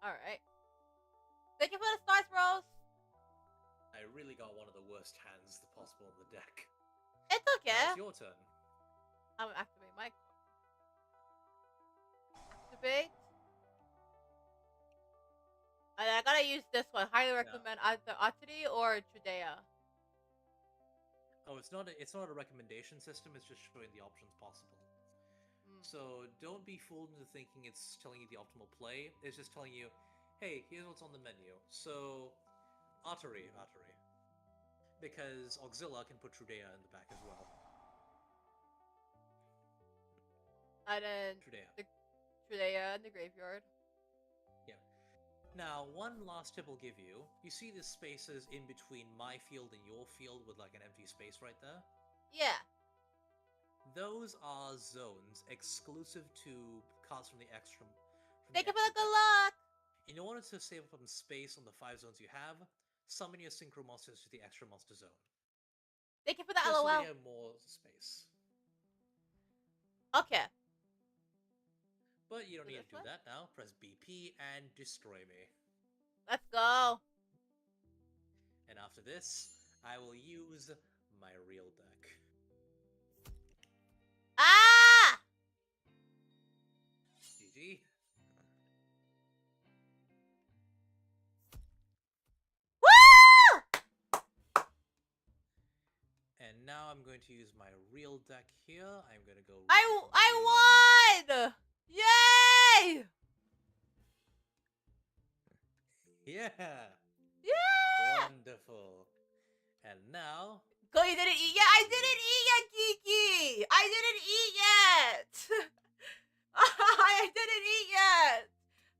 Alright. Thank you for the stars, Rose. I really got one of the worst hands possible in the deck. It's okay. Now it's your turn. I'm gonna activate my card. Activate. And I gotta use this one. Highly recommend either Auri or Trudea. Oh, it's not a recommendation system. It's just showing the options possible. So don't be fooled into thinking it's telling you the optimal play. It's just telling you, hey, here's what's on the menu. So, Auri. Because Auxilla can put Trudea in the back as well. And then Trudea in the graveyard. Yeah. Now, one last tip I'll give you. You see the spaces in between my field and your field with like an empty space right there? Yeah. Those are zones exclusive to cards from the extra. Thank you for the good luck! In order to save up some space on the 5 zones you have, summon your synchro monsters to the extra monster zone. Thank you for the Just LOL. so they have more space. Okay. But you don't need to do one? that now. Press BP and destroy me. Let's go. And after this, I will use my real deck. Ah! GG. Woo! And now I'm going to use my real deck here. I'm going to go... I won! Yay! Yeah! Yeah! Wonderful. And now... Go, you didn't eat yet? I didn't eat yet, Geeky! I didn't eat yet! I didn't eat yet!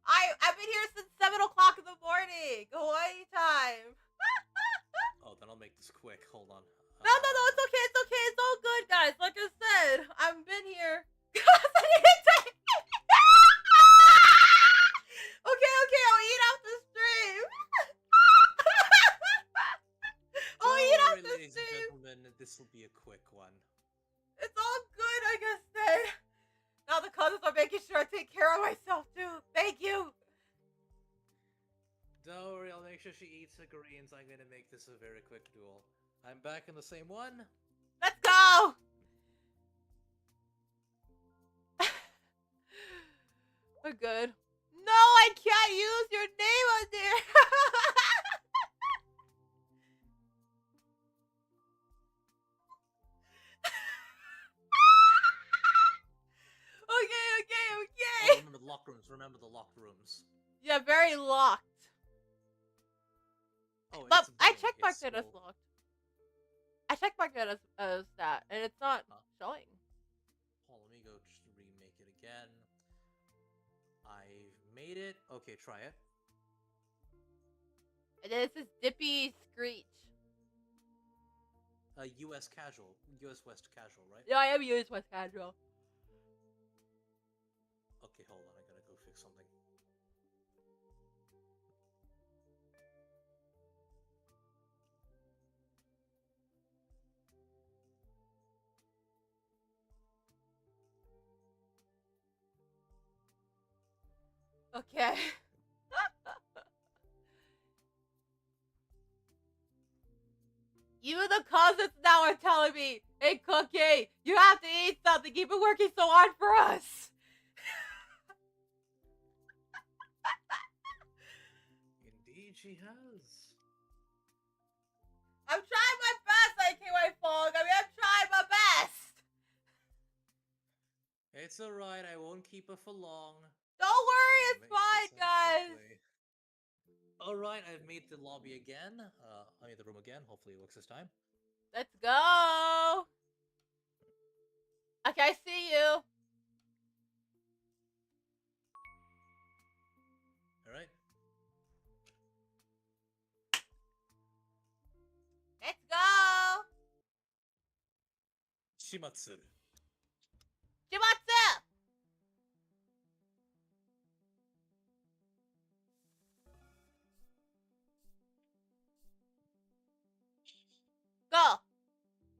I've been here since 7 o'clock in the morning! Hawaii time! Oh, then I'll make this quick. Hold on. No, it's okay, it's all good, guys. Like I said, I've been here. Okay, I'll eat after stream. I'll eat after ladies stream. and gentlemen, this will be a quick one. It's all good, like I said. Now the cousins are making sure I take care of myself too. Thank you. Don't worry, I'll make sure she eats her greens. I'm gonna make this a very quick duel. I'm back in the same one. Let's go! We're good. No, I can't use your name on there! Okay. Oh, remember the locked rooms. Remember the locked rooms. Yeah, very locked. Oh, But it's I blank. checked marked It's it as cool. locked. I checked marked it as that, and it's not showing. Oh, let me go just remake it again. I've made it. Okay, try it. And then it says Dippy Screech. US casual. US West casual, right? Yeah, I am US West Casual. Okay, hold on. I gotta go fix something. Okay. Even the cousins now are telling me, hey, Cookie, you have to eat something. You've been working so hard for us. Indeed, she has. I'm trying my best, AKY Fog. I mean, I'm trying my best. It's alright. I won't keep her for long. Don't worry, I'll it's make fine, this up guys. quickly. Alright, I've made the lobby again. I made the room again. Hopefully it works this time. Let's go. Okay, I see you. Alright. Let's go. Shimatsu. Shimatsu. Go.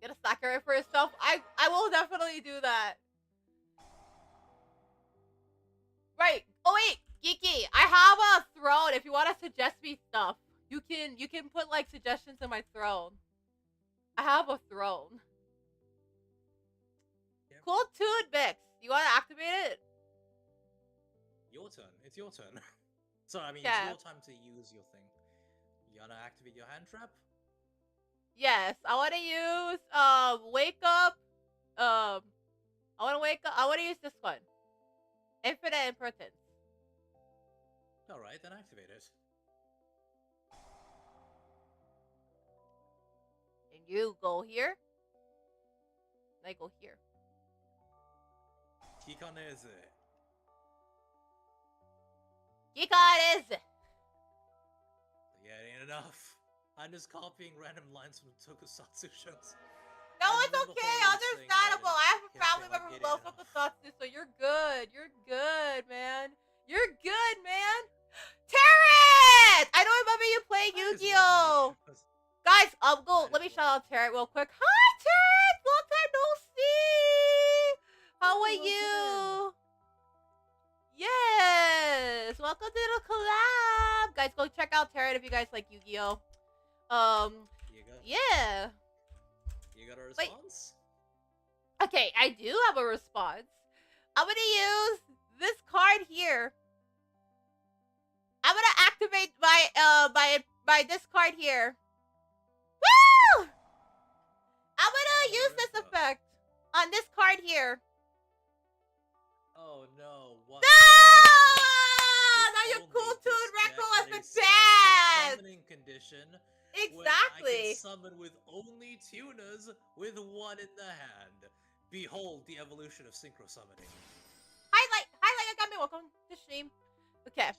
Get a saccharine for yourself. I will definitely do that. Right. Oh wait, Geeky. I have a throne. If you want to suggest me stuff, you can put like suggestions in my throne. I have a throne. Yep. Cool tune mix. You want to activate it? Your turn. It's your turn. Sorry, I mean, Yeah. it's your time to use your thing. You wanna activate your hand trap? Yes. I want to use wake up. I want to use this one. Infinite Impertinence. Alright, then activate it. And you go here. And I go here. Kikaneze. Kikaneze. Yeah, it ain't enough. I'm just copying random lines from Tokusatsu shows. No, I it's remember okay. Hollywood saying Understandable. that I have a can't family say, like, member who it loves ain't enough. Tokusatsu, so you're good. You're good, man. You're good, man. Terrence! I don't remember you playing I just Yu-Gi-Oh! wanted to make sure. Guys, I go. just Let me wanted- shout out Terrence real quick. Hi, Terrence! Long time no see! How are Welcome you? Yes! Welcome to the collab! Guys, go check out Terrence if you guys like Yu-Gi-Oh! Yeah. You got a Wait. response? Okay, I do have a response. I'm gonna use this card here. I'm gonna activate my this card here. Woo! I'm gonna use this effect on this card here. Oh no! What? No! Now your Only cool this tune deck record had has a been special bad. Summoning condition. Where I Exactly. can summon with only tuners with one in the hand. Behold the evolution of synchro summoning. Highlight, Agami, welcome to stream. Okay.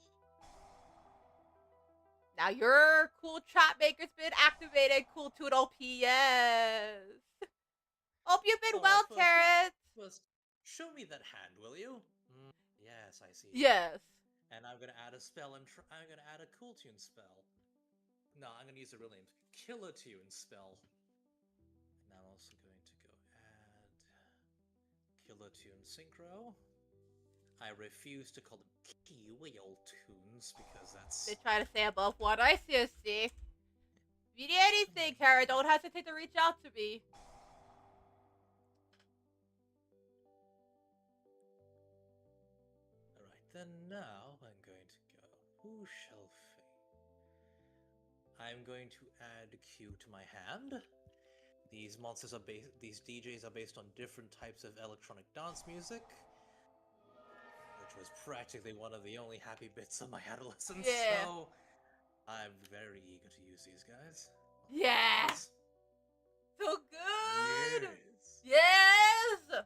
Now your cool trap maker's been activated. Cool tune OPS. Hope you've been well, Alright, Terrence. First, show me that hand, will you? Yes, I see. Yes. And I'm gonna add a spell. I'm gonna add a cool tune spell. No, I'm gonna use the real name. Killer tune spell. And I'm also going to go add Killer tune synchro. I refuse to call them whale tunes because that's. They try to stay above water. I see. If you need anything, Kara, don't hesitate to reach out to me. Alright, then now I'm going to go. Who shall I'm going to add Q to my hand. These monsters are these DJs are based on different types of electronic dance music, which was practically one of the only happy bits of my adolescence. Yeah. So I'm very eager to use these guys. Yeah. So good. Yes. Yes.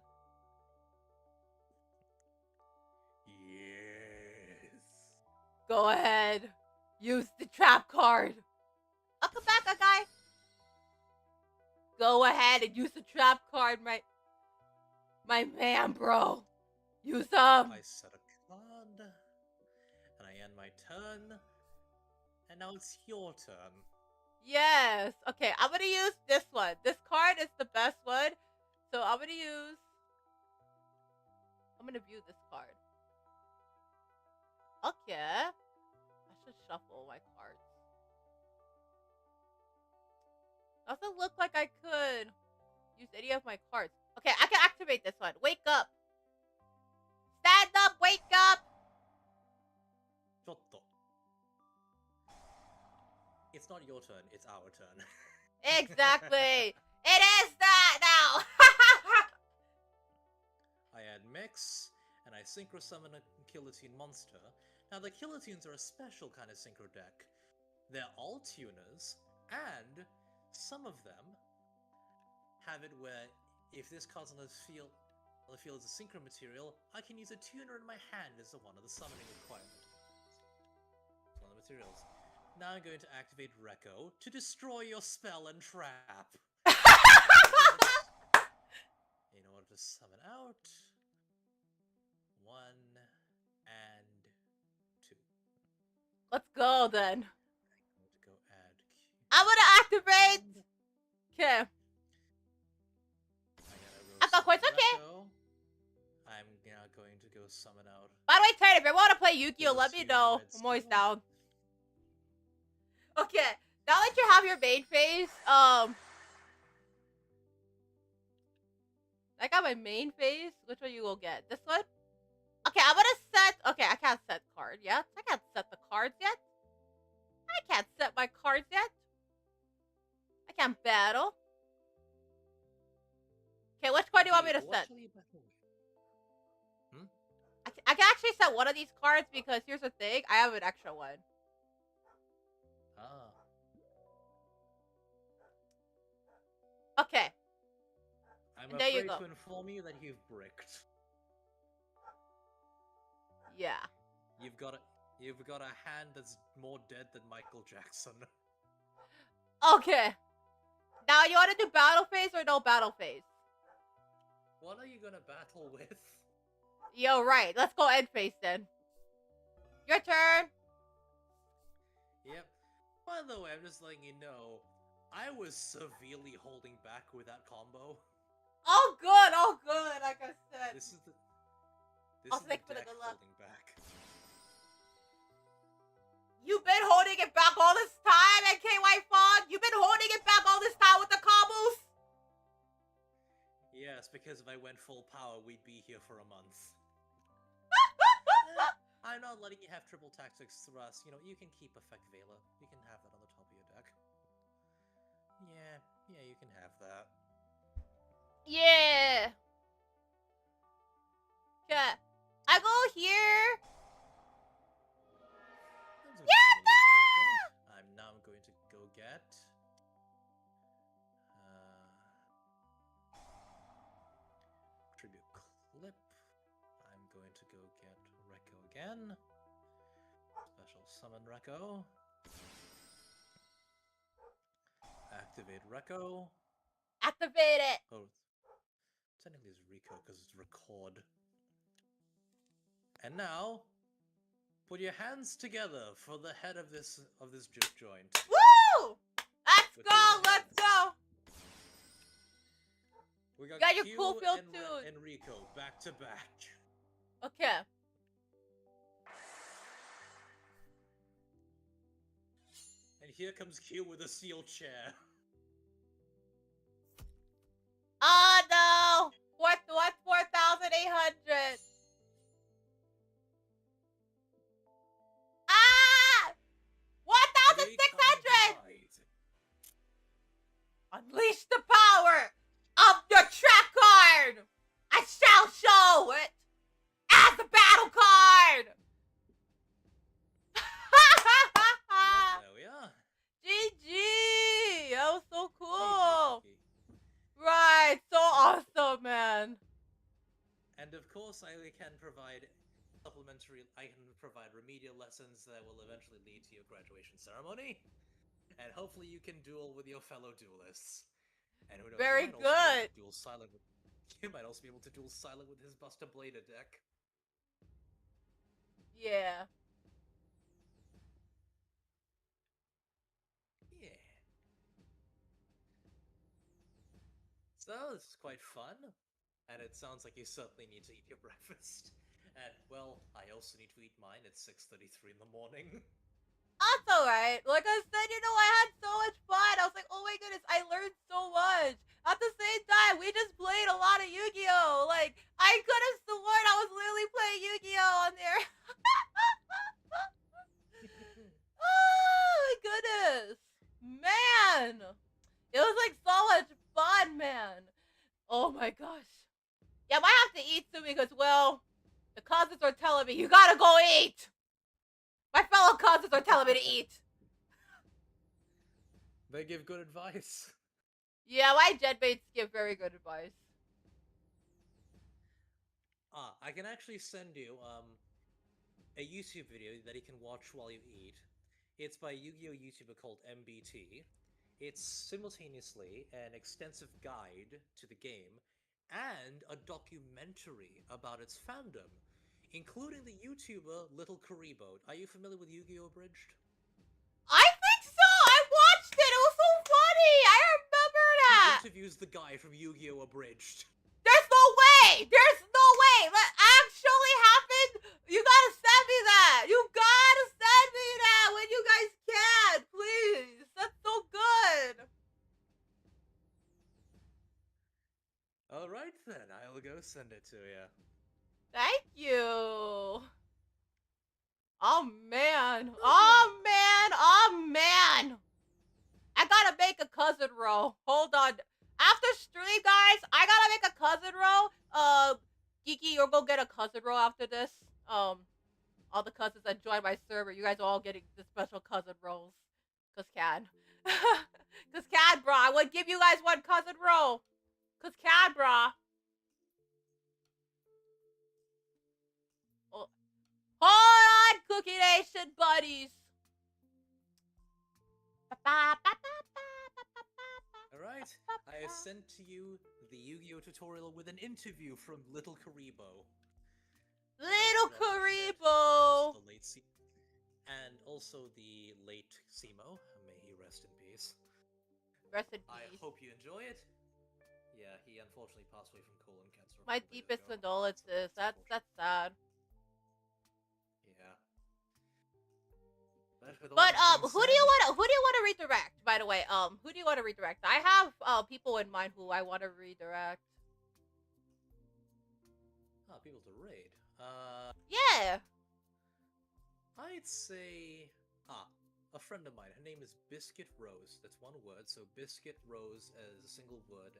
Yes. Go ahead. Use the trap card. Welcome back, guy. Go ahead and use the trap card, my man, bro. Use them. I set a card, and I end my turn, and now it's your turn. Yes. Okay, I'm gonna use this one. This card is the best one, so I'm gonna view this card. Okay. I should shuffle my cards. Doesn't look like I could use any of my cards. Okay, I can activate this one. Wake up. Stand up, wake up. It's not your turn, it's our turn. Exactly. It is that now. I add mix, and I synchro summon a Guillotine monster. Now the Guillotines are a special kind of synchro deck. They're all tuners, and some of them have it where if this card's on the field as a synchro material, I can use a tuner in my hand as one of the summoning requirements. It's one of the materials. Now I'm going to activate Rekko to destroy your spell and trap. In order to summon out 1 and 2. Let's go then. I'm going to go add Q. I'm gonna activate. Okay. I got quite okay. I'm now going to go summon out. By the way, Ted, if you want to play Yu-Gi-Oh, let me know. I'm always down. Okay, now that you have your main phase, I got my main phase. Which one you will get? This one? Okay, I'm gonna set. Okay, I can't set card yet. I can't set the cards yet. I can't set my cards yet. I can't battle. Okay, which card do you want me to set? I can actually set one of these cards because here's the thing. I have an extra one. Ah. Okay. I'm there afraid you go. to inform you that you've bricked. Yeah. You've got a hand that's more dead than Michael Jackson. Okay. Now you want to do battle phase or no battle phase? What are you gonna battle with? Yo, right. Let's go end phase then. Your turn. Yep. By the way, I'm just letting you know, I was severely holding back with that combo. Oh, good. Oh, good. Like I said. This is the Thanks for the deck good luck. holding back. You've been holding it back all this time, NKY Fog? You've been holding it back all this time with the combos? Yes, because if I went full power, we'd be here for a month. I'm not letting you have triple tactics thrust. You know, you can keep Effect Veiler. You can have that on the top of your deck. Yeah, you can have that. Yeah. Okay. I go here. I'm now going to go get Tribute Clip. I'm going to go get Rekko again. Special summon Rekko. Activate Rekko. Activate it. Oh, technically it's Rico because it's record. And now, put your hands together for the head of this juke joint. Woo! Let's With go. your Let's hands. go. We got Got your Q cool field and tune. and Rico back to back. Okay. here comes Q with a steel chair. Oh no! What? 4,800? Ah! 1,600! Unleash the power of your trap card! I shall show it as a battle card! Yeah, there we are. GG! That was so cool! GG. Right, so awesome, man. And of course, I can provide remedial lessons that will eventually lead to your graduation ceremony. And hopefully you can duel with your fellow duelists. And who knows, Very you might good. you might also be able to duel silent with his Buster Blader deck. Yeah. Yeah. So, this is quite fun. And it sounds like you certainly need to eat your breakfast. And, well, I also need to eat mine at 6:33 in the morning. That's alright. Like I said, I had so much fun. I was like, oh my goodness, I learned so much. At the same time, we just played a lot of Yu-Gi-Oh! Like, I could have sworn I was literally playing Yu-Gi-Oh! On there. Oh my goodness. Man. It was like so much fun, man. Oh my gosh. Yeah, I might have to eat soon because, well, the cousins are telling me, you gotta go eat! My fellow cousins are telling me to eat! They give good advice. Yeah, my jetmates give very good advice. I can actually send you, a YouTube video that you can watch while you eat. It's by a Yu-Gi-Oh! YouTuber called MBT. It's simultaneously an extensive guide to the game and a documentary about its fandom, including the YouTuber Little Karibo. Are you familiar with Yu-Gi-Oh! Abridged? I think so! I watched it! It was so funny! I remember that! He interviews the guy from Yu-Gi-Oh! Abridged. There's no way! There's no way! That actually happened! You gotta send me that! You gotta send me that when you guys can! Please! That's so good! Alright then, I'll go send it to you. Thank you! Oh man! Oh man! Oh man! I gotta make a cousin roll. Hold on. After stream, guys, I gotta make a cousin roll. Geeky, you'll go get a cousin roll after this. All the cousins that join my server, you guys are all getting the special cousin rolls. Cause can. Cause can, brah. I would give you guys one cousin roll. Cause can, brah. Oh. Hold on, Cookie Nation buddies. Alright, I have sent to you the Yu-Gi-Oh! Tutorial with an interview from Little Karibo. Little Karibo! The late and also the late Simo. May he rest in peace. Rest in peace. I hope you enjoy it. Yeah, he unfortunately passed away from colon cancer. My deepest condolences. That's sad. Yeah. But who do you want to redirect? By the way, who do you want to redirect? I have people in mind who I want to redirect. People to raid. Yeah. I'd say a friend of mine. Her name is Biscuit Rose. That's one word. So Biscuit Rose as a single word,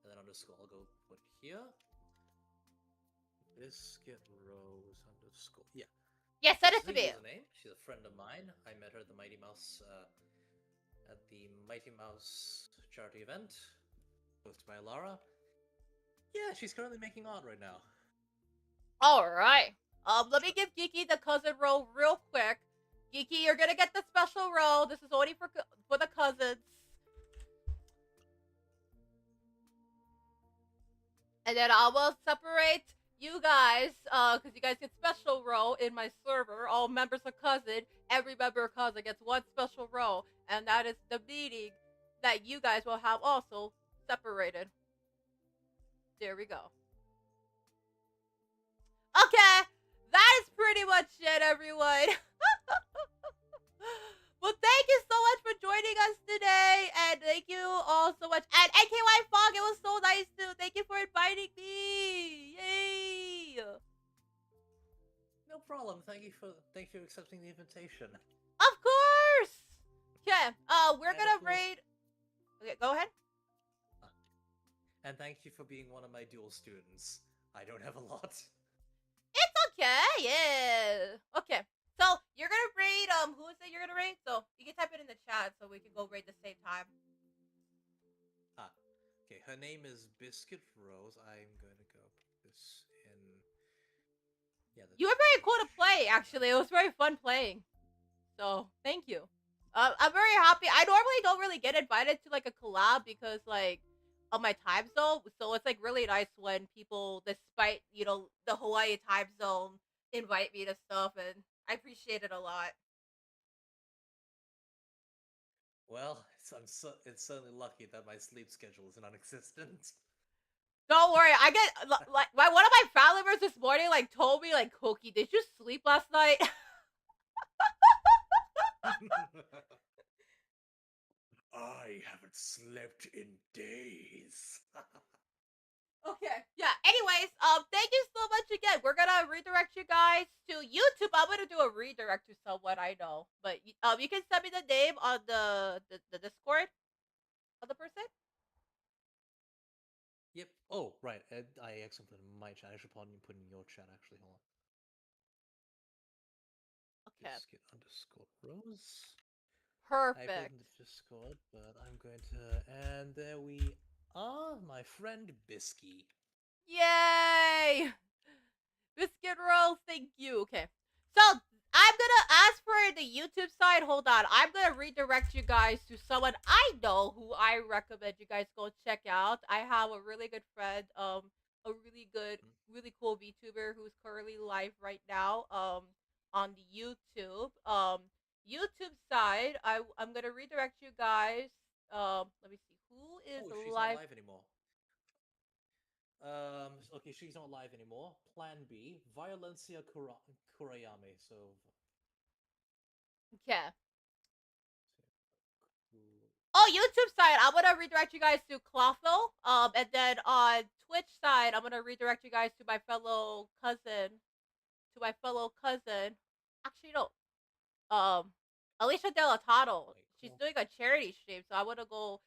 and then underscore. I'll go put here. Biscuit Rose underscore. Yeah. Yeah, send it to me. Name. She's a friend of mine. I met her at the Mighty Mouse charity event hosted by Lara. Yeah, she's currently making art right now. All right. Let me give Geeky the cousin roll real quick. Geeky, you're gonna get the special roll. This is only for the cousins. And then I will separate you guys, because you guys get special roll in my server. All members of cousin, every member of cousin gets one special roll, and that is the meeting that you guys will have also separated. There we go. Okay, that is pretty much it, everyone. Well, thank you so much for joining us today, and thank you all so much. And NKY Fog, it was so nice too. Thank you for inviting me. Yay! No problem. Thank you for accepting the invitation. Of course. Okay. We're And gonna of course- raid. Okay, go ahead. And thank you for being one of my dual students. I don't have a lot. It's okay. Yeah. Okay. So you're gonna raid. Who is it you're gonna raid? So you can type it in the chat so we can go raid the same time. Okay, her name is Biscuit Rose. I'm going to go put this in. Yeah. You were very cool to play. Actually, it was very fun playing. So thank you. I'm very happy. I normally don't really get invited to like a collab because like of my time zone. So it's like really nice when people, despite the Hawaii time zone, invite me to stuff, and I appreciate it a lot. Well, it's certainly lucky that my sleep schedule is non-existent. Don't worry, I get like one of my family members this morning like told me like, Cooky, did you sleep last night? I haven't slept in days. Okay. Yeah. Anyways, thank you so much again. We're gonna redirect you guys to YouTube. I'm gonna do a redirect to someone I know, but you can send me the name on the Discord of the person. Yep. Oh, right. I actually put in my chat. I should probably put in your chat, actually. Hold on. Okay. Biscuit_Rose. Perfect. I put in the Discord, but I'm going to... And there we are, my friend Bisky. Yay! Biscuit roll, thank you. Okay. So, I'm gonna ask for the YouTube side. Hold on. I'm gonna redirect you guys to someone I know who I recommend you guys go check out. I have a really good friend, a really good, really cool VTuber who's currently live right now, on the YouTube. YouTube side, I'm gonna redirect you guys. Let me see. Who is she's live? not live anymore. Okay, she's not live anymore. Plan B, Violencia Kurayame. So. Okay. Oh, YouTube side, I'm gonna redirect you guys to Clotho. And then on Twitch side, I'm gonna redirect you guys to my fellow cousin. Actually, no. Alicia Delatado. She's doing a charity stream, so I wanna go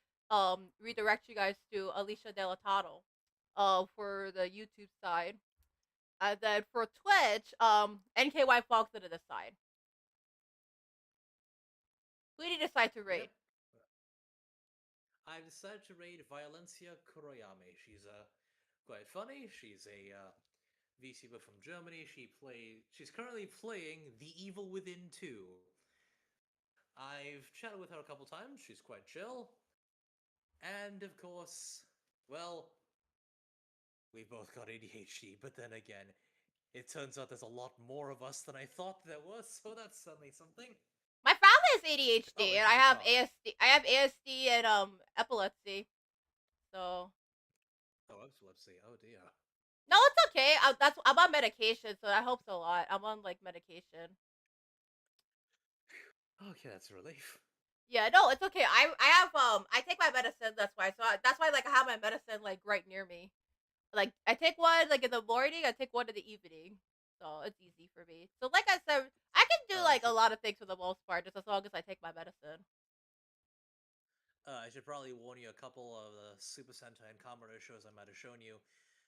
redirect you guys to Alicia Delatado. For the YouTube side. And then for Twitch, NKY Fox to the side. Who did you decide to raid? Yep. I decided to raid Violencia Kuroyame. She's quite funny. She's a VTuber from Germany. She's currently playing The Evil Within 2. I've chatted with her a couple times. She's quite chill. And of course, well, we both got ADHD, but then again, it turns out there's a lot more of us than I thought there was, so that's suddenly something. My family has ADHD, and I have ASD. ASD. I have ASD and epilepsy. So. Oh, epilepsy. Oh dear. No, it's okay. I'm on medication, so that helps a lot. I'm on like medication. Okay, that's a relief. Yeah, no, it's okay. I take my medicine. That's why. So that's why like I have my medicine like right near me. Like I take one like in the morning. I take one in the evening. So it's easy for me. So like I said, I can do like a lot of things for the most part, just as long as I take my medicine. I should probably warn you, a couple of the Super Sentai and Kamen Rider shows I might have shown you.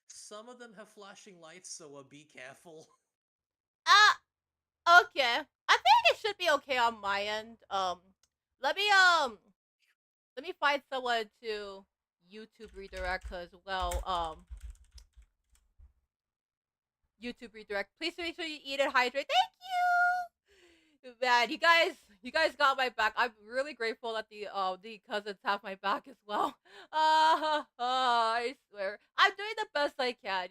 Some of them have flashing lights, so be careful. Okay. I think it should be okay on my end. Let me find someone to YouTube redirect as well. YouTube redirect. Please make sure you eat and hydrate. Thank you. Man, you guys got my back. I'm really grateful that the CUZNs have my back as well. I swear, I'm doing the best I can.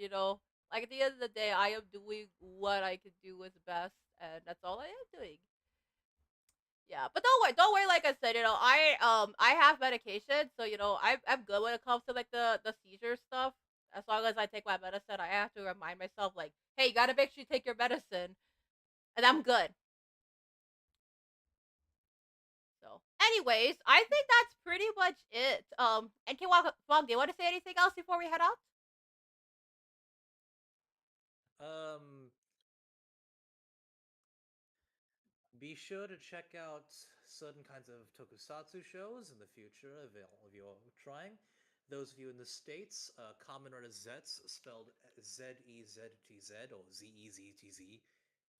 Like at the end of the day, I am doing what I can do as best, and that's all I am doing. Yeah, but don't worry. Like I said, I have medication, so I'm good when it comes to like the seizure stuff. As long as I take my medicine, I have to remind myself like, hey, you gotta make sure you take your medicine, and I'm good. So, anyways, I think that's pretty much it. NK Wong, do you want to say anything else before we head out? Be sure to check out certain kinds of tokusatsu shows in the future if you're trying. Those of you in the States, Kamen Rider Zets, spelled Z-E-Z-T-Z, or Z-E-Z-T-Z,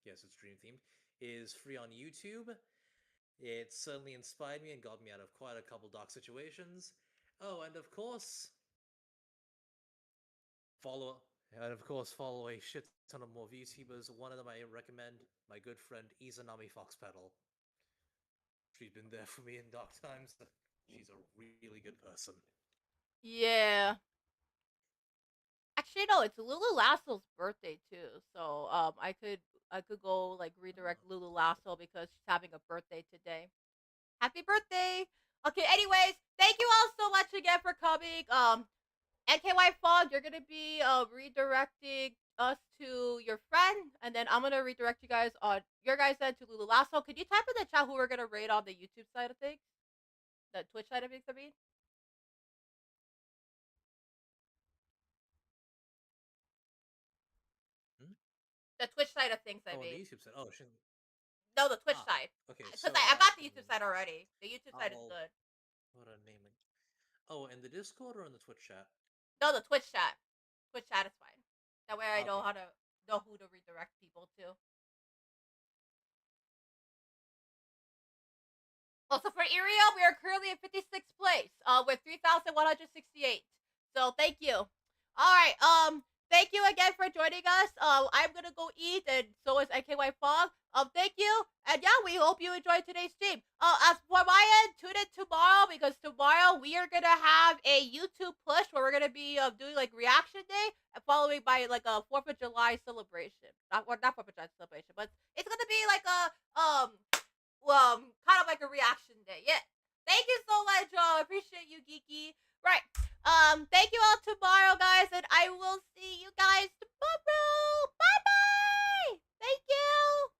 yes, it's dream themed, is free on YouTube. It certainly inspired me and got me out of quite a couple dark situations. Oh, and of course, follow a shit ton of more VTubers. One of them I recommend, my good friend Izanami Foxpedal. She's been there for me in dark times. She's a really good person. Yeah. Actually, no, it's Lulu Lasso's birthday too. So I could go like redirect Lulu Lasso because she's having a birthday today. Happy birthday! Okay, anyways, thank you all so much again for coming. NKY Fog, you're gonna be redirecting us to your friend, and then I'm gonna redirect you guys on your guys' end to Lulu Lasso. Could you type in the chat who we're gonna rate on the YouTube side of things? The Twitch side of things, I mean? The Twitch side of things, I mean. The YouTube side. Oh, shit. No, the Twitch side. Okay, Because so I got the YouTube side already. The YouTube side is good. What a name. Oh, in the Discord or in the Twitch chat? No, the Twitch chat. Twitch chat is fine. That way I know how to know who to redirect people to. Also for Iriel, we are currently in 56th place, with 3,168. So thank you. Alright, thank you again for joining us. I'm gonna go eat, and so is NKY Fog. Thank you, and yeah, we hope you enjoyed today's stream. As for my end, tune in tomorrow, because tomorrow we are gonna have a YouTube push where we're gonna be doing like reaction day, following by like a 4th of July celebration. Not 4th of July celebration, but it's gonna be like a kind of like a reaction day. Yeah. Thank you so much, y'all. Appreciate you, Geeky. Right. Thank you all tomorrow, guys, and I will see you guys tomorrow. Bye-bye. Thank you.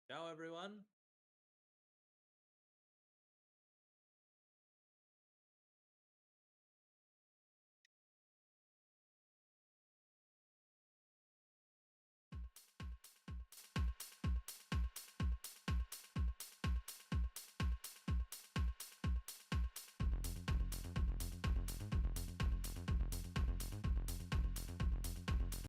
Ciao, everyone.